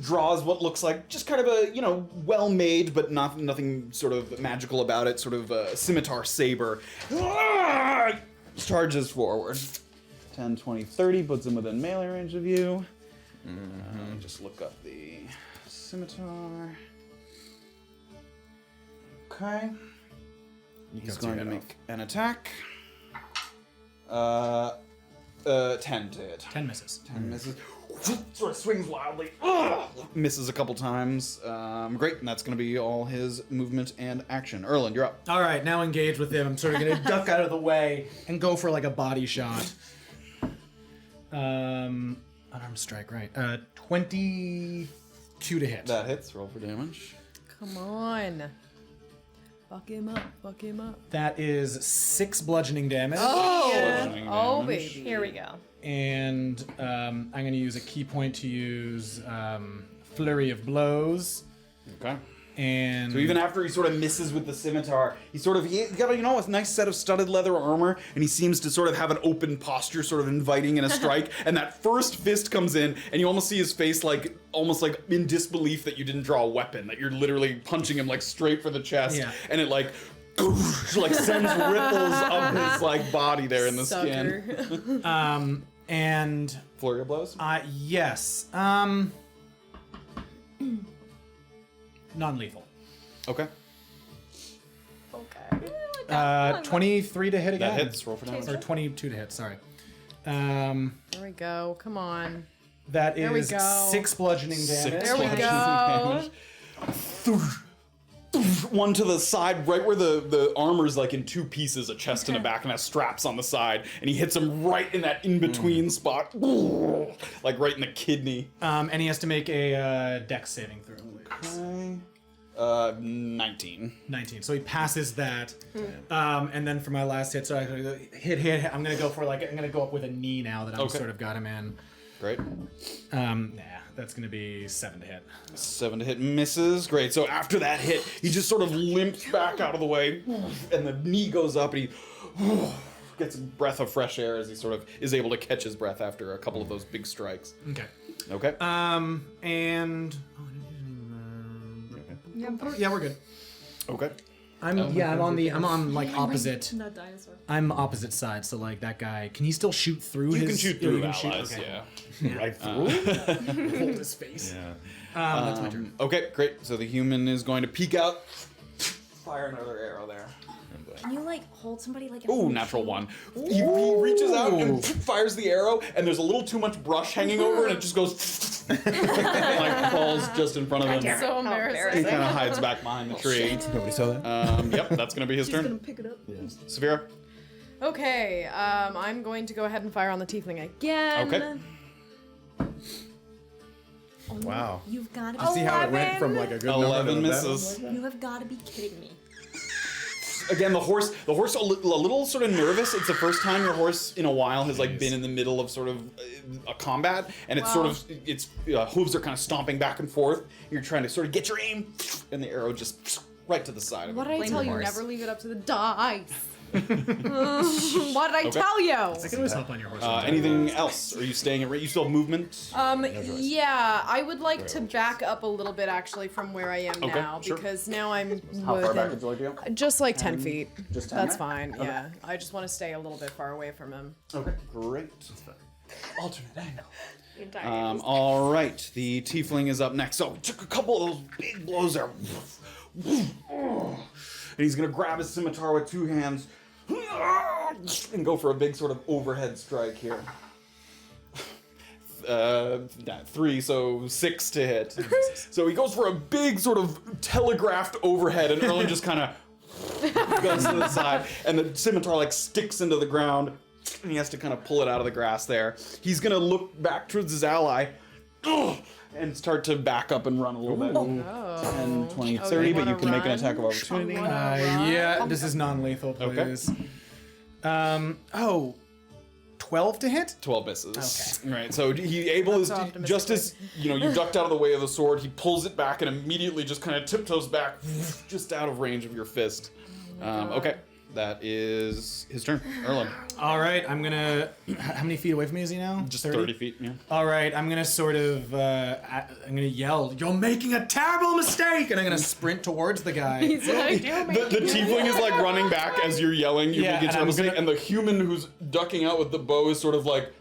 draws what looks like just kind of a, well-made, but nothing sort of magical about it, sort of a scimitar saber. Charges forward. 10, 20, 30, puts him within melee range of you. Just look up the scimitar. Okay. He's going to make an attack. 10 to hit. 10 misses. 10 misses. Sort of swings wildly. Misses a couple times. Great, and that's going to be all his movement and action. Erland, you're up. All right, now engage with him. I'm sort of going to duck out of the way and go for like a body shot. Unarmed strike, right. 22 to hit. That hits. Roll for damage. Come on. Fuck him up, fuck him up. That is 6 bludgeoning damage. Bludgeoning Oh, damage. baby. Here we go. And I'm going to use a key point to use Flurry of Blows. Okay. And So even after he sort of misses with the scimitar, he got a nice set of studded leather armor, and he seems to sort of have an open posture, sort of inviting in a strike. And that first fist comes in, and you almost see his face almost like in disbelief that you didn't draw a weapon, that you're literally punching him like straight for the chest, Yeah. and it like sends ripples up his like body there in the skin. Sucker. and Flurry of blows. yes. Non-lethal. Okay. Okay. 23 to hit again. That hits. Roll for damage. Or 22 to hit, sorry. There we go. Come on. That There we is go. 6 bludgeoning damage. There we go. One to the side, right where the armor's like in 2 pieces, a chest and a back, and has straps on the side, and he hits him right in that in-between spot, like right in the kidney. And he has to make a dex saving throw. Okay. 19. 19. So he passes that. And then for my last hit, so I hit. I'm gonna go up with a knee now that I'm sort of got him in. Great. That's gonna be 7 to hit. 7 to hit misses. Great. So after that hit, he just sort of limps back out of the way, and the knee goes up, and he gets a breath of fresh air as he sort of is able to catch his breath after a couple of those big strikes. Okay. Okay. And yeah, we're good. Okay. I'm on like opposite. Not dinosaur. I'm opposite side, so like that guy. Can he still shoot through You his? can shoot through you can allies, shoot, okay. yeah. Right through? Hold his face. Yeah. That's my turn. Okay, great. So the human is going to peek out, fire another arrow there. Can you like hold somebody like? Ooh, natural 1. He reaches out and fires the arrow, and there's a little too much brush hanging over, and it just goes and like falls just in front of him. So He embarrassing. kind of hides back behind the tree. Nobody saw that? Yep, that's gonna be his turn. Pick it up. Safira. Okay, I'm going to go ahead and fire on the tiefling again. Okay. Wow. You've got to. You see how it went from like a good number to 11 the bad misses. one? You have got to be kidding me. again, the horse a little sort of nervous. It's the first time your horse in a while has like been in the middle of sort of a combat, and it's sort of its hooves are kind of stomping back and forth. You're trying to sort of get your aim, and the arrow just right to the side of What it. did I tell you? horse. Never leave it up to the dice. What did I tell you? I can always hop on your horse. Anything else? Are you staying at? You still have movement? Yeah, I would like to back up a little bit actually from where I am Okay, now sure. because now I'm How far back within, would you like to go? just like 10 feet. Just 10? That's fine. Yeah, I just want to stay a little bit far away from him. Okay, great. Alternate angle. The entire All right, the tiefling is up next. So he took a couple of those big blows there. And he's gonna grab his scimitar with two hands and go for a big sort of overhead strike here. 3, so 6 to hit. So he goes for a big sort of telegraphed overhead, and Erland just kind of goes to the side, and the scimitar like sticks into the ground, and he has to kind of pull it out of the grass there. He's gonna look back towards his ally and start to back up and run a little bit. 10, 20, 30, but you can make an attack of opportunity. Yeah, this is non-lethal, please. 12 to hit? 12 misses. Okay. Right, so he able is optimistic. just as you ducked out of the way of the sword, he pulls it back and immediately just kind of tiptoes back, just out of range of your fist. Okay, that is his turn. Erland, All right, I'm gonna. How many feet away from me is he now? just 30 feet. Yeah. All right, I'm gonna sort of. I'm gonna yell, "You're making a terrible mistake!" And I'm gonna sprint towards the guy. He's like, The tiefling is like running back as you're yelling. You're Yeah, making a and terrible I'm gonna- mistake, and the human who's ducking out with the bow is sort of like.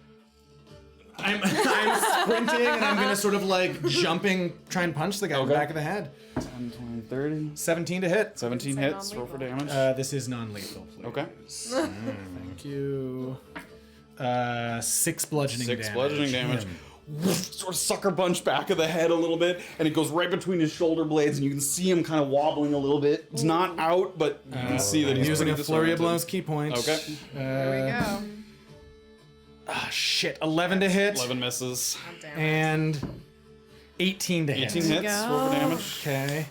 I'm sprinting and I'm gonna sort of like jumping, try and punch the guy in the back of the head. 10, 20, 30. 17 to hit. 17 hits. Roll for damage. This is non-lethal, please. Okay. Thank you. 6 bludgeoning 6 damage. bludgeoning damage. Sort of sucker punch back of the head a little bit, and it goes right between his shoulder blades, and you can see him kind of wobbling a little bit. It's not out, but you can see that he's Using a pretty flurry of blows, disoriented. key point. Okay. there we go. Shit, 11 to hit 11 misses. Damn. and 18 to hit. 18 hits. go. Roll for damage. Okay.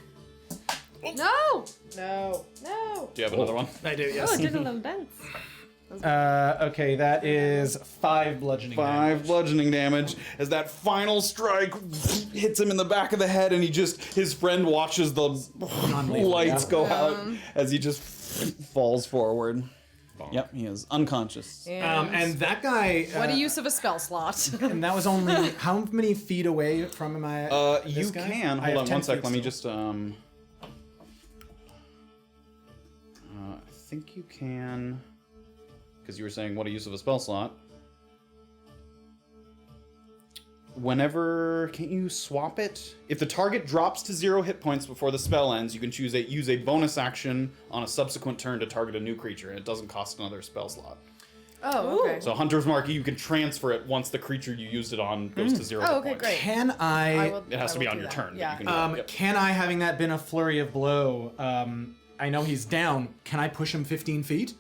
No! No! No! Do you have another one? I do, Oh, yes. it did a little dance. Okay, that is 5 bludgeoning 5 damage. bludgeoning damage as that final strike hits him in the back of the head, and his friend watches the lights go out as he just falls forward. Yep, he is unconscious. And that guy. What a use of a spell slot. And that was only how many feet away from him? You guy? can. I Hold have on 10 one sec. feet Let me still. just. I think you can. Because you were saying what a use of a spell slot. Whenever, can't you swap it? If the target drops to 0 hit points before the spell ends, you can use a bonus action on a subsequent turn to target a new creature, and it doesn't cost another spell slot. Oh, okay. So Hunter's Mark, you can transfer it once the creature you used it on goes to 0 hit Oh, okay, points. great. Can It has to be on do your that. turn. but Yeah. you can do it. Yep. Can I, having that been a flurry of blow, I know he's down. Can I push him 15 feet?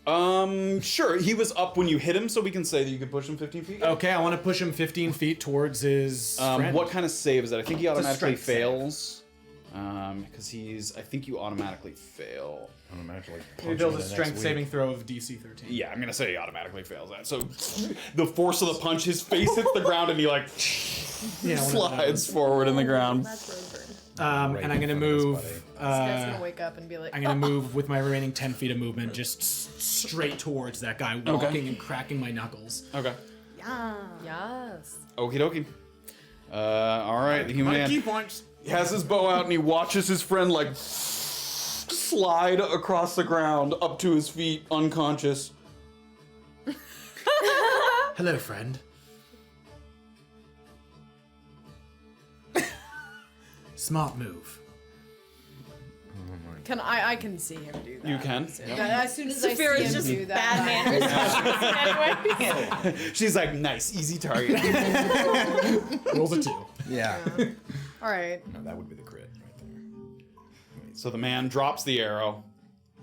Sure. He was up when you hit him, so we can say that you could push him 15 feet. Okay, I want to push him 15 feet towards his friend. What kind of save is that? I think he automatically strength save. fails. Because I think you automatically fail. Automatically punch He him builds in a the strength next saving week. throw of DC 13. Yeah, I'm gonna say he automatically fails that. So the force of the punch, his face hits the ground, and he like Yeah, slides forward in the ground. and I'm gonna in front of his move. buddy. This guy's gonna wake up and be like, I'm gonna move with my remaining 10 feet of movement, just straight towards that guy, walking and cracking my knuckles. Okay. yes. Okie dokie. All right. The human man points. he has his bow out, and he watches his friend like slide across the ground up to his feet, unconscious. Hello, friend. Smart move. I can see him do that. You can. As soon as I see Safira's him just do bad that. manners. She's like, nice, easy target. Rolls a 2. Yeah. All right. No, that would be the crit right there. So the man drops the arrow,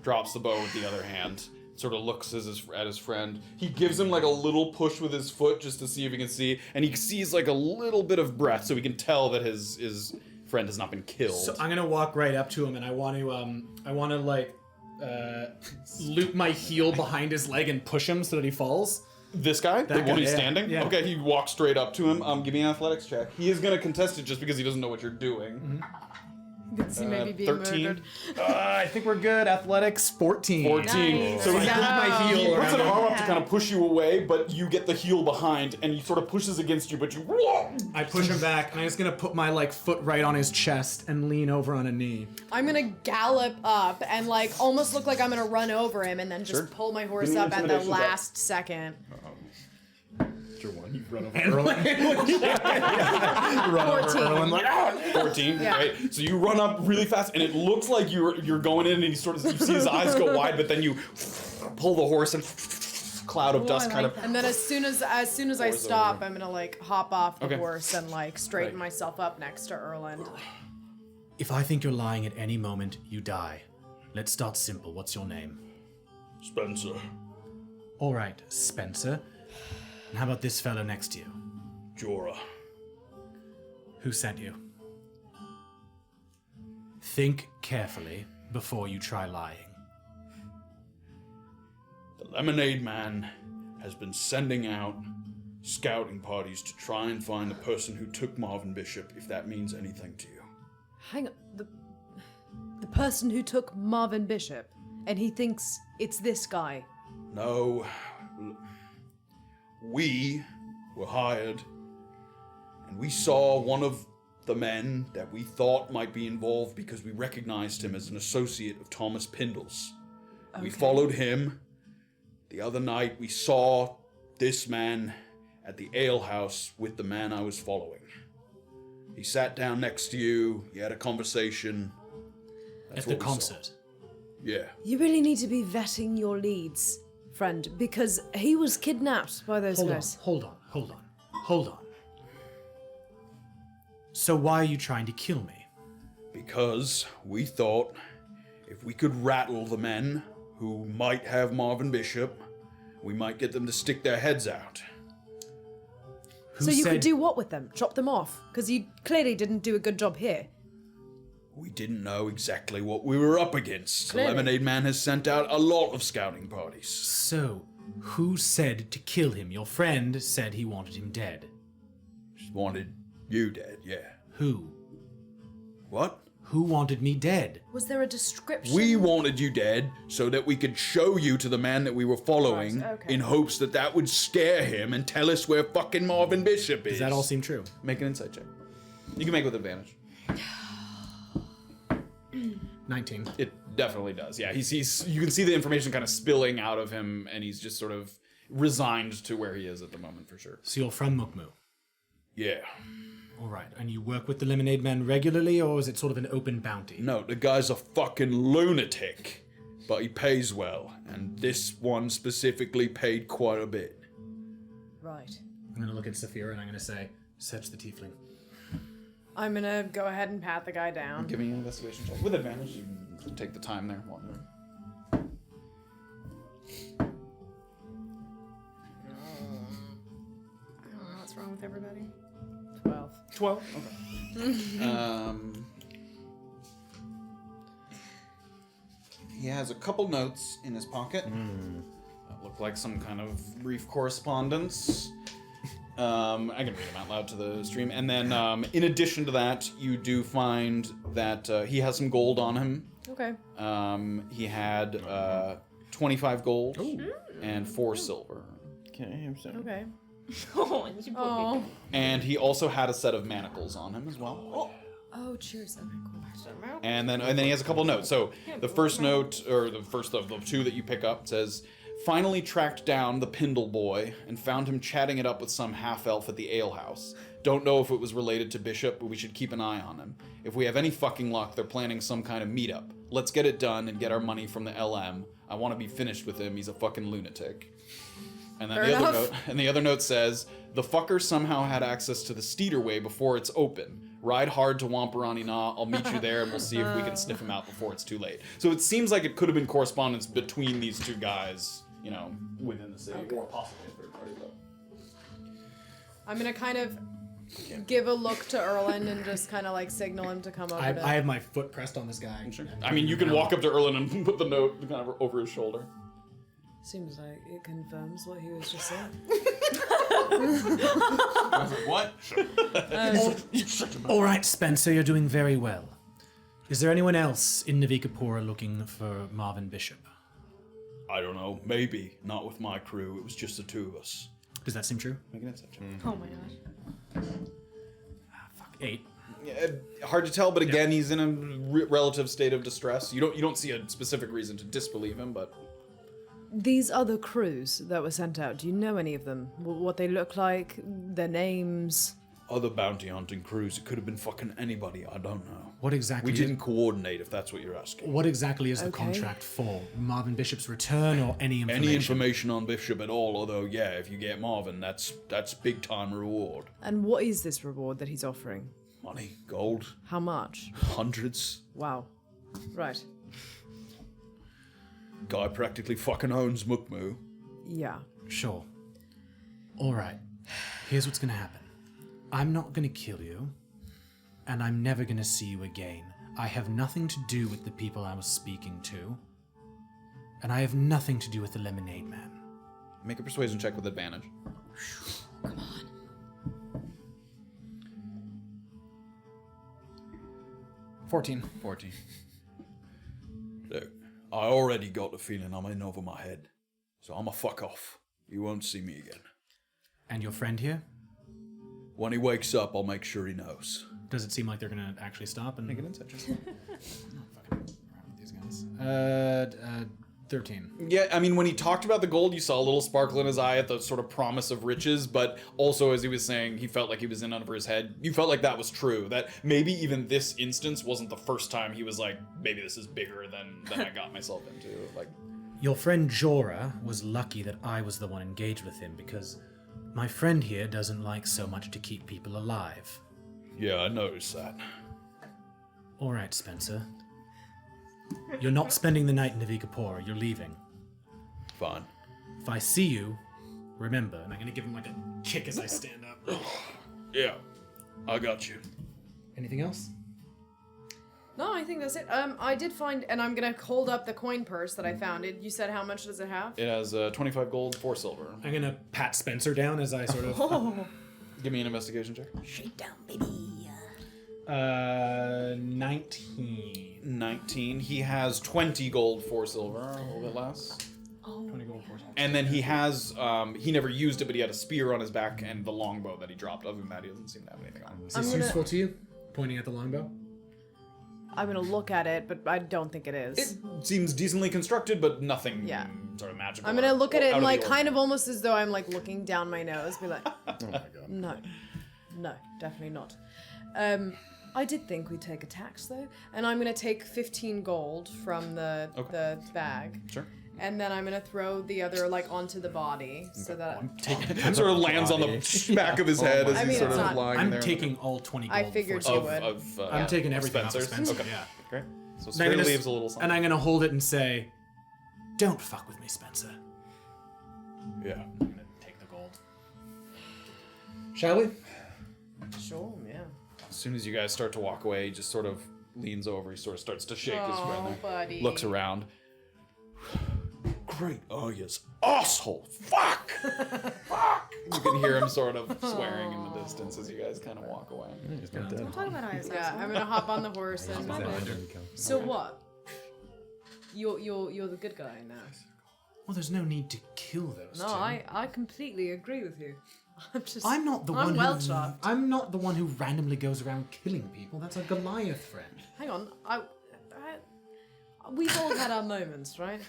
drops the bow with the other hand, sort of looks at his friend. He gives him like a little push with his foot just to see if he can see, and he sees like a little bit of breath, so he can tell that his friend has not been killed. So I'm gonna walk right up to him, and I want to like loop my heel behind his leg and push him so that he falls. This guy, the That one guy, who's yeah, standing. yeah. Okay, he walks straight up to him. Give me an athletics check. He is gonna contest it just because he doesn't know what you're doing. Because he may be being 13. murdered. I think we're good. Athletics 14. 14. Nice. So he I got my He heel puts an around him. arm up to kind of push you away, but you get the heel behind, and he sort of pushes against you, but you. I push him back, and I'm just gonna put my foot right on his chest and lean over on a knee. I'm gonna gallop up and almost look like I'm gonna run over him and then just pull my horse Give me an up at the intimidation check. last second. Your one, you run over Erland. 14. 14, Yeah. right? So you run up really fast, and it looks like you're going in, and you see his eyes go wide, but then you pull the horse, and cloud of dust kind of. And then as soon as I Horse stop, over. I'm gonna hop off the Okay. horse and straighten Right. myself up next to Erland. If I think you're lying at any moment, you die. Let's start simple. What's your name? Spencer. All right, Spencer. And how about this fellow next to you? Jorah. Who sent you? Think carefully before you try lying. The Lemonade Man has been sending out scouting parties to try and find the person who took Marvin Bishop, if that means anything to you. Hang on, the person who took Marvin Bishop, and he thinks it's this guy. No. We were hired, and we saw one of the men that we thought might be involved because we recognized him as an associate of Thomas Pindle's. We followed him. The other night, we saw this man at the alehouse with the man I was following. He sat down next to you. You had a conversation. That's At the what we saw. concert. Yeah. You really need to be vetting your leads, friend, because he was kidnapped by those guys. Hold on. So why are you trying to kill me? Because we thought if we could rattle the men who might have Marvin Bishop, we might get them to stick their heads out. Who So you said could do what with them? Chop them off? Because you clearly didn't do a good job here. We didn't know exactly what we were up against. The Clearly. Lemonade Man has sent out a lot of scouting parties. So, who said to kill him? Your friend said he wanted him dead. Just wanted you dead, yeah. Who? What? Who wanted me dead? Was there a description? We wanted you dead so that we could show you to the man that we were following Right, okay. in hopes that that would scare him and tell us where fucking Marvin Bishop is. Does that all seem true? Make an insight check. You can make it with advantage. 19. It definitely does. Yeah, he's you can see the information kind of spilling out of him, and he's just sort of resigned to where he is at the moment for sure. So you're from Mukmu. Yeah. All right, and you work with the Lemonade Man regularly, or is it sort of an open bounty? No, the guy's a fucking lunatic, but he pays well, and this one specifically paid quite a bit. Right. I'm gonna look at Safira and I'm gonna say, search the Tiefling. I'm gonna go ahead and pat the guy down. Give me an investigation check with advantage. You can take the time there. One. I don't know what's wrong with everybody. 12. 12. Okay. He has a couple notes in his pocket. That look like some kind of brief correspondence. I can read them out loud to the stream. And then, in addition to that, you do find that he has some gold on him. Okay. He had 25 gold and 4 silver. Okay, I'm sorry. Okay. Oh, and you poor Oh. people. And he also had a set of manacles on him as well. Oh, cheers. Okay, cool. And then he has a couple notes. So the first note, or the first of the two that you pick up, says, "Finally tracked down the Pindle boy and found him chatting it up with some half-elf at the alehouse. Don't know if it was related to Bishop, but we should keep an eye on him. If we have any fucking luck, they're planning some kind of meetup. Let's get it done and get our money from the LM. I want to be finished with him. He's a fucking lunatic." And then the other note says, "The fucker somehow had access to the Steederway before it's open. Ride hard to Wamparani Na. I'll meet you there, and we'll see if we can sniff him out before it's too late." So it seems like it could have been correspondence between these two guys, you know, within the city, or possibly a third party, though. I'm gonna kind of give a look to Erland and just kind of like signal him to come over. I have my foot pressed on this guy. Sure. I mean, you can walk up to Erland and put the note kind of over his shoulder. Seems like it confirms what he was just saying. What? All right, Spencer, you're doing very well. Is there anyone else in Navikapura looking for Marvin Bishop? I don't know. Maybe. Not with my crew. It was just the two of us. Does that seem true? Make an insight check. Oh my gosh. Fuck, 8. Yeah, hard to tell, but again, he's in a relative state of distress. You don't see a specific reason to disbelieve him, but These other crews that were sent out, do you know any of them? What they look like? Their names? Other bounty hunting crews. It could have been fucking anybody. I don't know. What exactly? We didn't coordinate, if that's what you're asking. What exactly is the Okay. contract for? Marvin Bishop's return or any information? Any information on Bishop at all, although, yeah, if you get Marvin, that's big time reward. And what is this reward that he's offering? Money, gold, How much? hundreds. Wow. Right. Guy practically fucking owns Mukmu. Yeah. Sure. All right. Here's what's gonna happen. I'm not gonna kill you, and I'm never gonna see you again. I have nothing to do with the people I was speaking to, and I have nothing to do with the Lemonade Man. make a persuasion check with advantage. Come on. 14. 14. Look, I already got the feeling I'm in over my head. So I'ma fuck off. You won't see me again. And your friend here? When he wakes up, I'll make sure he knows. Does it seem like they're gonna actually stop and Make an insight check. fucking around with these guys? 13. Yeah, I mean, when he talked about the gold, you saw a little sparkle in his eye at the sort of promise of riches, but also as he was saying, he felt like he was in over his head. You felt like that was true, that maybe even this instance wasn't the first time he was like, maybe this is bigger than I got myself into. Like, Your friend Jorah was lucky that I was the one engaged with him because my friend here doesn't like so much to keep people alive. Yeah, I noticed that. All right, Spencer. You're not spending the night in Navikapura. You're leaving. Fine. If I see you, remember. And I'm gonna give him like a kick as I stand up. Yeah, I got you. Anything else? No, I think that's it. I did find, and I'm gonna hold up the coin purse that I found. You said how much does it have? it has 25 gold, 4 silver. I'm gonna pat Spencer down as I sort of. Give me an investigation check. Shakedown, baby. 19. 19. He has 20 gold, 4 silver, a little bit less. 20 gold, 4 silver. And then he has, he never used it, but he had a spear on his back and the longbow that he dropped. Other than that, he doesn't seem to have anything on. Is this useful to you? Pointing at the longbow? I'm gonna look at it, but I don't think it is. It seems decently constructed, but nothing Yeah. sort of magical. I'm gonna look at it out and of like the kind of almost as though I'm like looking down my nose, be like, Oh my god. no, definitely not. I did think we'd take a tax though, and I'm gonna take 15 gold from the bag. Sure. And then I'm gonna throw the other like onto the body so that It sort of lands on the back of his head as I he's mean, sort it's of not- lying I'm there. taking all 20 gold. I figured for you silver. would. I'm taking everything off of Spencer's. Spencer. Okay. Yeah. Great. So And I'm Spencer gonna leaves a little something. And I'm gonna hold it and say, "Don't fuck with me, Spencer." Yeah. I'm gonna take the gold. Shall we? sure, yeah. As soon as you guys start to walk away, he just sort of leans over. He sort of starts to shake his friend there. buddy. Looks around. Great. Oh, yes. Asshole. Fuck! You can hear him sort of swearing in the distance as you guys kind of walk away. He's not dead. Don't talk about eyes. Yeah, I'm gonna hop on the horse and. So what? You're the good guy now. Well, there's no need to kill those No, two. I completely agree with you. I'm not the one. I'm well who, chopped. I'm not the one who randomly goes around killing people. That's a Goliath friend. Hang on, we've all had our moments, right?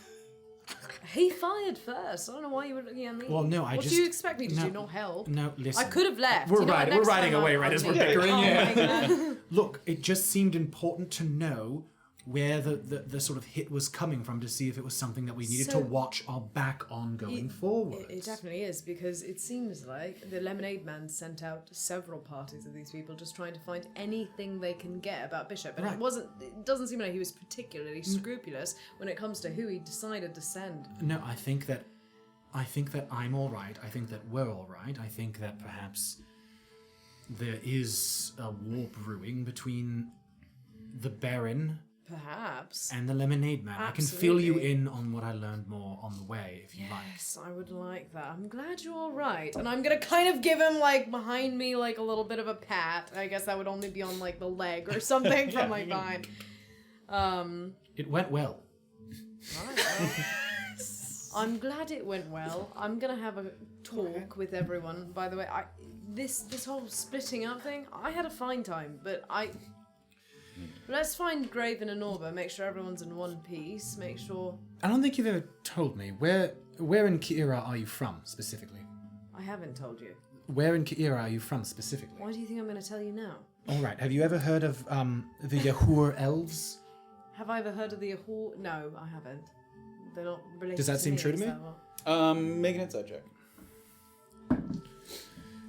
He fired first. I don't know why you were looking at me. Well, no, I what just. do you expect me to no, do? Not help? No, listen. I could have left. We're You know what, riding. We're next riding time away I'll right as we're take it. bickering. Oh Yeah. my God. Look, it just seemed important to know where the sort of hit was coming from to see if it was something that we needed to So- watch our back on going forward. It definitely is, because it seems like the Lemonade Man sent out several parties of these people just trying to find anything they can get about Bishop. And Right. it doesn't seem like he was particularly scrupulous when it comes to who he decided to send. No, I think that I'm all right. I think that we're all right. I think that perhaps there is a war brewing between the Baron Perhaps. and the Lemonade Man. I can fill you Absolutely. in on what I learned more on the way, if you like. Yes, I would like that. I'm glad you're all right. And I'm gonna kind of give him, like, behind me, like, a little bit of a pat. I guess that would only be on, like, the leg or something from, like, behind. It went well. Right, well, I'm glad it went well. I'm gonna have a talk with everyone. By the way, this whole splitting up thing, I had a fine time, but let's find Graven and Orba, make sure everyone's in one piece, make sure... I don't think you've ever told me. Where in Ki'ira are you from, specifically? I haven't told you. Where in Ki'ira are you from, specifically? Why do you think I'm gonna tell you now? Alright, have you ever heard of the Yahur elves? Have I ever heard of the Ahur? No, I haven't. They're not related Does that seem true to is me? that what- Make an insight check.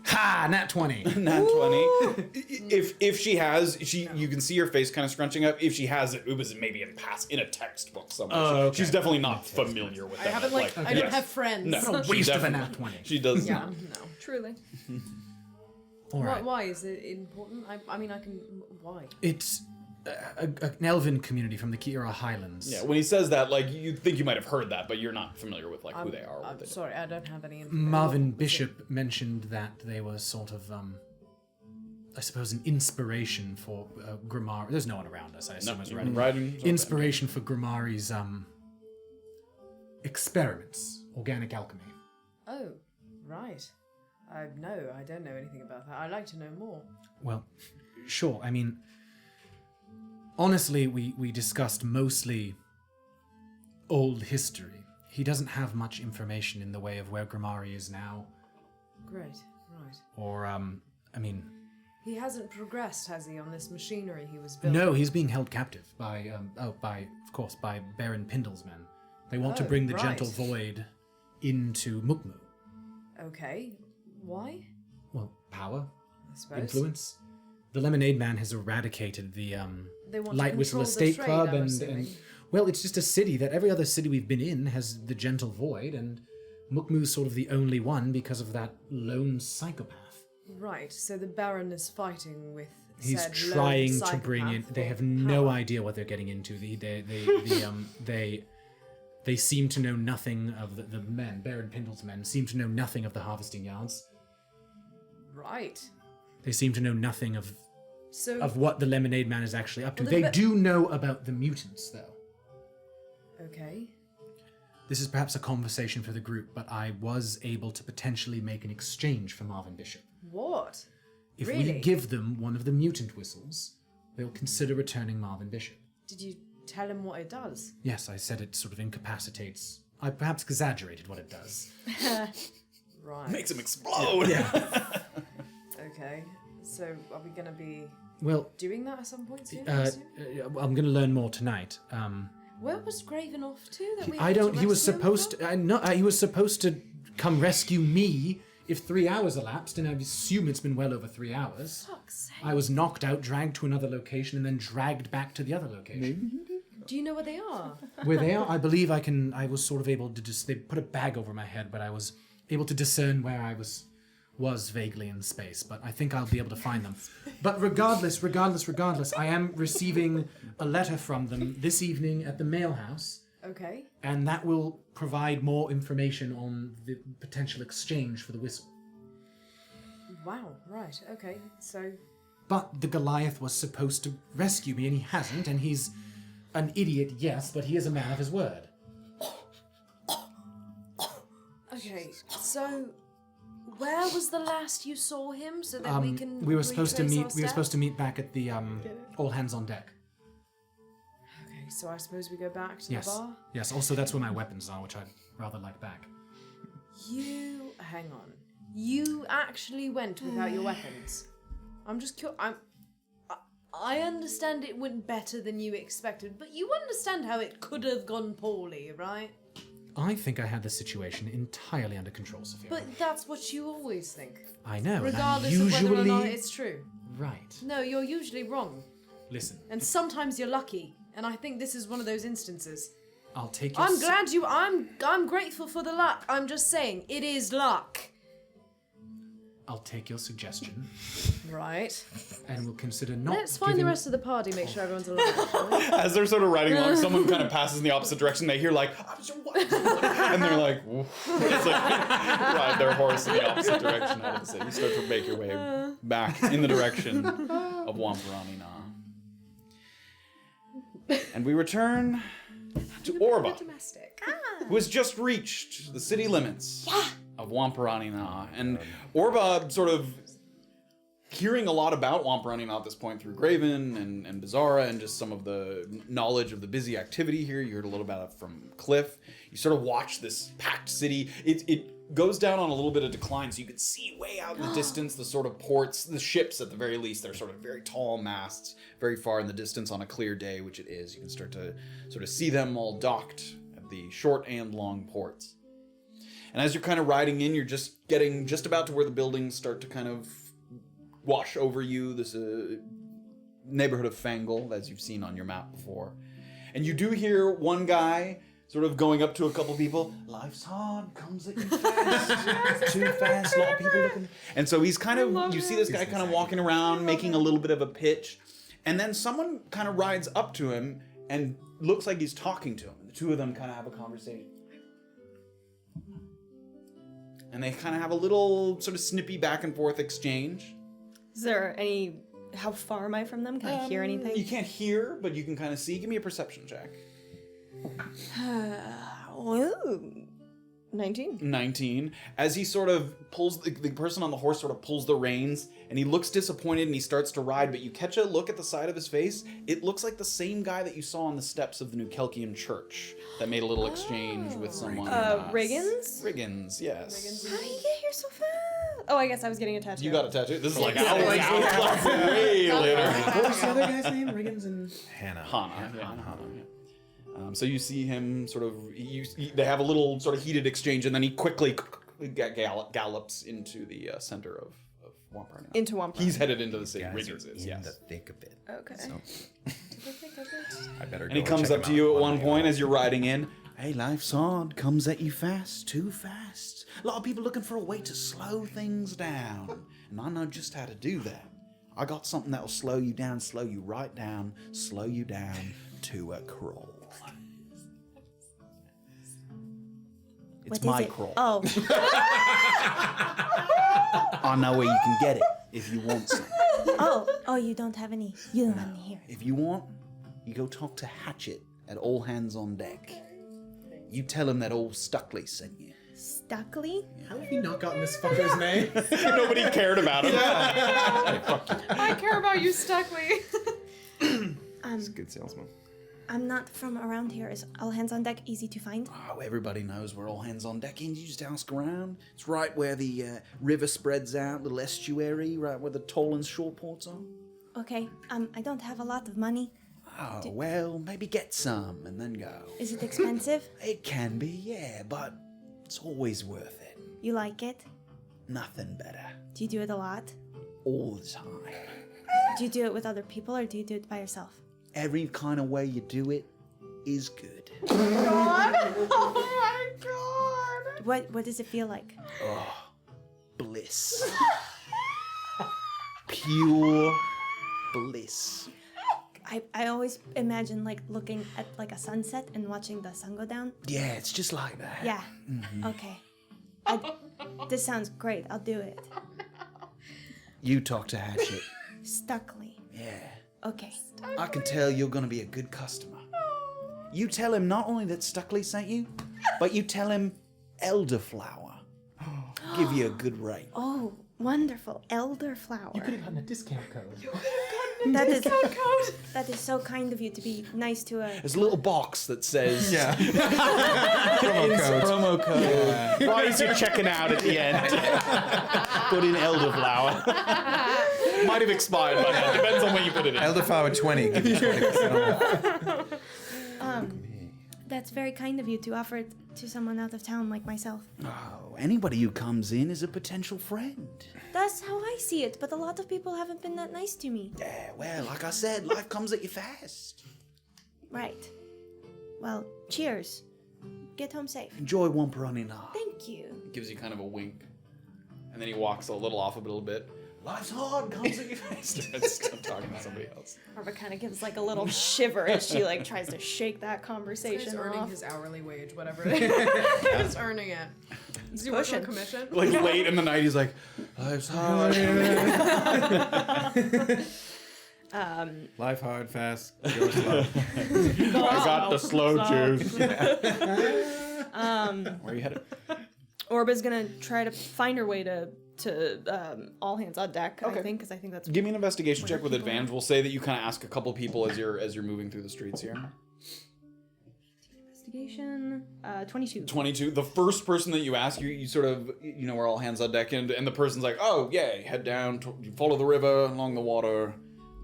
Ha! Nat 20! Nat 20. If she has, you can see her face kind of scrunching up. If she has it, was maybe in a textbook somewhere. Oh, okay. She's definitely not familiar with I that. haven't, like, I don't have friends. No, What a she waste of a definitely- nat 20. She does Yeah, not. no. Truly. Alright. Why is it important? I mean, I can... Why? It's an elven community from the Ki'ira Highlands. Yeah, when he says that, like, you think you might have heard that, but you're not familiar with, like, who they are. or what I'm they do. sorry, I don't have any information. Marvin Bishop mentioned that they were sort of, I suppose, an inspiration for Grimari. There's no one around us, I assume, is right. Writing. Inspiration for Grimari's experiments, organic alchemy. Oh, right. No, I don't know anything about that. I'd like to know more. Well, sure. I mean, honestly, we discussed mostly old history. He doesn't have much information in the way of where Grimari is now, Great, right. or I mean, He hasn't progressed, has he, on this machinery he was building? no, he's being held captive by Baron Pindle's men. They want to Oh, bring the right. Gentle Void into Mukmu. Okay. Why? Well, power, I suppose. influence. The Lemonade Man has eradicated the They want Light to Whistle control the Estate trade, Club, I'm and assuming. well, it's just a city that every other city we've been in has the Gentle Void, and Mukmu's sort of the only one because of that lone psychopath. Right, so the Baron is fighting with He's said trying lone to bring in. psychopath They for have no power. idea what they're getting into. They seem to know nothing of the men. Baron Pindle's men seem to know nothing of the harvesting yards. Right. They seem to know nothing of So what the Lemonade Man is actually up to. Well, They the do know about the mutants, though. okay. This is perhaps a conversation for the group, but I was able to potentially make an exchange for Marvin Bishop. What? If Really? we give them one of the mutant whistles, they'll consider returning Marvin Bishop. Did you tell him what it does? Yes, I said it sort of incapacitates. I perhaps exaggerated what it does. Right. Makes him explode. Okay. So are we gonna be Well, doing that at some point soon? I assume? I'm going to learn more tonight. Where was Graven off to? That we I had to don't. He was rescue him supposed from? to. He was supposed to come rescue me if 3 hours elapsed, and I assume it's been well over 3 hours. Fuck's sake. I was knocked out, dragged to another location, and then dragged back to the other location. Do you know where they are? Where they are, I believe I was sort of able to just. They put a bag over my head, but I was able to discern where I was vaguely in space. But I think I'll be able to find them. But regardless, I am receiving a letter from them this evening at the mail house. Okay. And that will provide more information on the potential exchange for the whistle. Wow. Right. Okay. So But the Goliath was supposed to rescue me, and he hasn't, and he's an idiot, yes, but he is a man of his word. okay. So where was the last you saw him, so that we can? We were supposed to retrace meet. our We were supposed to steps? meet back at the all hands on deck. Okay. So I suppose we go back to Yes. the bar. Yes. Also, that's where my weapons are, which I'd rather like back. You hang on. You actually went without your weapons. I'm just curious. I understand it went better than you expected, but you understand how it could have gone poorly, right? I think I had the situation entirely under control, Safira. But that's what you always think, I know. regardless and I'm of whether or usually not it's true. right. No, you're usually wrong, Listen, and sometimes you're lucky. And I think this is one of those instances. I'll take your. I'm glad you. I'm grateful for the luck. I'm just saying, it is luck. I'll take your suggestion, Right. and we'll consider not. Let's find the giving- rest of the party, make sure everyone's alive, shall we? As they're sort of riding along, someone kind of passes in the opposite direction. They hear like, and they're like, "Woof." It's like ride their horse in the opposite direction out of the city. You start to make your way back in the direction of Wamparani Na. And we return to Orba, Domestic. who has just reached the city limits of Wamparani Na. And Orba sort of hearing a lot about Wamparani Na at this point through Graven and Bizarra and just some of the knowledge of the busy activity here. You heard a little about it from Cliff. You sort of watch this packed city. It goes down on a little bit of decline, so you can see way out in the distance the sort of ports, the ships at the very least. They're sort of very tall masts, very far in the distance on a clear day, which it is. You can start to sort of see them all docked at the short and long ports. And as you're kind of riding in, you're just getting just about to where the buildings start to kind of wash over you. This neighborhood of Fangle, as you've seen on your map before. And you do hear one guy sort of going up to a couple people. Life's hard, comes at you fast, too fast, a lot of people looking. And so he's kind of, you see this guy kind of walking around, making a little bit of a pitch. And then someone kind of rides up to him and looks like he's talking to him. And the two of them kind of have a conversation. And they kind of have a little sort of snippy back and forth exchange. Is there any... How far am I from them? Can I hear anything? You can't hear, but you can kind of see. Give me a perception check. 19. 19. As he sort of pulls, the person on the horse sort of pulls the reins, and he looks disappointed and he starts to ride, but you catch a look at the side of his face. It looks like the same guy that you saw on the steps of the New Kelkian church that made a little exchange with someone. Riggins? Riggins, yes. How did you get here so fast? Oh, I guess I was getting a tattoo. You got a tattoo? This is like hours out, way later. What was the other guy's name? Riggins and Hannah. Hana. So you see him sort of, they have a little sort of heated exchange, and then he quickly gallops into the center of Wamparani. Into Wamparani. He's headed into the city. Guys Riggins are is, in yes. the thick of it. Okay. So I better. And he comes up to you at one point as you're riding in. Hey, life's hard, comes at you fast, too fast. A lot of people looking for a way to slow things down. And I know just how to do that. I got something that'll slow you down, slow you right down, slow you down to a crawl. It's What is my it? crawl. Oh. I know where you can get it if you want some. Oh, you don't have any. You don't have any here. If you want, you go talk to Hatchet at All Hands on Deck. You tell him that old Stuckley sent you. Stuckley? how have you not gotten this fucker's name? Nobody cared about him. I care about you, Stuckley. He's a good salesman. I'm not from around here. Is All Hands on Deck easy to find? Oh, everybody knows where All Hands on Deck is. You just ask around. It's right where the river spreads out, little estuary, right where the tall and short ports are. Okay. I don't have a lot of money. Oh, well, maybe get some and then go. Is it expensive? It can be, yeah, but it's always worth it. You like it? Nothing better. Do you do it a lot? All the time. Do you do it with other people or do you do it by yourself? Every kind of way you do it is good. What does it feel like? Bliss. Pure bliss. I always imagine like looking at like a sunset and watching the sun go down. Yeah, it's just like that. Yeah. Okay. This sounds great. I'll do it. You talk to Hatchet. Stuckley. Yeah. Okay. I can tell you're gonna be a good customer. You tell him not only that Stuckley sent you, but you tell him Elderflower. Give you a good rate. Oh, wonderful. Elderflower. You could have gotten a discount code. That is so kind of you to be nice to a. There's a little box that says Promo code. Why is you checking out at the end? Put in Elderflower. Might have expired by now. Depends on when you put it in. Elderflower 20. Give you 20% off. That's very kind of you to offer it to someone out of town like myself. Oh, anybody who comes in is a potential friend. That's how I see it, but a lot of people haven't been that nice to me. Yeah, well, like I said, life comes at you fast. Right. Well, cheers. Get home safe. Enjoy Wamparani Na. Thank you. Gives you kind of a wink. And then he walks a little off a little bit. Life's hard, comes at you face. I'm talking to somebody else. Orba kind of gives like a little shiver as she like tries to shake that He's conversation earning off. his hourly wage, whatever it is. He's earning it. Does he work for a commission? Like late in the night, he's like, life's hard. Life hard, fast, go slow. I got the slow juice. Um, Where are you headed? Orba's gonna try to find her way to all hands on deck. Okay. I think because I think that's Give me an investigation check with people advantage. We'll say that you kind of ask a couple people as you're moving through the streets here. investigation. 22. 22. The first person that you ask, you sort of, we're all hands on deck, and the person's like, oh, yay, head down, follow the river along the water.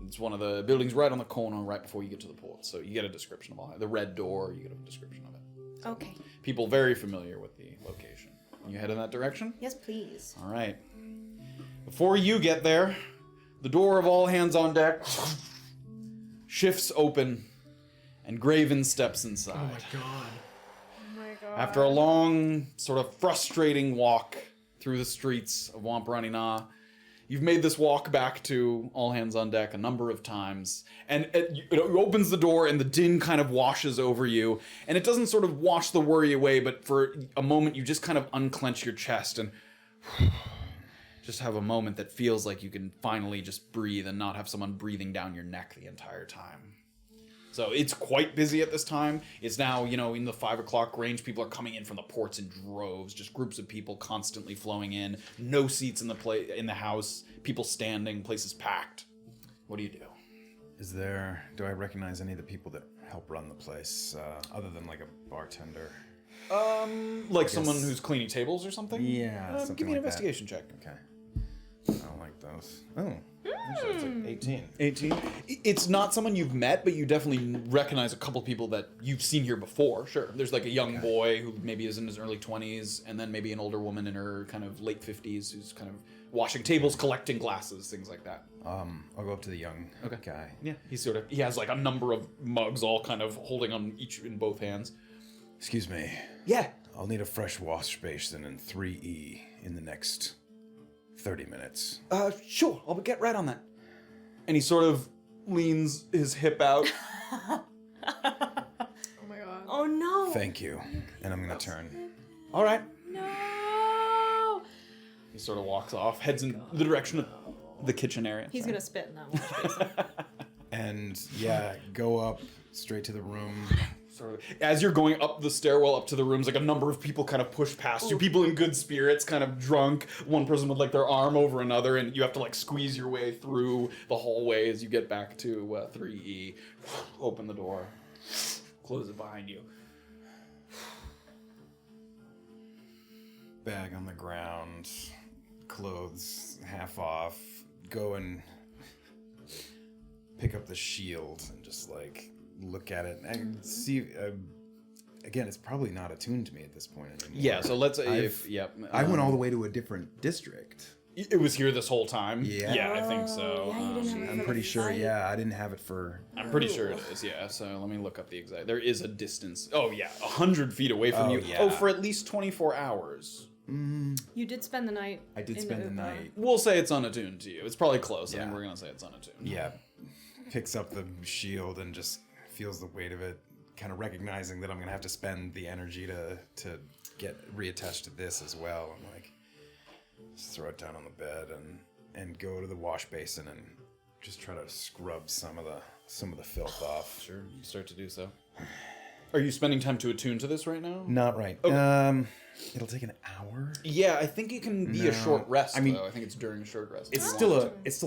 It's one of the buildings right on the corner, right before you get to the port. So you get a description of all the red door. You get a description of it. Okay. People very familiar with the location. You head in that direction? Yes, please. All right. Before you get there, the door of all hands on deck shifts open, and Graven steps inside. Oh my god. Oh my god. After a long, sort of frustrating walk through the streets of Wampranina, you've made this walk back to all hands on deck a number of times, and it opens the door and the din kind of washes over you, and it doesn't sort of wash the worry away, but for a moment you just kind of unclench your chest and just have a moment that feels like you can finally just breathe and not have someone breathing down your neck the entire time. So it's quite busy at this time. It's now, in the 5 o'clock range, people are coming in from the ports in droves, just groups of people constantly flowing in. No seats in the house, people standing, places packed. What do you do? Do I recognize any of the people that help run the place, other than like a bartender? Like someone who's cleaning tables or something? Yeah, something give me an like that. investigation check. Okay. I don't like those. Oh, actually, it's like 18. 18. It's not someone you've met, but you definitely recognize a couple people that you've seen here before. Sure. There's like a young boy who maybe is in his early 20s, and then maybe an older woman in her kind of late 50s who's kind of washing tables, collecting glasses, things like that. I'll go up to the young guy. Yeah. He has like a number of mugs all kind of holding on each in both hands. Excuse me. Yeah. I'll need a fresh wash basin in 3E in the next 30 minutes. Sure. I'll get right on that. And he sort of leans his hip out. Oh my god. Oh no. Thank you. And I'm gonna turn. All right. No. He sort of walks off, heads in the direction of the kitchen area. He's gonna spit in that wash basin. And go up straight to the room. Sort of, as you're going up the stairwell up to the rooms, like a number of people kind of push past you. People in good spirits, kind of drunk. One person with like their arm over another, and you have to like squeeze your way through the hallway as you get back to 3E. Open the door, close it behind you. Bag on the ground, clothes half off. Go and pick up the shield and just like look at it and see. Again, it's probably not attuned to me at this point anymore. Yeah, so let's I went all the way to a different district. It was here this whole time. Yeah. Yeah, I think so. Yeah, you didn't have it I'm for pretty the sure. fight. Yeah, I didn't have it for. I'm pretty sure it is. Yeah. So let me look up the exact. There is a distance. Oh yeah, 100 feet away from Oh, you. yeah. Oh, for at least 24 hours. You did spend the night. I did in spend the Uber. night. We'll say it's unattuned to you. It's probably close. I Yeah. think we're gonna say it's unattuned. Yeah, picks up the shield and just feels the weight of it, kind of recognizing that I'm gonna have to spend the energy to get reattached to this as well. I'm like, just throw it down on the bed and go to the wash basin and just try to scrub some of the filth off. Sure. You start to do so. Are you spending time to attune to this right now? Not right. It'll take an hour. Yeah, I think it can be a No. short rest. I mean, though. I think it's during a short rest. It's if you still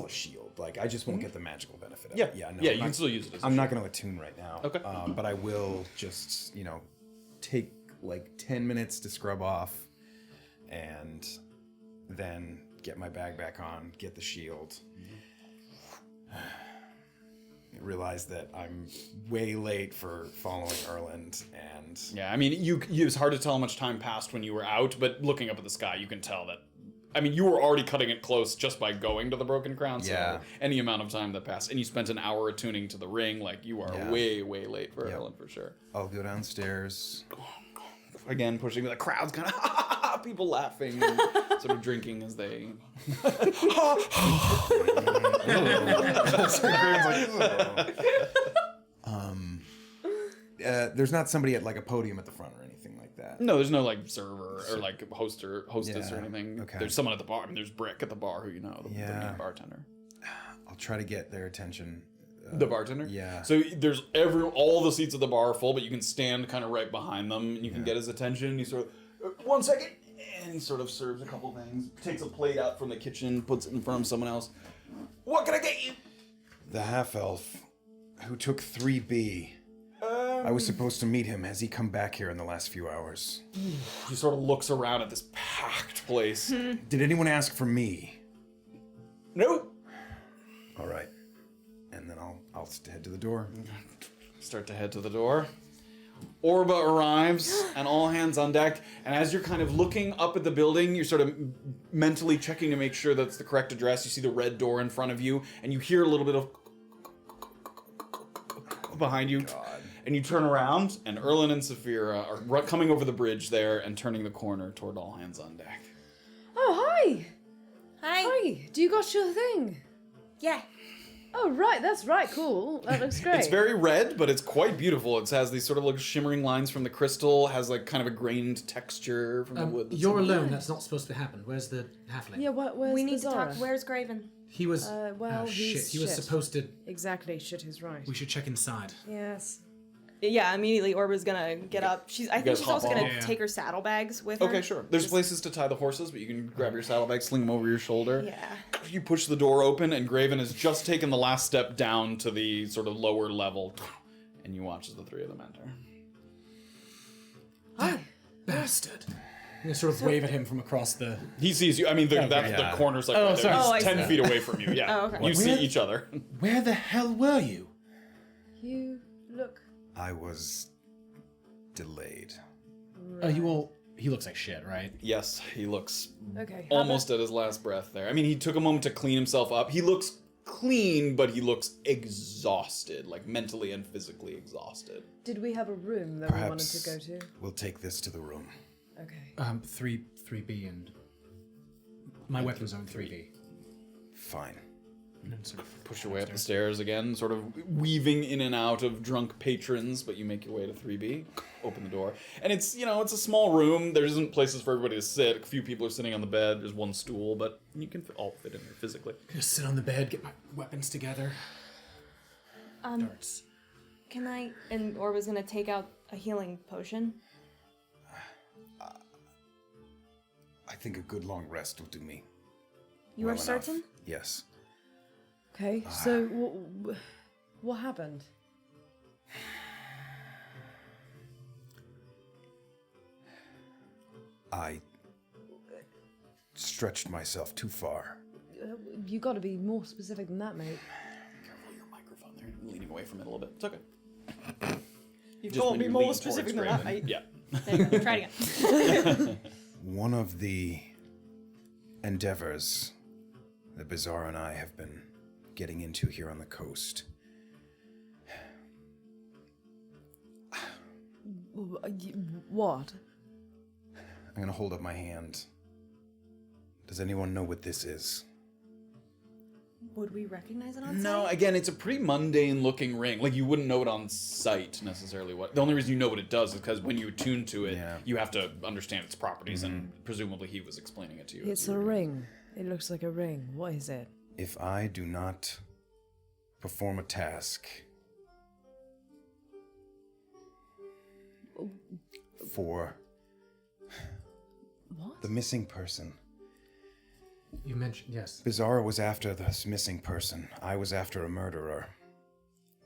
want a shield. Like I just won't get the magical benefit of Yeah. it. Yeah, no, Yeah, I'm you not- can still use it as a I'm not shield. going to attune right now. Okay. But I will just, take like 10 minutes to scrub off and then get my bag back on, get the shield. Realize that I'm way late for following Erland and Yeah, I mean, it's hard to tell how much time passed when you were out, but looking up at the sky, you can tell that. I mean, you were already cutting it close just by going to the Broken Crown. So Yeah. any amount of time that passed, and you spent an hour attuning to the ring, like you are Yeah. way, way late for Yep. Erland for sure. I'll go downstairs. Again, pushing the crowd's kind of people laughing, and sort of drinking as they. There's not somebody at like a podium at the front or anything like that. No, there's no like server or like hostess Yeah, or anything. okay. There's someone at the bar. I mean, there's Brick at the bar who you know, the main bartender. I'll try to get their attention. The bartender? Yeah. So there's all the seats at the bar are full, but you can stand kind of right behind them and you can get his attention. He sort of, 1 second, and he sort of serves a couple things, takes a plate out from the kitchen, puts it in front of someone else. What can I get you? The half-elf who took 3B. I was supposed to meet him. Has he come back here in the last few hours? He sort of looks around at this packed place. Did anyone ask for me? Nope. All right. And then I'll head to the door. Start to head to the door. Orba arrives, and all hands on deck. And as you're kind of looking up at the building, you're sort of mentally checking to make sure that's the correct address. You see the red door in front of you, and you hear a little bit of behind you. And you turn around, and Erland and Safira are coming over the bridge there and turning the corner toward all hands on deck. Oh, hi. Hi. Hi. Do you got your thing? Yeah. Oh, right. That's right. Cool. That looks great. It's very red, but it's quite beautiful. It has these sort of like shimmering lines from the crystal, has like kind of a grained texture from the wood. that's You're in it. alone. That's not supposed to happen. Where's the halfling? Yeah, where's We need to Zara? talk. Where's Graven? He was. Well, oh shit! he's He was shit. supposed to. Exactly. Shit is right. We should check inside. Yes. Yeah, immediately Orba's gonna get up. I think guys she's hop also gonna off? Yeah. take her saddlebags with her. Okay, sure. There's places to tie the horses, but you can grab your saddlebag, sling them over your shoulder. Yeah. You push the door open, and Graven has just taken the last step down to the sort of lower level, and you watch as the three of them enter. Hi. Bastard. I'm gonna sort of wave at him from across the. He sees you. I mean, the yeah. corner's like Oh, right there. sorry. He's Oh, I 10 see. feet away from you. Yeah. Oh, okay. You see each other. Where the hell were you? You look. I was delayed. You all. He looks like shit, right? Yes, he looks Okay. almost at his last breath there. I mean, he took a moment to clean himself up. He looks clean, but he looks exhausted, like mentally and physically exhausted. Did we have a room that we wanted Perhaps to go to? we'll take this to the room. Okay. 3B and. My weapon's on 3B. Fine. And then sort of Push your way up the stairs again, sort of weaving in and out of drunk patrons, but you make your way to 3B, open the door. And it's, it's a small room. There isn't places for everybody to sit. A few people are sitting on the bed. There's one stool, but you can all fit in there physically. Just sit on the bed, get my weapons together. Darts. Can I? And Orba's gonna take out a healing potion. I think a good long rest will do me. You well are certain? enough. Yes. Okay. So what happened? I stretched myself too far. You got to be more specific than that, mate. Careful your microphone there. I'm leaning away from it a little bit. It's okay. You've Just told when me you more lean specific towards than that, Graven. mate. Yeah. There you go. Try it again. One of the endeavors that Bizarre and I have been getting into here on the coast. What? I'm gonna hold up my hand. Does anyone know what this is? Would we recognize it on No, sight? again, it's a pretty mundane looking ring. Like, you wouldn't know it on sight, necessarily. The only reason you know what it does is because when you attune to it, Yeah. you have to understand its properties, and presumably he was explaining it to you. It's a ring. It looks like a ring. What is it? If I do not perform a task for What? the missing person. You mentioned, yes. Bizarre was after this missing person. I was after a murderer.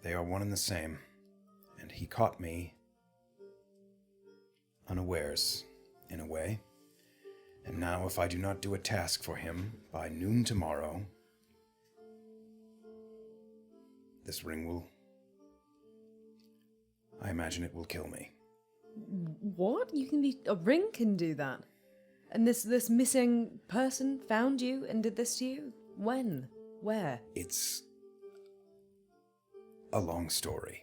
They are one and the same. And he caught me unawares, in a way. And now if I do not do a task for him by noon tomorrow, this ring will... I imagine it will kill me. What? You can be... A ring can do that? And this missing person found you and did this to you? When? Where? It's a long story.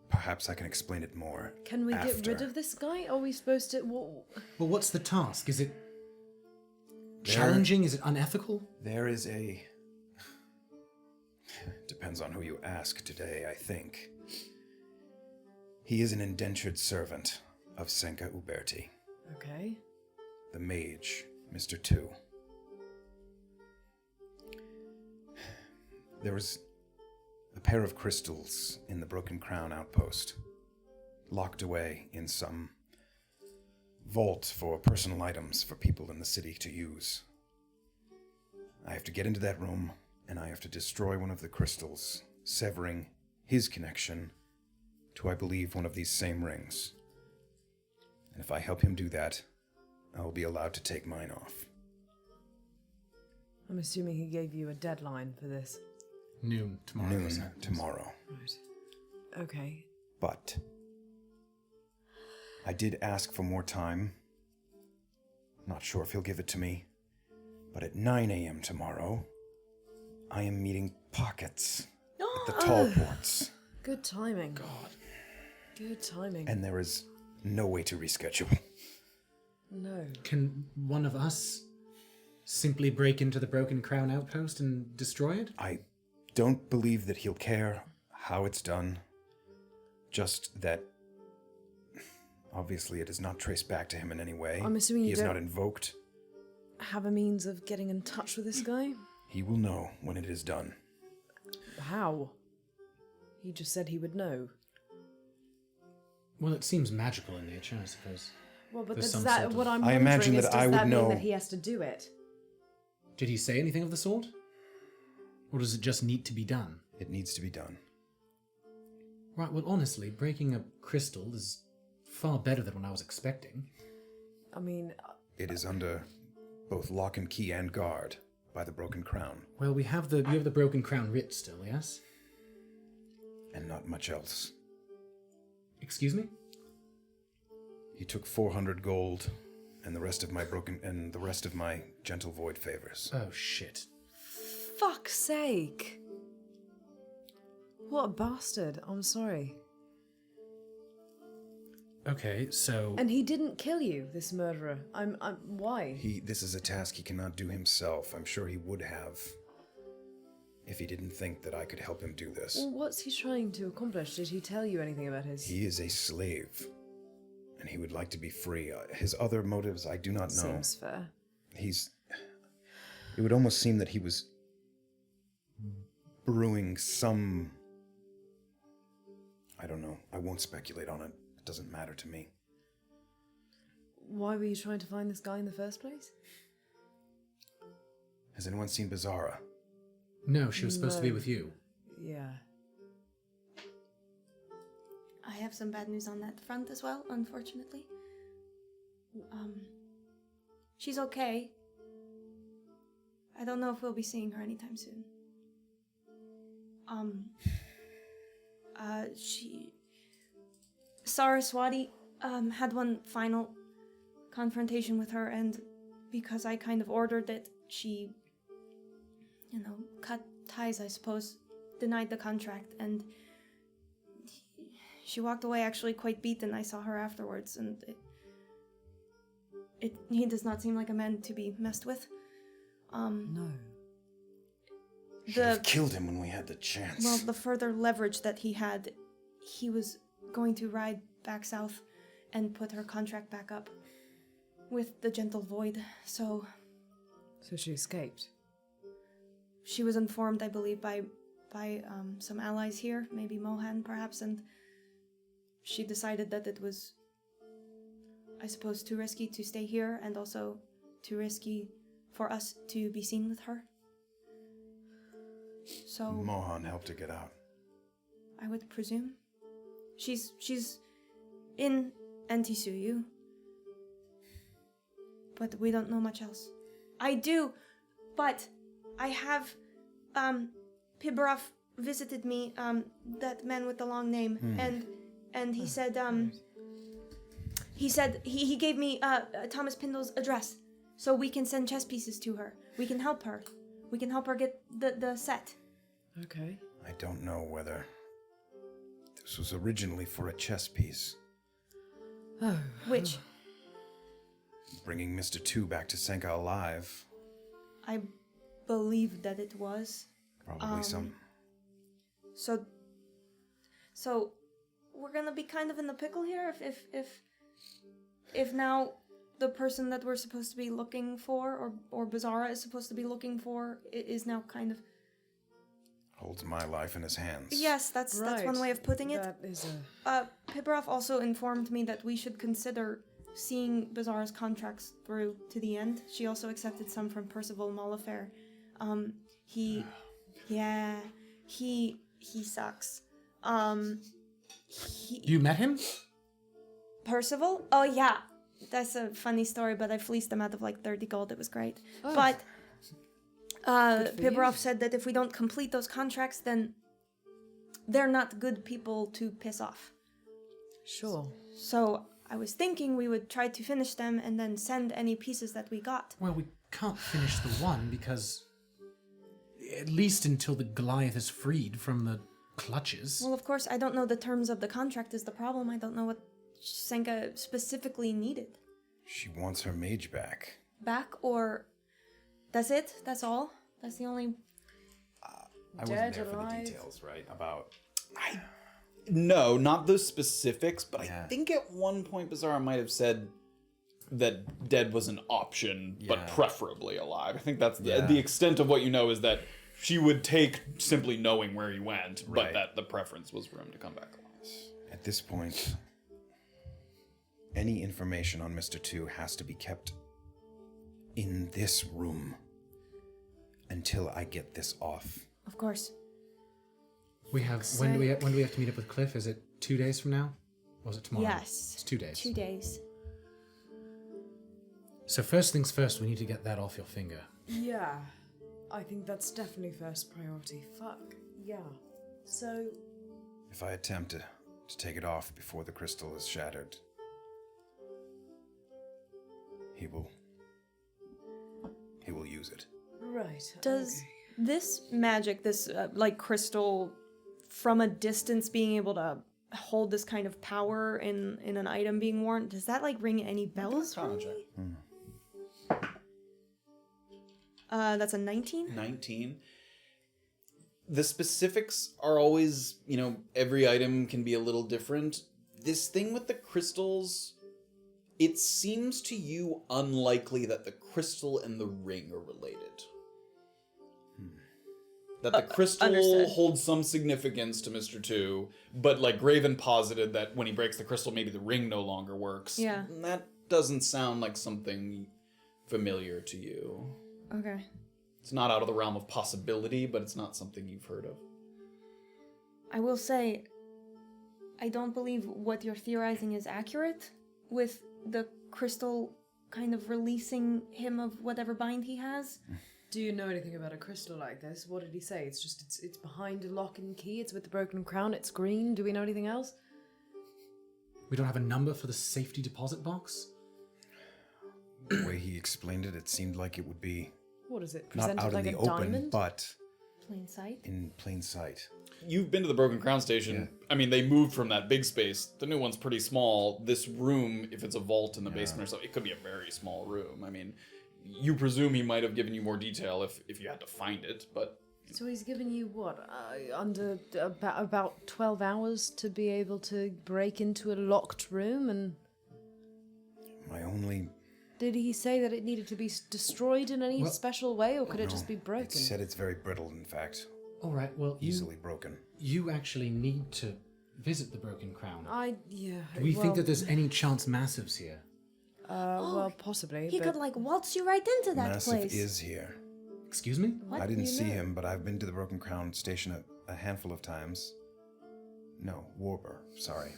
Perhaps I can explain it more. Can we get rid after. of this guy? Are we supposed to... Well, what's the task? Is it challenging? Is it unethical? There is a... Depends on who you ask today, I think. He is an indentured servant of Senka Uberti, Okay. the mage, Mr. Two. There was a pair of crystals in the Broken Crown outpost, locked away in some vault for personal items for people in the city to use. I have to get into that room, and I have to destroy one of the crystals, severing his connection to, I believe, one of these same rings. And if I help him do that, I will be allowed to take mine off. I'm assuming he gave you a deadline for this. Noon tomorrow. Noon tomorrow. Right. Okay. But I did ask for more time. Not sure if he'll give it to me. But at 9 a.m. tomorrow, I am meeting Pockets at the Tall Ports. Good timing. God. Good timing. And there is no way to reschedule. No. Can one of us simply break into the Broken Crown outpost and destroy it? I don't believe that he'll care how it's done. Just that, obviously, it is not traced back to him in any way. I'm assuming you he is don't not invoked. have a means of getting in touch with this guy? He will know when it is done. How? He just said he would know. Well, it seems magical in nature, I suppose. Well, but There's that's some that sort of- what I'm I wondering imagine is, that does I would that know- mean that he has to do it? Did he say anything of the sort? Or does it just need to be done? It needs to be done. Right, well, honestly, breaking a crystal is far better than what I was expecting. I mean, It is under both lock and key and guard by the Broken Crown, Well, you have the Broken Crown writ still, yes? and not much else. Excuse me? He took 400 gold and the rest of my gentle void favors. Oh, shit. fuck's sake. What a bastard. I'm sorry. Okay, so... And he didn't kill you, this murderer. Why? This is a task he cannot do himself. I'm sure he would have if he didn't think that I could help him do this. Well, what's he trying to accomplish? Did he tell you anything about his... He is a slave, and he would like to be free. His other motives, I do not know. Seems fair. It would almost seem that he was brewing some... I don't know. I won't speculate on it. It doesn't matter to me. Why were you trying to find this guy in the first place? Has anyone seen Bizarra? No, she was supposed to be No. with you. Yeah. I have some bad news on that front as well, unfortunately. She's okay. I don't know if we'll be seeing her anytime soon. Saraswati, had one final confrontation with her, and because I kind of ordered it, she, cut ties, I suppose, denied the contract, and she walked away actually quite beaten. I saw her afterwards, and he does not seem like a man to be messed with. No. Should have killed him when we had the chance. Well, the further leverage that he had, he was going to ride back south and put her contract back up with the Gentle Void, so... So she escaped? She was informed, I believe, by some allies here, maybe Mohan, perhaps, and she decided that it was, I suppose, too risky to stay here, and also too risky for us to be seen with her. So... Mohan helped her get out. I would presume. She's in Antisuyu. But we don't know much else. I do, but I have, Pibrov visited me, that man with the long name, and he said, he gave me, Thomas Pindle's address, so we can send chess pieces to her. We can help her. We can help her get the set. Okay. I don't know whether this was originally for a chess piece. Oh. Which? Bringing Mr. Two back to Senka alive. I believe that it was. Probably some. So we're gonna be kind of in the pickle here if now the person that we're supposed to be looking for, or Bizarra is supposed to be looking for, is now kind of Holds my life in his hands. Yes, that's one way of putting it. That is Pibarov also informed me that we should consider seeing Bizarra's contracts through to the end. She also accepted some from Percival Molifair. He sucks. You met him? Percival? Oh yeah, that's a funny story, but I fleeced him out of like 30 gold. It was great. Oh. But Pibarov you. said that if we don't complete those contracts, then they're not good people to piss off. Sure. So I was thinking we would try to finish them and then send any pieces that we got. Well, we can't finish the one because at least until the Goliath is freed from the clutches. Well, of course, I don't know the terms of the contract is the problem. I don't know what Senka specifically needed. She wants her mage back. Back, or that's it? That's all? That's the only... I wasn't there for the details, right? About... No, not those specifics, but Yeah. I think at one point Bizarra might have said that dead was an option, but Yeah. preferably alive. I think that's Yeah. the extent of what you know is that she would take simply knowing where he went, but Right. that the preference was for him to come back alive. At this point, any information on Mr. 2 has to be kept in this room until I get this off. Of course. We have when do we have to meet up with Cliff? Is it 2 days from now? Or is it tomorrow? Yes. It's 2 days. 2 days. So first things first, we need to get that off your finger. Yeah. I think that's definitely first priority. Fuck. Yeah. So, If I attempt to take it off before the crystal is shattered, he will use it. right. Does okay. this magic, this like crystal, from a distance being able to hold this kind of power in an item being worn, does that like ring any bells for me? That's a 19? 19. The specifics are always, every item can be a little different. This thing with the crystals, it seems to you unlikely that the crystal and the ring are related. That the crystal understood. holds some significance to Mr. 2, but like Graven posited that when he breaks the crystal, maybe the ring no longer works. Yeah. And that doesn't sound like something familiar to you. Okay. It's not out of the realm of possibility, but it's not something you've heard of. I will say, I don't believe what you're theorizing is accurate with the crystal kind of releasing him of whatever bind he has. Do you know anything about a crystal like this? What did he say? It's behind a lock and key. It's with the broken crown. It's green. Do we know anything else? We don't have a number for the safety deposit box? The way he explained it, it seemed like it would be What is it? not Presented out like in the a open, diamond? but Plain sight. in plain sight. You've been to the Broken Crown Station. I mean, they moved from that big space. The new one's pretty small. This room, if it's a vault in the basement or something, it could be a very small room. I mean, you presume he might have given you more detail if you had to find it, but... So he's given you what? Under about 12 hours to be able to break into a locked room, and My only... did he say that it needed to be destroyed in any special way, or could it just be It broken? said it's very brittle, in fact. All right, well, Easily broken. you actually need to visit the Broken Crown. Yeah. Do we think that there's any chance Massive's here? Well, possibly. He but could like waltz you right into that Massive place. is here. Excuse me? What? I didn't You see know? him, but I've been to the Broken Crown station a handful of times. No, Warber, sorry.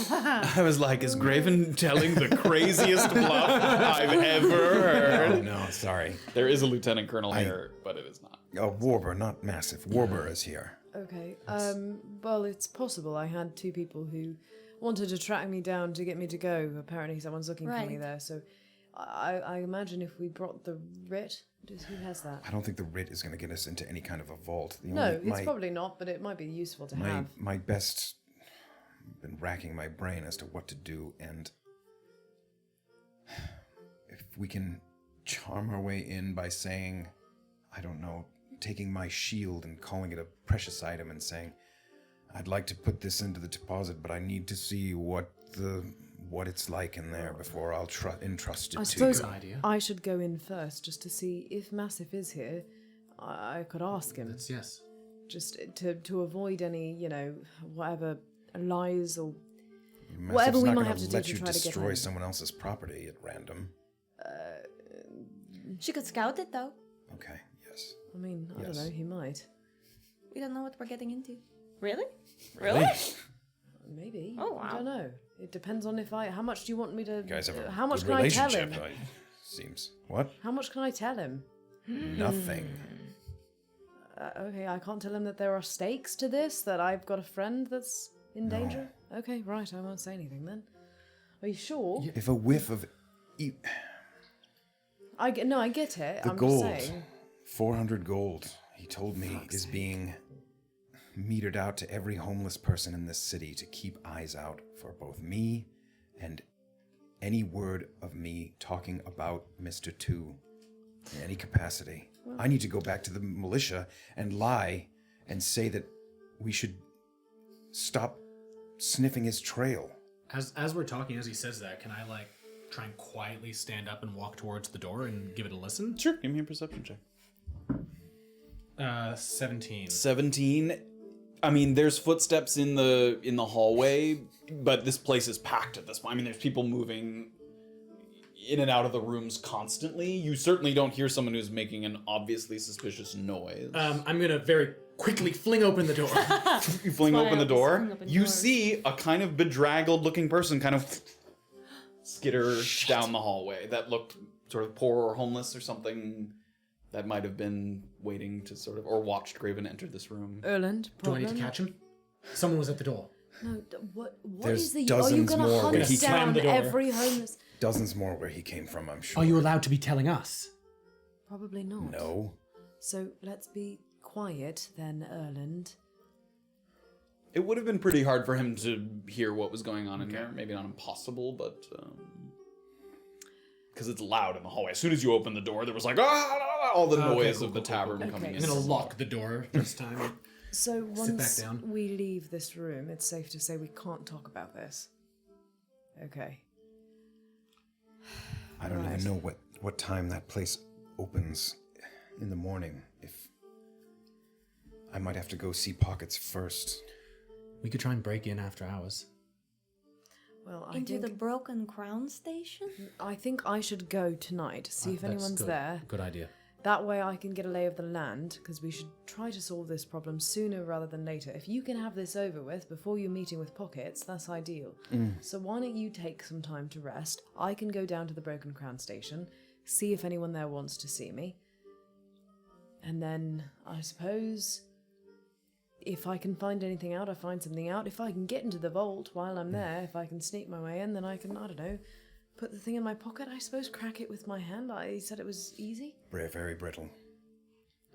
I was like, is Graven telling the craziest bluff I've ever heard? No, sorry. There is a Lieutenant Colonel here, but it is not. Oh, Warber, not Massive. Warber is here. Okay. Well, it's possible. I had two people who wanted to track me down to get me to go. Apparently, someone's looking for me Right. there. So, I imagine if we brought the writ, who has that? I don't think the writ is going to get us into any kind of a vault. No, it's probably not. But it might be useful to have. My best... I've been racking my brain as to what to do, and... if we can charm our way in by saying, I don't know, taking my shield and calling it a precious item and saying, I'd like to put this into the deposit, but I need to see what it's like in there before I'll entrust it I to suppose you. idea. I should go in first just to see if Massive is here. I could ask him. Yes. Just to avoid any, whatever lies or Massive's whatever we not might gonna have to do let to you try to get destroy in. someone else's property at random. She could scout it though. Okay, yes. I mean, I don't Yes. know, he might. We don't know what we're getting into. Really? Really? Maybe. Oh, wow. I don't know. It depends on how much do you want me to... You guys have a how much good can I tell relationship, him? seems. What? How much can I tell him? Nothing. Okay, I can't tell him that there are stakes to this, that I've got a friend that's in danger? Okay, right, I won't say anything then. Are you sure? If a whiff of I get it. the I'm gold, just saying. 400 gold, he told me, is being metered out to every homeless person in this city to keep eyes out for both me and any word of me talking about Mr. 2 in any capacity. I need to go back to the militia and lie and say that we should stop sniffing his trail. As we're talking, as he says that, can I try and quietly stand up and walk towards the door and give it a listen? Sure, give me a perception check. 17. 17. I mean, there's footsteps in the hallway, but this place is packed at this point. I mean, there's people moving in and out of the rooms constantly. You certainly don't hear someone who's making an obviously suspicious noise. I'm gonna very quickly fling open the door. You fling why open I the always door. fling open You doors. see a kind of bedraggled looking person kind of skitter down the hallway that looked sort of poor or homeless or something that might have been waiting to sort of, or watched Graven enter this room. Erland, Do I problem? need to catch him? Someone was at the door. No, what There's is the... Are you dozens going to more where hunt he slammed down the door. every homeless... Dozens more where he came from, I'm sure. Are you allowed to be telling us? Probably not. No. So let's be quiet then, Erland. It would have been pretty hard for him to hear what was going on in there. Maybe not impossible, but because it's loud in the hallway. As soon as you open the door, there was all the noise of the tavern coming in. I'm gonna lock the door this time. So Sit back once down. we leave this room, it's safe to say we can't talk about this. Okay. I don't even know what time that place opens in the morning. If I might have to go see Pockets first. We could try and break in after hours. Well, Into the Broken Crown Station? I think I should go tonight, see if That's anyone's good. there. Good idea. That way I can get a lay of the land, because we should try to solve this problem sooner rather than later. If you can have this over with before you're meeting with Pockets, that's ideal. So why don't you take some time to rest? I can go down to the Broken Crown Station, see if anyone there wants to see me. And then, I suppose, if I can find anything out, I find something out. If I can get into the vault while I'm there, if I can sneak my way in, then I can, I don't know, put the thing in my pocket, I suppose, crack it with my hand. I said it was easy. Very brittle.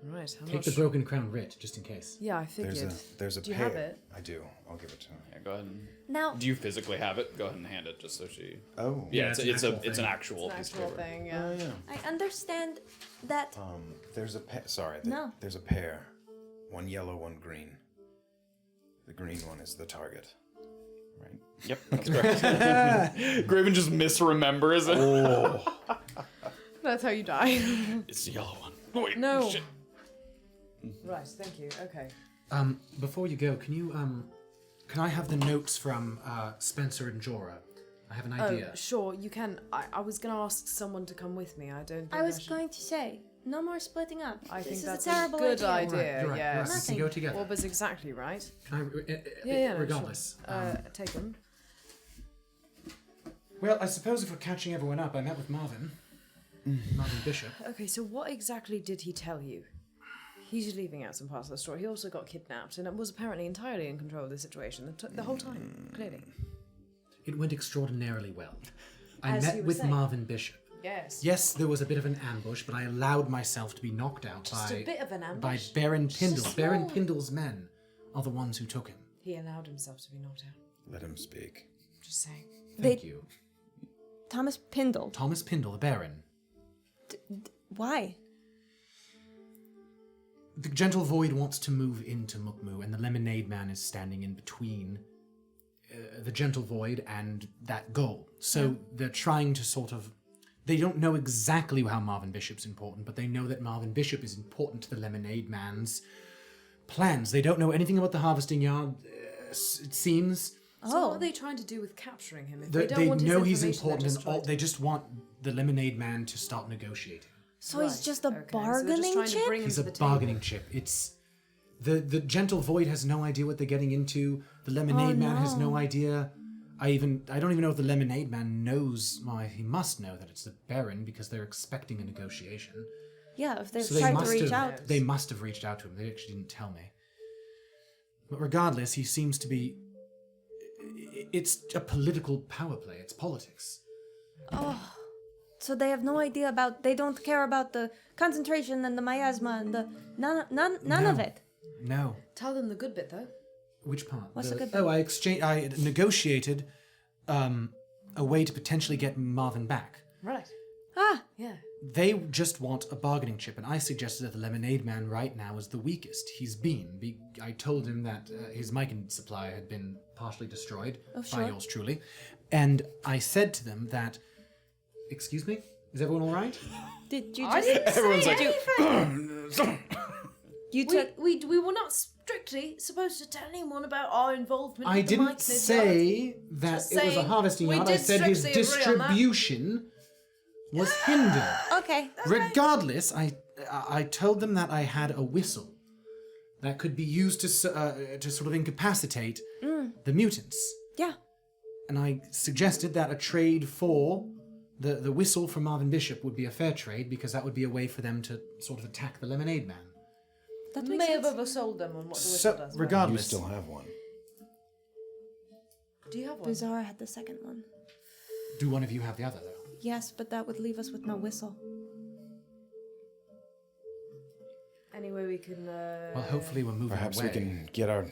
Right, I'm Take not the sure. Broken Crown writ, just in case. Yeah, I figured. There's a Do you pair. have it? I do. I'll give it to him. Yeah, go ahead. And, Now, do you physically have it? Go ahead and hand it, just so she. Oh. Yeah, it's it's an an actual actual It's piece an of actual paper. thing, yeah. I understand that There's a pair. Sorry. No. There's a pair. One yellow, one green. The green one is the target. Right? Yep, that's correct. Graven just misremembers it. Oh. That's how you die. It's the yellow one. Oh, wait, No. shit. Right, thank you. Okay. Before you go, can I have the notes from Spencer and Jorah? I have an idea. Oh, sure, you can. I was going to ask someone to come with me. I don't think I was should... going to say, no more splitting up. I think this that's is a terrible good idea. idea. You're right. Yes. We can Nothing. go together. Orba's exactly right. Can I, Yeah, regardless. Sure. Take them. Well, I suppose if we're catching everyone up, I met with Marvin. Marvin Bishop. Okay, so what exactly did he tell you? He's leaving out some parts of the story. He also got kidnapped and was apparently entirely in control of the situation the whole time, clearly. It went extraordinarily well. I As you met were with saying. Marvin Bishop. Yes. Yes, there was a bit of an ambush, but I allowed myself to be knocked out Just by a bit of an by ambush. Baron Just a Pindle. Baron small- Pindle's men are the ones who took him. He allowed himself to be knocked out. Let him speak. Just saying. Thank you. Thomas Pindle. Thomas Pindle, the Baron. Why? The Gentle Void wants to move into Mukmu, and the Lemonade Man is standing in between the Gentle Void and that goal. So they're trying to sort of... They don't know exactly how Marvin Bishop's important, but they know that Marvin Bishop is important to the Lemonade Man's plans. They don't know anything about the Harvesting Yard, it seems. So what are they trying to do with capturing him? If They, they don't want his know he's information, important, they're and just trying they just want the Lemonade Man to start negotiating. So he's just a So they're just bargaining trying to chip? bring him He's to a the table. bargaining chip. It's the Gentle Void has no idea what they're getting into. The Lemonade Man has no idea. I don't even know if the Lemonade Man knows. Well, he must know that it's the Baron because they're expecting a negotiation. Yeah, if they've So tried to reach out. They must have reached out to him. They actually didn't tell me. But regardless, he seems to be. It's a political power play. It's politics. Oh, so they have no idea about. They don't care about the concentration and the miasma and the none of it. No. Tell them the good bit, though. Which part? What's the good Oh, I negotiated a way to potentially get Marvin back. Right. Ah, Yeah. They just want a bargaining chip, and I suggested that the Lemonade Man right now is the weakest he's been. I told him that his mic supply had been partially destroyed by yours truly, and I said to them that, excuse me, is everyone all right? did you I just? didn't Everyone's say like, anything. You took. We were not strictly supposed to tell anyone about our involvement. I with the didn't MacLeod yard. say that Just it was a saying, harvesting we yard. I did said his strictly agree on that. distribution was hindered. Okay. Regardless, I told them that I had a whistle that could be used to sort of incapacitate the mutants. Yeah. And I suggested that a trade for the whistle from Marvin Bishop would be a fair trade because that would be a way for them to sort of attack the Lemonade Man. That We makes may have sense. oversold them on what the whistle So, does. right? you regardless, still have one. Do you have one? Bizarre had the second one. do one of you have the other, though? Yes, but that would leave us with no whistle. Anyway, we can. Well, hopefully we're moving Perhaps away. we can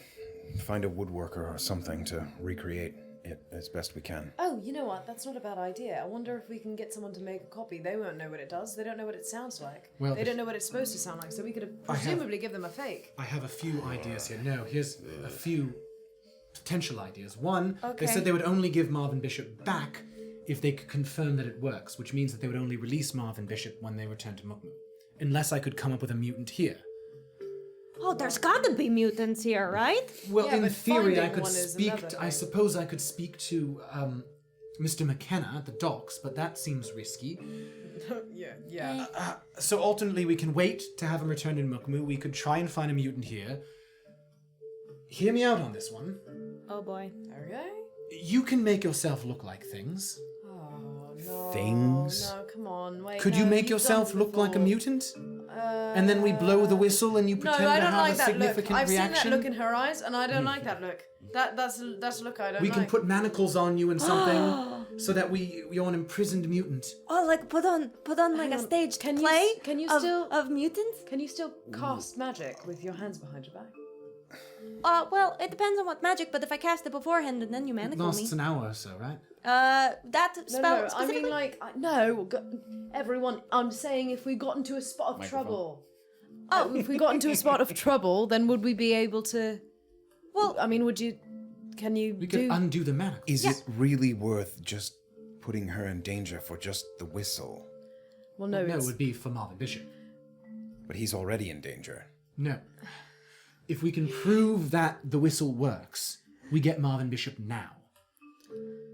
find a woodworker or something to recreate it as best we can. Oh, you know what? That's not a bad idea. I wonder if we can get someone to make a copy. They won't know what it does. They don't know what it sounds like. Well, they don't know what it's supposed to sound like. So we could presumably give them a fake. I have a few ideas here. No, here's a few potential ideas. One, they Okay. said they would only give Marvin Bishop back if they could confirm that it works, which means that they would only release Marvin Bishop when they return to Mukmu. Unless I could come up with a mutant here. Oh, there's got to be mutants here, right? Well, Yeah, in but theory, I finding could one is speak. another I thing. suppose I could speak to Mr. McKenna at the docks, but that seems risky. Yeah. So ultimately, we can wait to have him returned in Mukmu. We could try and find a mutant here. Hear me out on this one. Oh boy. Okay. You can make yourself look like things. Oh no. Things? No, come on. Wait. Could no, you make you've yourself done look like a before. mutant? And then we blow the whistle and you No, pretend I to don't have like a that look. significant I've reaction? seen that look in her eyes, and I don't like that look. That's a look I don't We like. can put manacles on you and something so that you're an imprisoned mutant. Oh, like put on like a staged Can you play s- can you of, still- of mutants? Can you still cast magic with your hands behind your back? Well, it depends on what magic, but if I cast it beforehand and then you It manacle lasts me. an hour or so, right? That spell No, I specifically? mean like no. Everyone, I'm saying if we got into a spot of trouble. Oh, if we got into a spot of trouble, then would we be able to? Well, I mean, would you? Can you We do? could undo the manacle. Is it really worth just putting her in danger for just the whistle? well, no. No, it it's, would be for Marvin Bishop. But he's already in danger. No. If we can prove that the whistle works, we get Marvin Bishop now.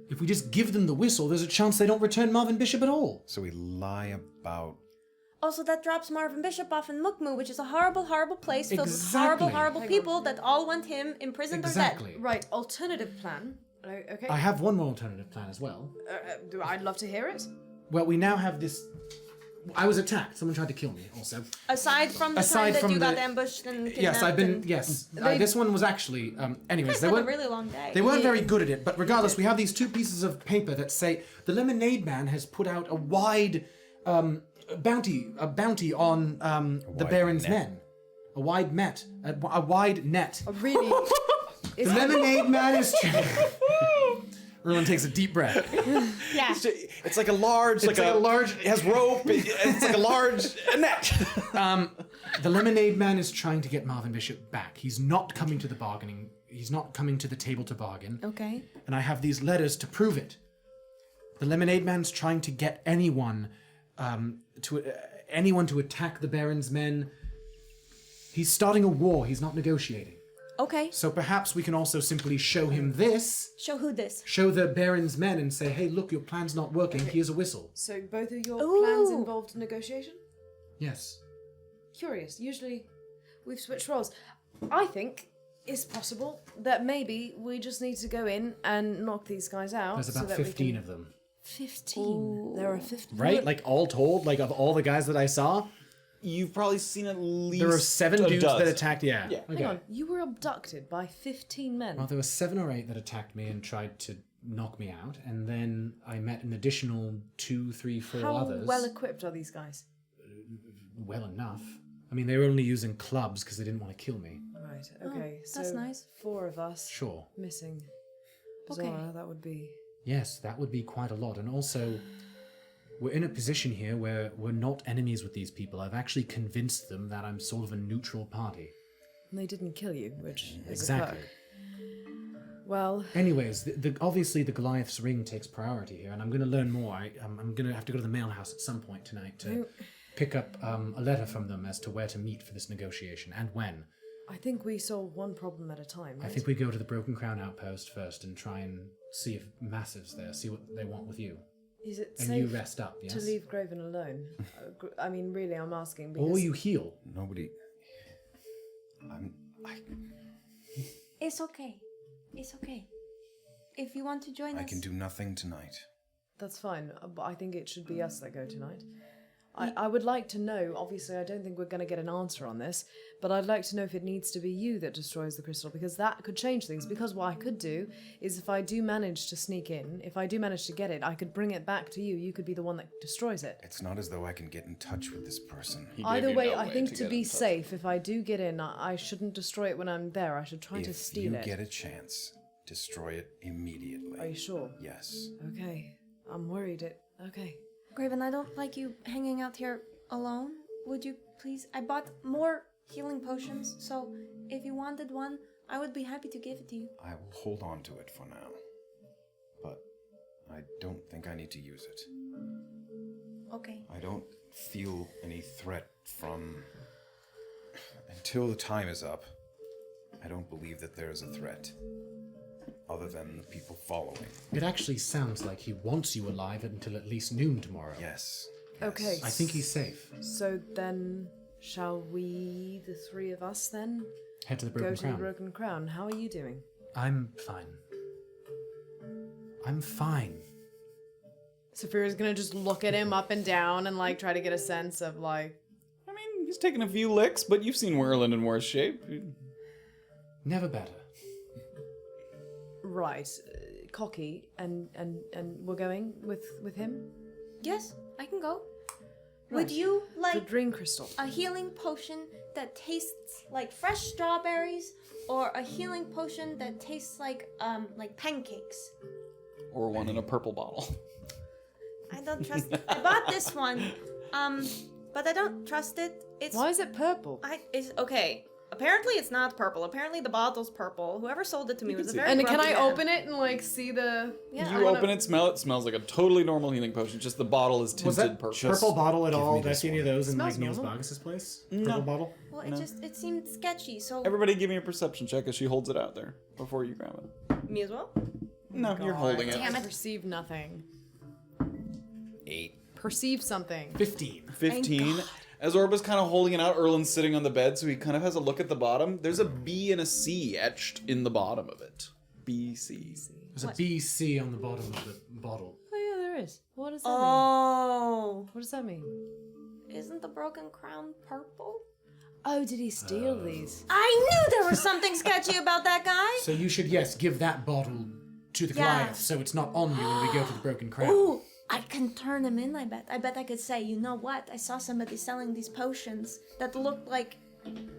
If we just give them the whistle, there's a chance they don't return Marvin Bishop at all. So we lie about... also that drops Marvin Bishop off in Mukmu, which is a horrible, horrible place filled with Exactly. horrible people that all want him imprisoned Exactly. or dead. right. Alternative plan. Okay. I have one more alternative plan as well. I'd love to hear it. Well, we now have this... I was attacked. Someone tried to kill me also. Aside from the Aside time that from you got the- ambushed and kidnapped. Yes, I've been... and- Yes. This one was actually... anyways, It's they been a weren't... really long day. They weren't very good at it, but regardless, we have these two pieces of paper that say the Lemonade Man has put out a wide bounty on the wide Baron's net. men. A wide net. Really. The Lemonade Man is Erland takes a deep breath. Yeah. It's like a large, It's like a large- It has rope. It's like a large net. The lemonade man is trying to get Marvin Bishop back. He's not coming to the bargaining. He's not coming to the table to bargain. Okay. And I have these letters to prove it. The lemonade man's trying to get anyone to attack the Baron's men. He's starting a war. He's not negotiating. Okay. So perhaps we can also simply show him this. Show who this? Show the Baron's men and say, hey, look, your plan's not working. Here's a whistle. So both of your Ooh. plans involved negotiation? Yes. Curious. Usually we've switched roles. I think it's possible that maybe we just need to go in and knock these guys out. There's about so that 15 we can... of them. 15. There are 15. Right? Like all told, like of all the guys that I saw, You've probably seen at least. there were 7 a dudes dozen. that attacked. Yeah. Okay. Hang on. You were abducted by 15 men. Well, there were 7 or 8 that attacked me and tried to knock me out, and then I met an additional 2, 3, 4 How others. well equipped are these guys? Well enough. I mean, they were only using clubs because they didn't want to kill me. Right. Okay. that's so nice. 4 of us Sure. missing. Okay. Bizarre, that would be. Yes, that would be quite a lot. And also, we're in a position here where we're not enemies with these people. I've actually convinced them that I'm sort of a neutral party. And they didn't kill you, which is Exactly. a perk. Well, Anyways, obviously the Goliath's ring takes priority here, and I'm going to learn more. I'm going to have to go to the mail house at some point tonight to pick up a letter from them as to where to meet for this negotiation and when. I think we solve one problem at a time, right? I think we go to the Broken Crown outpost first and try and see if Massive's there, see what they want with you. Is it And safe you rest up, yes? to leave Graven alone? I mean, really, I'm asking because... Or you heal. Nobody. It's okay. It's okay. If you want to join us. I can do nothing tonight. That's fine, but I think it should be us that go tonight. I would like to know, obviously I don't think we're going to get an answer on this, but I'd like to know if it needs to be you that destroys the crystal, because that could change things. Because what I could do is if I do manage to sneak in, if I do manage to get it, I could bring it back to you. You could be the one that destroys it. It's not as though I can get in touch with this person. Either way, I think to be safe, if I do get in, I shouldn't destroy it when I'm there. I should try to steal it. If you get a chance, destroy it immediately. Are you sure? Yes. Okay. I'm worried Okay. Graven, I don't like you hanging out here alone. Would you please? I bought more healing potions, so if you wanted one, I would be happy to give it to you. I will hold on to it for now. But I don't think I need to use it. Okay. I don't feel any threat from... Until the time is up, I don't believe that there is a threat. Other than the people following. It actually sounds like he wants you alive until at least noon tomorrow. Yes. Okay. I think he's safe. So then, shall we, the 3 of us then, Head to the go Broken to Crown. the Broken Crown? How are you doing? I'm fine. I'm fine. Safira's gonna just look at him up and down and like try to get a sense of like. I mean, he's taken a few licks, but you've seen Erland in worse shape. Never better. Right, cocky, and we're going with him. Yes, I can go. Right. Would you The like dream crystal. a healing potion that tastes like fresh strawberries, or a healing potion that tastes like pancakes? Or one in a purple bottle. I don't trust. I bought this one, but I don't trust it. It's Why is it purple? It's okay. Apparently, it's not purple. Apparently, the bottle's purple. Whoever sold it to me was a very. And can I grumpy man. open it and like see the? Yeah, You open it, smell it. Smells like a totally normal healing potion. Just the bottle is Was tinted that purple. purple bottle at give all? me Did I this see any of one. those in like Smells Niels normal. Boggis' place? No. Purple bottle? Well, it seemed sketchy. So Everybody, give me a perception check as she holds it out there before you grab it. me as well. No, you're holding it. Damn it. Perceive nothing. 8. Perceive something. 15. 15. As Orba's kind of holding it out, Erland's sitting on the bed, so he kind of has a look at the bottom. There's a B and a C etched in the bottom of it. B, C. There's a BC on the bottom of the bottle. Oh yeah, there is. What does that mean? Oh, What does that mean? isn't the Broken Crown purple? Oh, did he steal these? I knew there was something sketchy about that guy. So you should, yes, give that bottle to the Yeah. Goliath so it's not on you when we go to the Broken Crown. Ooh, I can turn him in, I bet. I bet I could say, you know what? I saw somebody selling these potions that looked like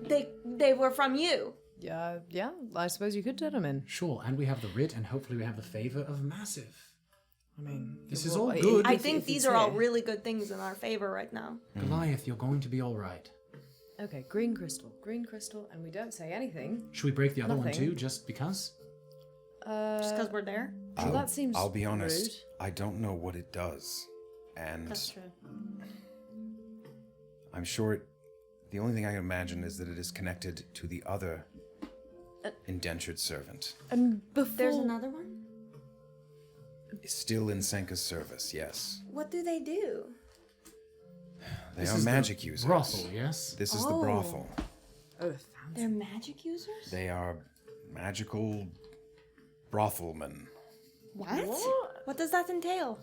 they were from you. yeah, I suppose you could turn him in. Sure, and we have the writ, and hopefully we have the favor of Massive. I mean, This is well, all good. I if think it's these are all here. really good things in our favor right now. Goliath, you're going to be all right. Okay, green crystal, and we don't say anything. Should we break the other one Nothing. too, just because? Just because we're there. Well, that seems I'll be honest, rude. I don't know what it does. And That's true. I'm sure the only thing I can imagine is that it is connected to the other indentured servant. And before There's another one? Still in Senka's service, yes. What do they do? They This are is the magic users. Brothel, yes? This is the brothel. Oh, the fountain. They're magic users? They are magical brothelmen. What? What does that entail?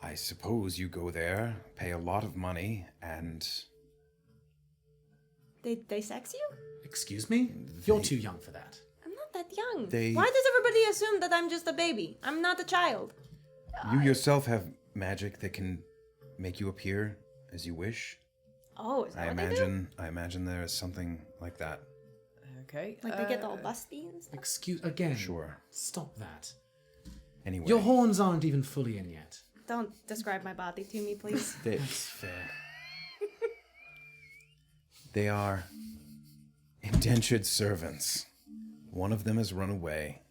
I suppose you go there, pay a lot of money, and They sex you? Excuse me? You're too young for that. I'm not that young. They- Why does everybody assume that I'm just a baby? I'm not a child. you yourself have magic that can make you appear as you wish. Oh, is that what I imagine there is something like that. Okay. they do? Like they get all busty and stuff? Excuse again. Sure. Stop that. Anyway, Your horns aren't even fully in yet. Don't describe my body to me, please. That's fair. they are indentured servants. One of them has run away,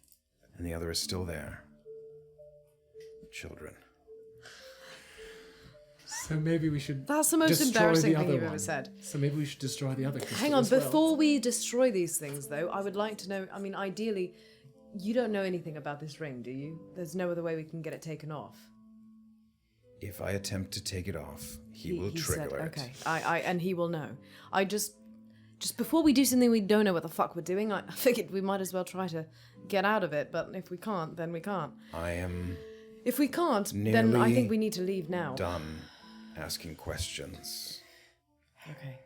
and the other is still there. Children. So maybe we should. That's the most destroy embarrassing the thing other you've ever one. said. So maybe we should destroy the other crystal. Hang on, as well. before we destroy these things, though, I would like to know. I mean, ideally, you don't know anything about this ring, do you? There's no other way we can get it taken off. If I attempt to take it off, he will said, trigger it. okay, and he will know. I just before we do something we don't know what the fuck we're doing, I figured we might as well try to get out of it. But if we can't, then we can't. I am If we can't, then I Nearly think we need to leave now. done asking questions. Okay.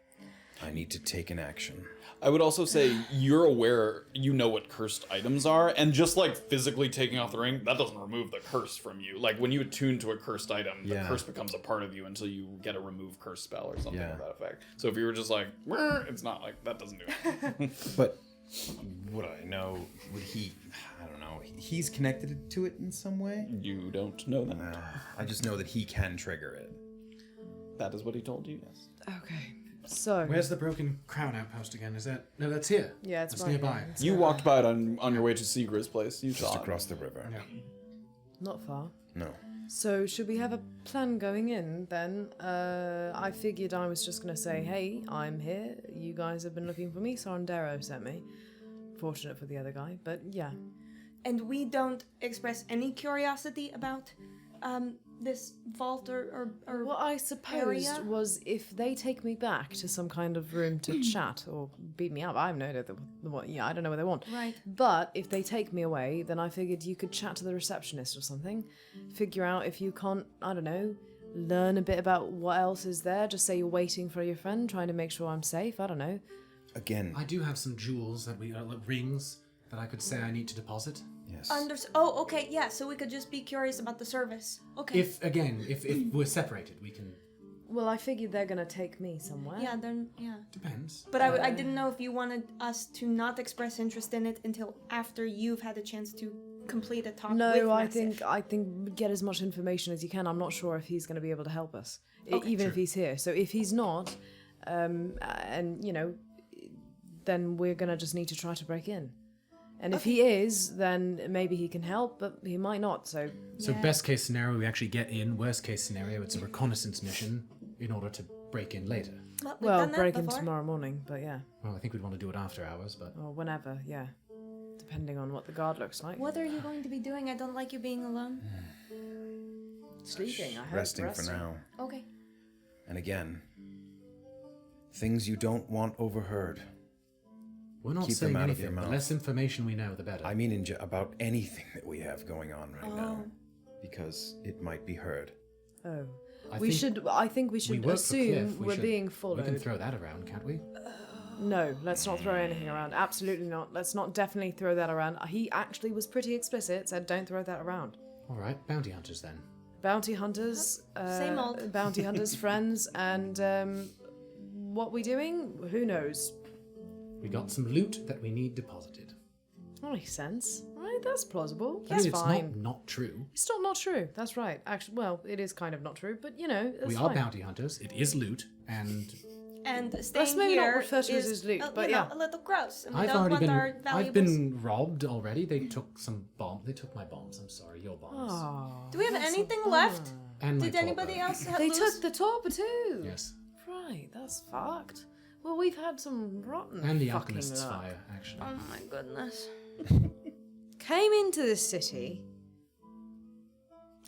I need to take an action. I would also say you're aware, you know what cursed items are, and just like physically taking off the ring, that doesn't remove the curse from you. Like when you attune to a cursed item, the Yeah. curse becomes a part of you until you get a remove curse spell or something Yeah. to that effect. So if you were just like, "Meh," it's not like that doesn't do it. But would I know? Would he? I don't know. He's connected to it in some way. You don't know that. I just know that he can trigger it. That is what he told you. Yes. Okay. So Where's the broken crown outpost again? Is that no? That's here. yeah, it's That's right nearby. here. You walked by it on your way to Seagra's place. You Just saw it. across the river. Yeah. Not far. No. So should we have a plan going in then? I figured I was just gonna say, hey, I'm here. You guys have been looking for me. Sarandero sent me. Fortunate for the other guy, but yeah. And we don't express any curiosity about this vault or What I supposed area? was if they take me back to some kind of room to chat or beat me up, I have no idea what. Yeah, I don't know what they want. Right. But if they take me away, then I figured you could chat to the receptionist or something, figure out if you can't, I don't know, learn a bit about what else is there. Just say you're waiting for your friend, trying to make sure I'm safe. I don't know. Again. I do have some jewels that like rings that I could say I need to deposit. Yes. Oh, okay, yeah. So we could just be curious about the service. Okay. If we're separated, we can. Well, I figured they're gonna take me somewhere. yeah, then yeah. Depends. But I didn't know if you wanted us to not express interest in it until after you've had a chance to complete a talk with No, Massive. I think get as much information as you can. I'm not sure if he's going to be able to help us, Okay. even if he's here. So if he's not, and you know, then we're going to just need to try to break in. And if he is, then maybe he can help, but he might not. So So best case scenario, we actually get in. Worst case scenario, it's a reconnaissance mission in order to break in later. But we've well, done that break in before. tomorrow morning. But yeah, Well, I think we'd want to do it after hours, but or whenever. Yeah, depending on what the guard looks like. What are you going to be doing? I don't like you being alone. Sleeping. I hope. Resting for now. Okay. And again, things you don't want overheard. we're not Keep them saying out of your anything. The mouth. less information we know, the better. I mean about anything that we have going on right now. Oh. Because it might be heard. Oh, I we think should. I think we we should work for Cliff. assume We we're should- being We followed. can throw that around, can't we? No, let's not throw anything around. Absolutely not. Let's not definitely throw that around. He actually was pretty explicit, said don't throw that around. All right, bounty hunters then. Bounty hunters, Same old. bounty hunters, friends, and what we doing? Who knows? We got some loot that we need deposited. That makes sense. Right, that's plausible. I That's mean, it's fine. not true. It's not true. That's right. Actually, well, it is kind of not true, but you know, that's We fine. are bounty hunters. It is loot, and And staying maybe not here refer to it is, as loot, you but know, yeah. a little gross. And we I've don't already want been. our I've valuables. been robbed already. They took some bomb. They took my bombs. I'm sorry, your bombs. Oh, Do we have that's a anything bummer. left? And my Did anybody torpo. else have They lose? took the torpor too. Yes, Right, that's fucked. Well, we've had some rotten and the fucking alchemist's luck. fire, actually. Oh my goodness. Came into this city.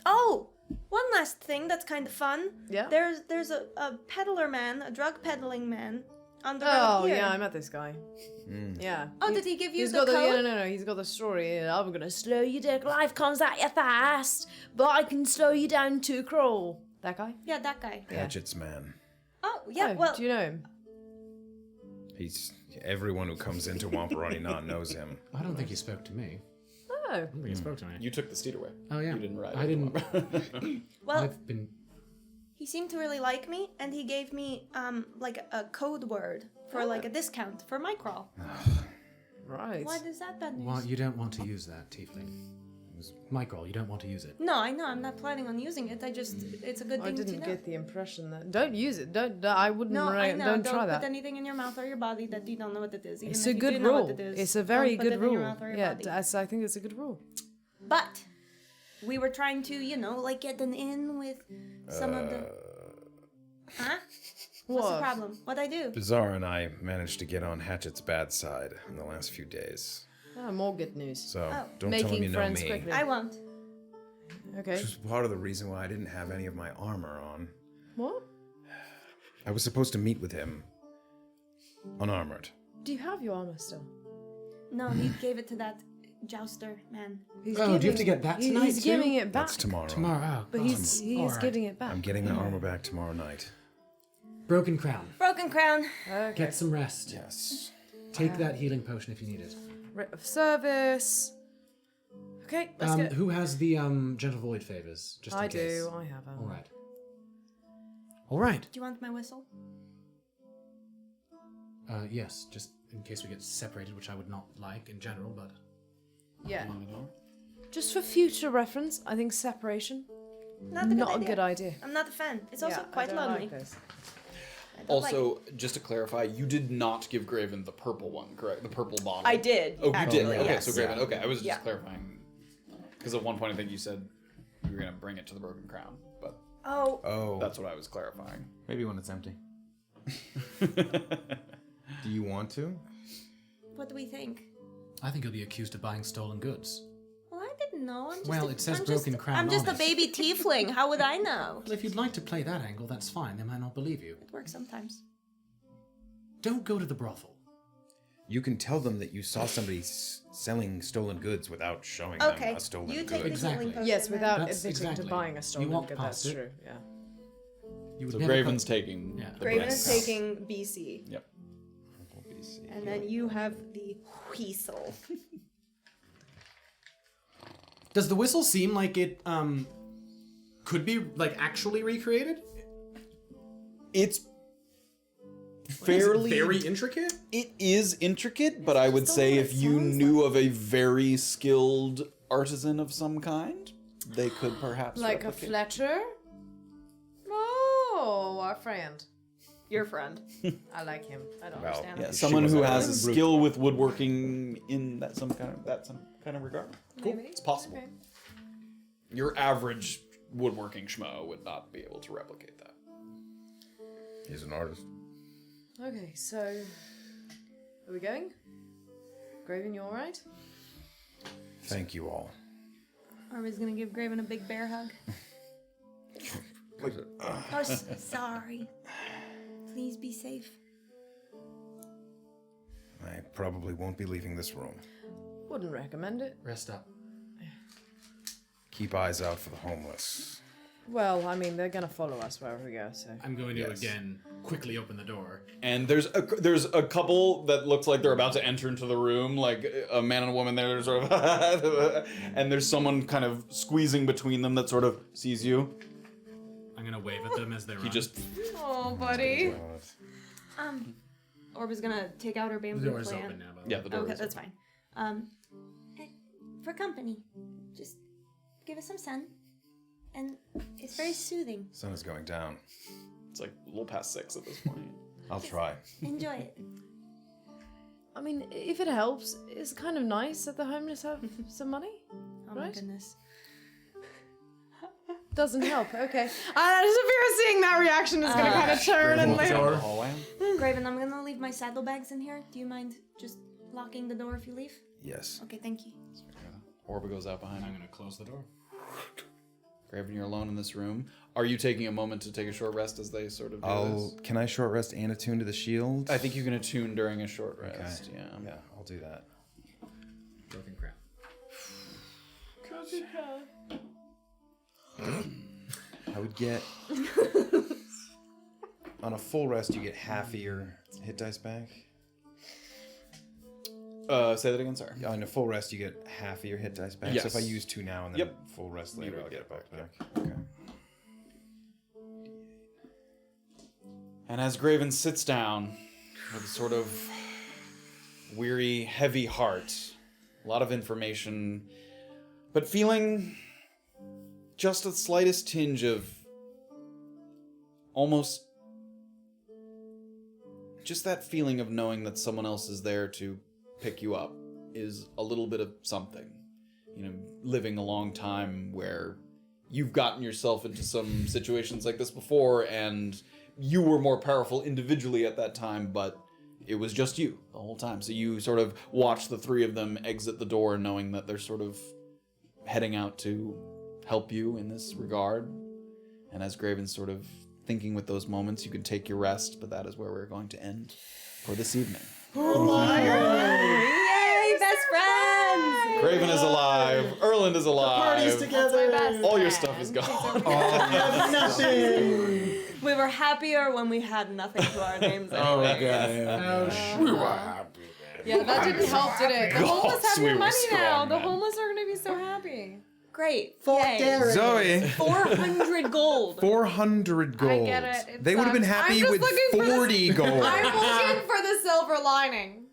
Oh, one last thing that's kind of fun. Yeah. There's a peddler man, a drug peddling man on the Oh road here. yeah, I met this guy. Yeah. Oh, did he give you He's the got code? no. He's got the story. I'm gonna slow you down. Life comes at you fast, but I can slow you down to a crawl. That guy? Yeah, that guy. Hatchet's man. Oh, yeah, Oh, well, do you know him? He's everyone who comes into Wamparani Knot knows him. I don't think he spoke to me. Oh. I don't think he spoke to me. You took the steed away. Oh yeah. You didn't ride I it, didn't. well, I've been. he seemed to really like me, and he gave me, like a code word for like a discount for my crawl. Right. Why is that bad news? Well, you don't want to use that, Tiefling. Microl, you don't want to use it. No, I know, I'm not planning on using it. It's a good I thing to didn't know. get the impression that. Don't use it. Don't. I wouldn't. No, I know. Don't try put that. anything in your mouth or your body that you don't know what it is. Even It's if a you good do know rule. what it is, It's a very don't put good it in your rule. mouth or your Yeah, body. I think it's a good rule. But we were trying to, like get an in with some of the. Huh? What's the What? problem? What'd I do? Bizarre and I managed to get on Hatchet's bad side in the last few days. Ah, more good news. So Oh. don't tell him Making you know friends me. quickly. I won't. Okay. Which is part of the reason why I didn't have any of my armor on. What? I was supposed to meet with him unarmored. Do you have your armor still? No, he gave it to that jouster man. He's Oh, do you have to get that tonight He's too? giving it back. That's tomorrow. Tomorrow. But he's Alright. giving it back. I'm getting the armor back tomorrow night. Broken crown. Broken crown. Okay. Get some rest. Yes. Take that healing potion if you need it. Writ of service. Okay, let's get. Who has the gentle void favors? Just in I case. do. I have. All right. All right. Do you want my whistle? Yes, just in case we get separated, which I would not like in general, but Yeah. Just for future reference, I think separation Not a good idea. idea. I'm not a fan. It's also Yeah, I quite don't lonely. like this. I don't like Also, just to clarify, you did not give Graven the purple one, correct? The purple bottle. I did. Oh, you actually, did. Okay, yes. so Graven. Okay, I was just Yeah. clarifying because at one point I think you said you were gonna bring it to the Broken Crown, but Oh, Oh. that's what I was clarifying. Maybe when it's empty. Do you want to? what do we think? I think you'll be accused of buying stolen goods. Well, I didn't know. I'm just Well, a, it says I'm broken just, crown I'm just on a it. baby tiefling. How would I know? Well, if you'd like to play that angle, that's fine. They might not believe you. It works sometimes. Don't go to the brothel. You can tell them that you saw somebody selling stolen goods without showing Okay, them a stolen you good. take the Exactly. healing potion. Yes, then. without That's admitting exactly. to buying a You stolen walked good. past That's it. true. Yeah. You would So never Graven's co- taking. Yeah. the Graven Broken is Crown. taking BC, Yep. and then you have the whistle. Does the whistle seem like it could be like actually recreated? It's Is it fairly very intricate. It is intricate, but I would just say what if it you sounds knew of a very skilled artisan of some kind, they could perhaps Like a replicate. Fletcher? Oh, our friend. Your friend. I like him. I don't Well, understand. Yeah, She someone was who a has a brute. skill with woodworking in that some kind of regard. Cool. Maybe. It's possible. Okay. Your average woodworking schmo would not be able to replicate that. He's an artist. Okay, so are we going? Graven, you alright? Thank you all. Armin's gonna give Graven a big bear hug. Oh, sorry. Please be safe. I probably won't be leaving this room. Wouldn't recommend it. Rest up. Keep eyes out for the homeless. Well, I mean, they're gonna follow us wherever we go, so. I'm going to Yes. again quickly open the door. And there's a couple that looks like they're about to enter into the room, like a man and a woman there, sort of, and there's someone kind of squeezing between them that sort of sees you. I'm gonna wave at them as they run. He just Oh, buddy. Orba's gonna take out her The bamboo door's plant. open now, by the Yeah, way. the door Okay, is that's open. fine. For company, just give us some sun, and it's very soothing. Sun is going down. It's like a little past 6 at this point. I'll try. Enjoy it. I mean, if it helps, it's kind of nice at the homeless have some money. Oh my Right? goodness. Doesn't help. Okay. Safira seeing that reaction is gonna kind of turn and like. The hallway. Graven, I'm gonna leave my saddlebags in here. Do you mind just locking the door if you leave? Yes. Okay, thank you. Orba goes out behind I'm him. gonna close the door. Graven, you're alone in this room. Are you taking a moment to take a short rest as they sort of do this? Can I short rest and attune to the shield? I think you can attune during a short rest. Yeah. Yeah, I'll do that. Broken crown. I would get on a full rest. You get half of your hit dice back. Say that again, sorry. On a full rest, you get half of your hit dice back. Yes. So if I use 2 now and then Yep. full rest You later, would I'll get get it it back. Okay. And as Graven sits down with a sort of weary, heavy heart, a lot of information, but feeling just the slightest tinge of almost just that feeling of knowing that someone else is there to pick you up is a little bit of something. You know, living a long time where you've gotten yourself into some situations like this before and you were more powerful individually at that time, but it was just you the whole time. So you sort of watch the 3 of them exit the door knowing that they're sort of heading out to help you in this regard. And as Graven's sort of thinking with those moments, you can take your rest, but that is where we're going to end for this evening. Yay, best friends! Graven is alive. Erland is alive. Together. All your stuff is gone. Nothing. We were happier when we had nothing to our names. Oh anyway. god. We were happy then. Yeah, that didn't help, did it? The homeless have we your were money now. strong The then. homeless are gonna be so happy. Great. Yay. Zoe, 400 gold. 400 gold. I get it. It They would have been sucks. I'm happy just with looking for the- 40 gold. I'm looking for the silver lining.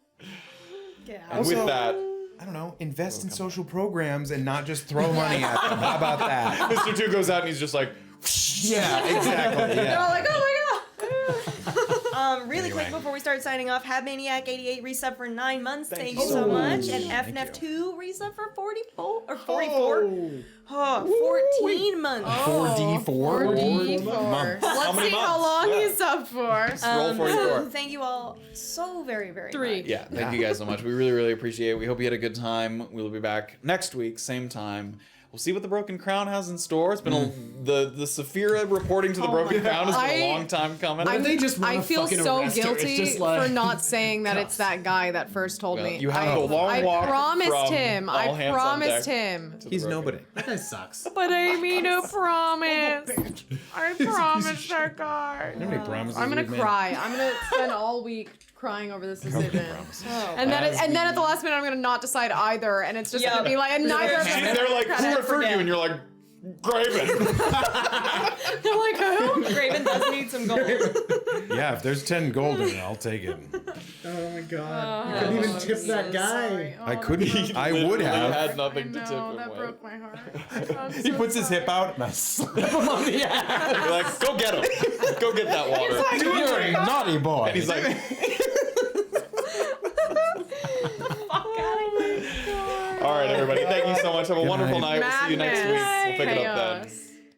And with that, I don't know, invest in social programs and not just throw money at them. How about that? Mr. 2 goes out and he's just like, Yeah, exactly. They're all Yeah. like, oh my god. Really quick before we start signing off, Have Maniac 88 resub for 9 months. Thank you so much. And FNF2 resub for 44 or 44. Oh, 14 months. 4D4? 4D4. Let's see how long he's up for. roll 44. Thank you all so very, very 3. much. Yeah, thank you guys so much. We really, really appreciate it. We hope you had a good time. We'll be back next week, same time. We'll see what the Broken Crown has in store. It's been the Safira reporting to the Broken Crown has been a long time coming. They just wanna I feel fucking so arrest her. It's guilty just like- for not saying that it's that guy that first told Well, me. you have a long walk I promised from him. all I hands on promised deck. him. He's nobody. That guy sucks. But I made a promise. I promised that guy. How many promises I'm gonna we've made? cry. I'm gonna spend all week crying over this decision. And then at the last minute I'm gonna not decide either, and it's just gonna be like, and neither of us. They're like, who referred you? And you're like, Graven. They're like, who? Graven does need some gold. Yeah, if there's 10 gold in it, I'll take it. Oh my god. You couldn't even tip that guy. Sorry. I Oh, couldn't. I would I have. had I nothing to know, tip him that with. broke my heart. I'm He so puts his sorry. hip out and I slap him on the ass. You're like, go get him. Go get that water. like, Dude, you're a naughty boy. And he's like, all right, everybody. Thank you so much. Have a wonderful night. We'll see you next week. We'll pick it up then. Chaos.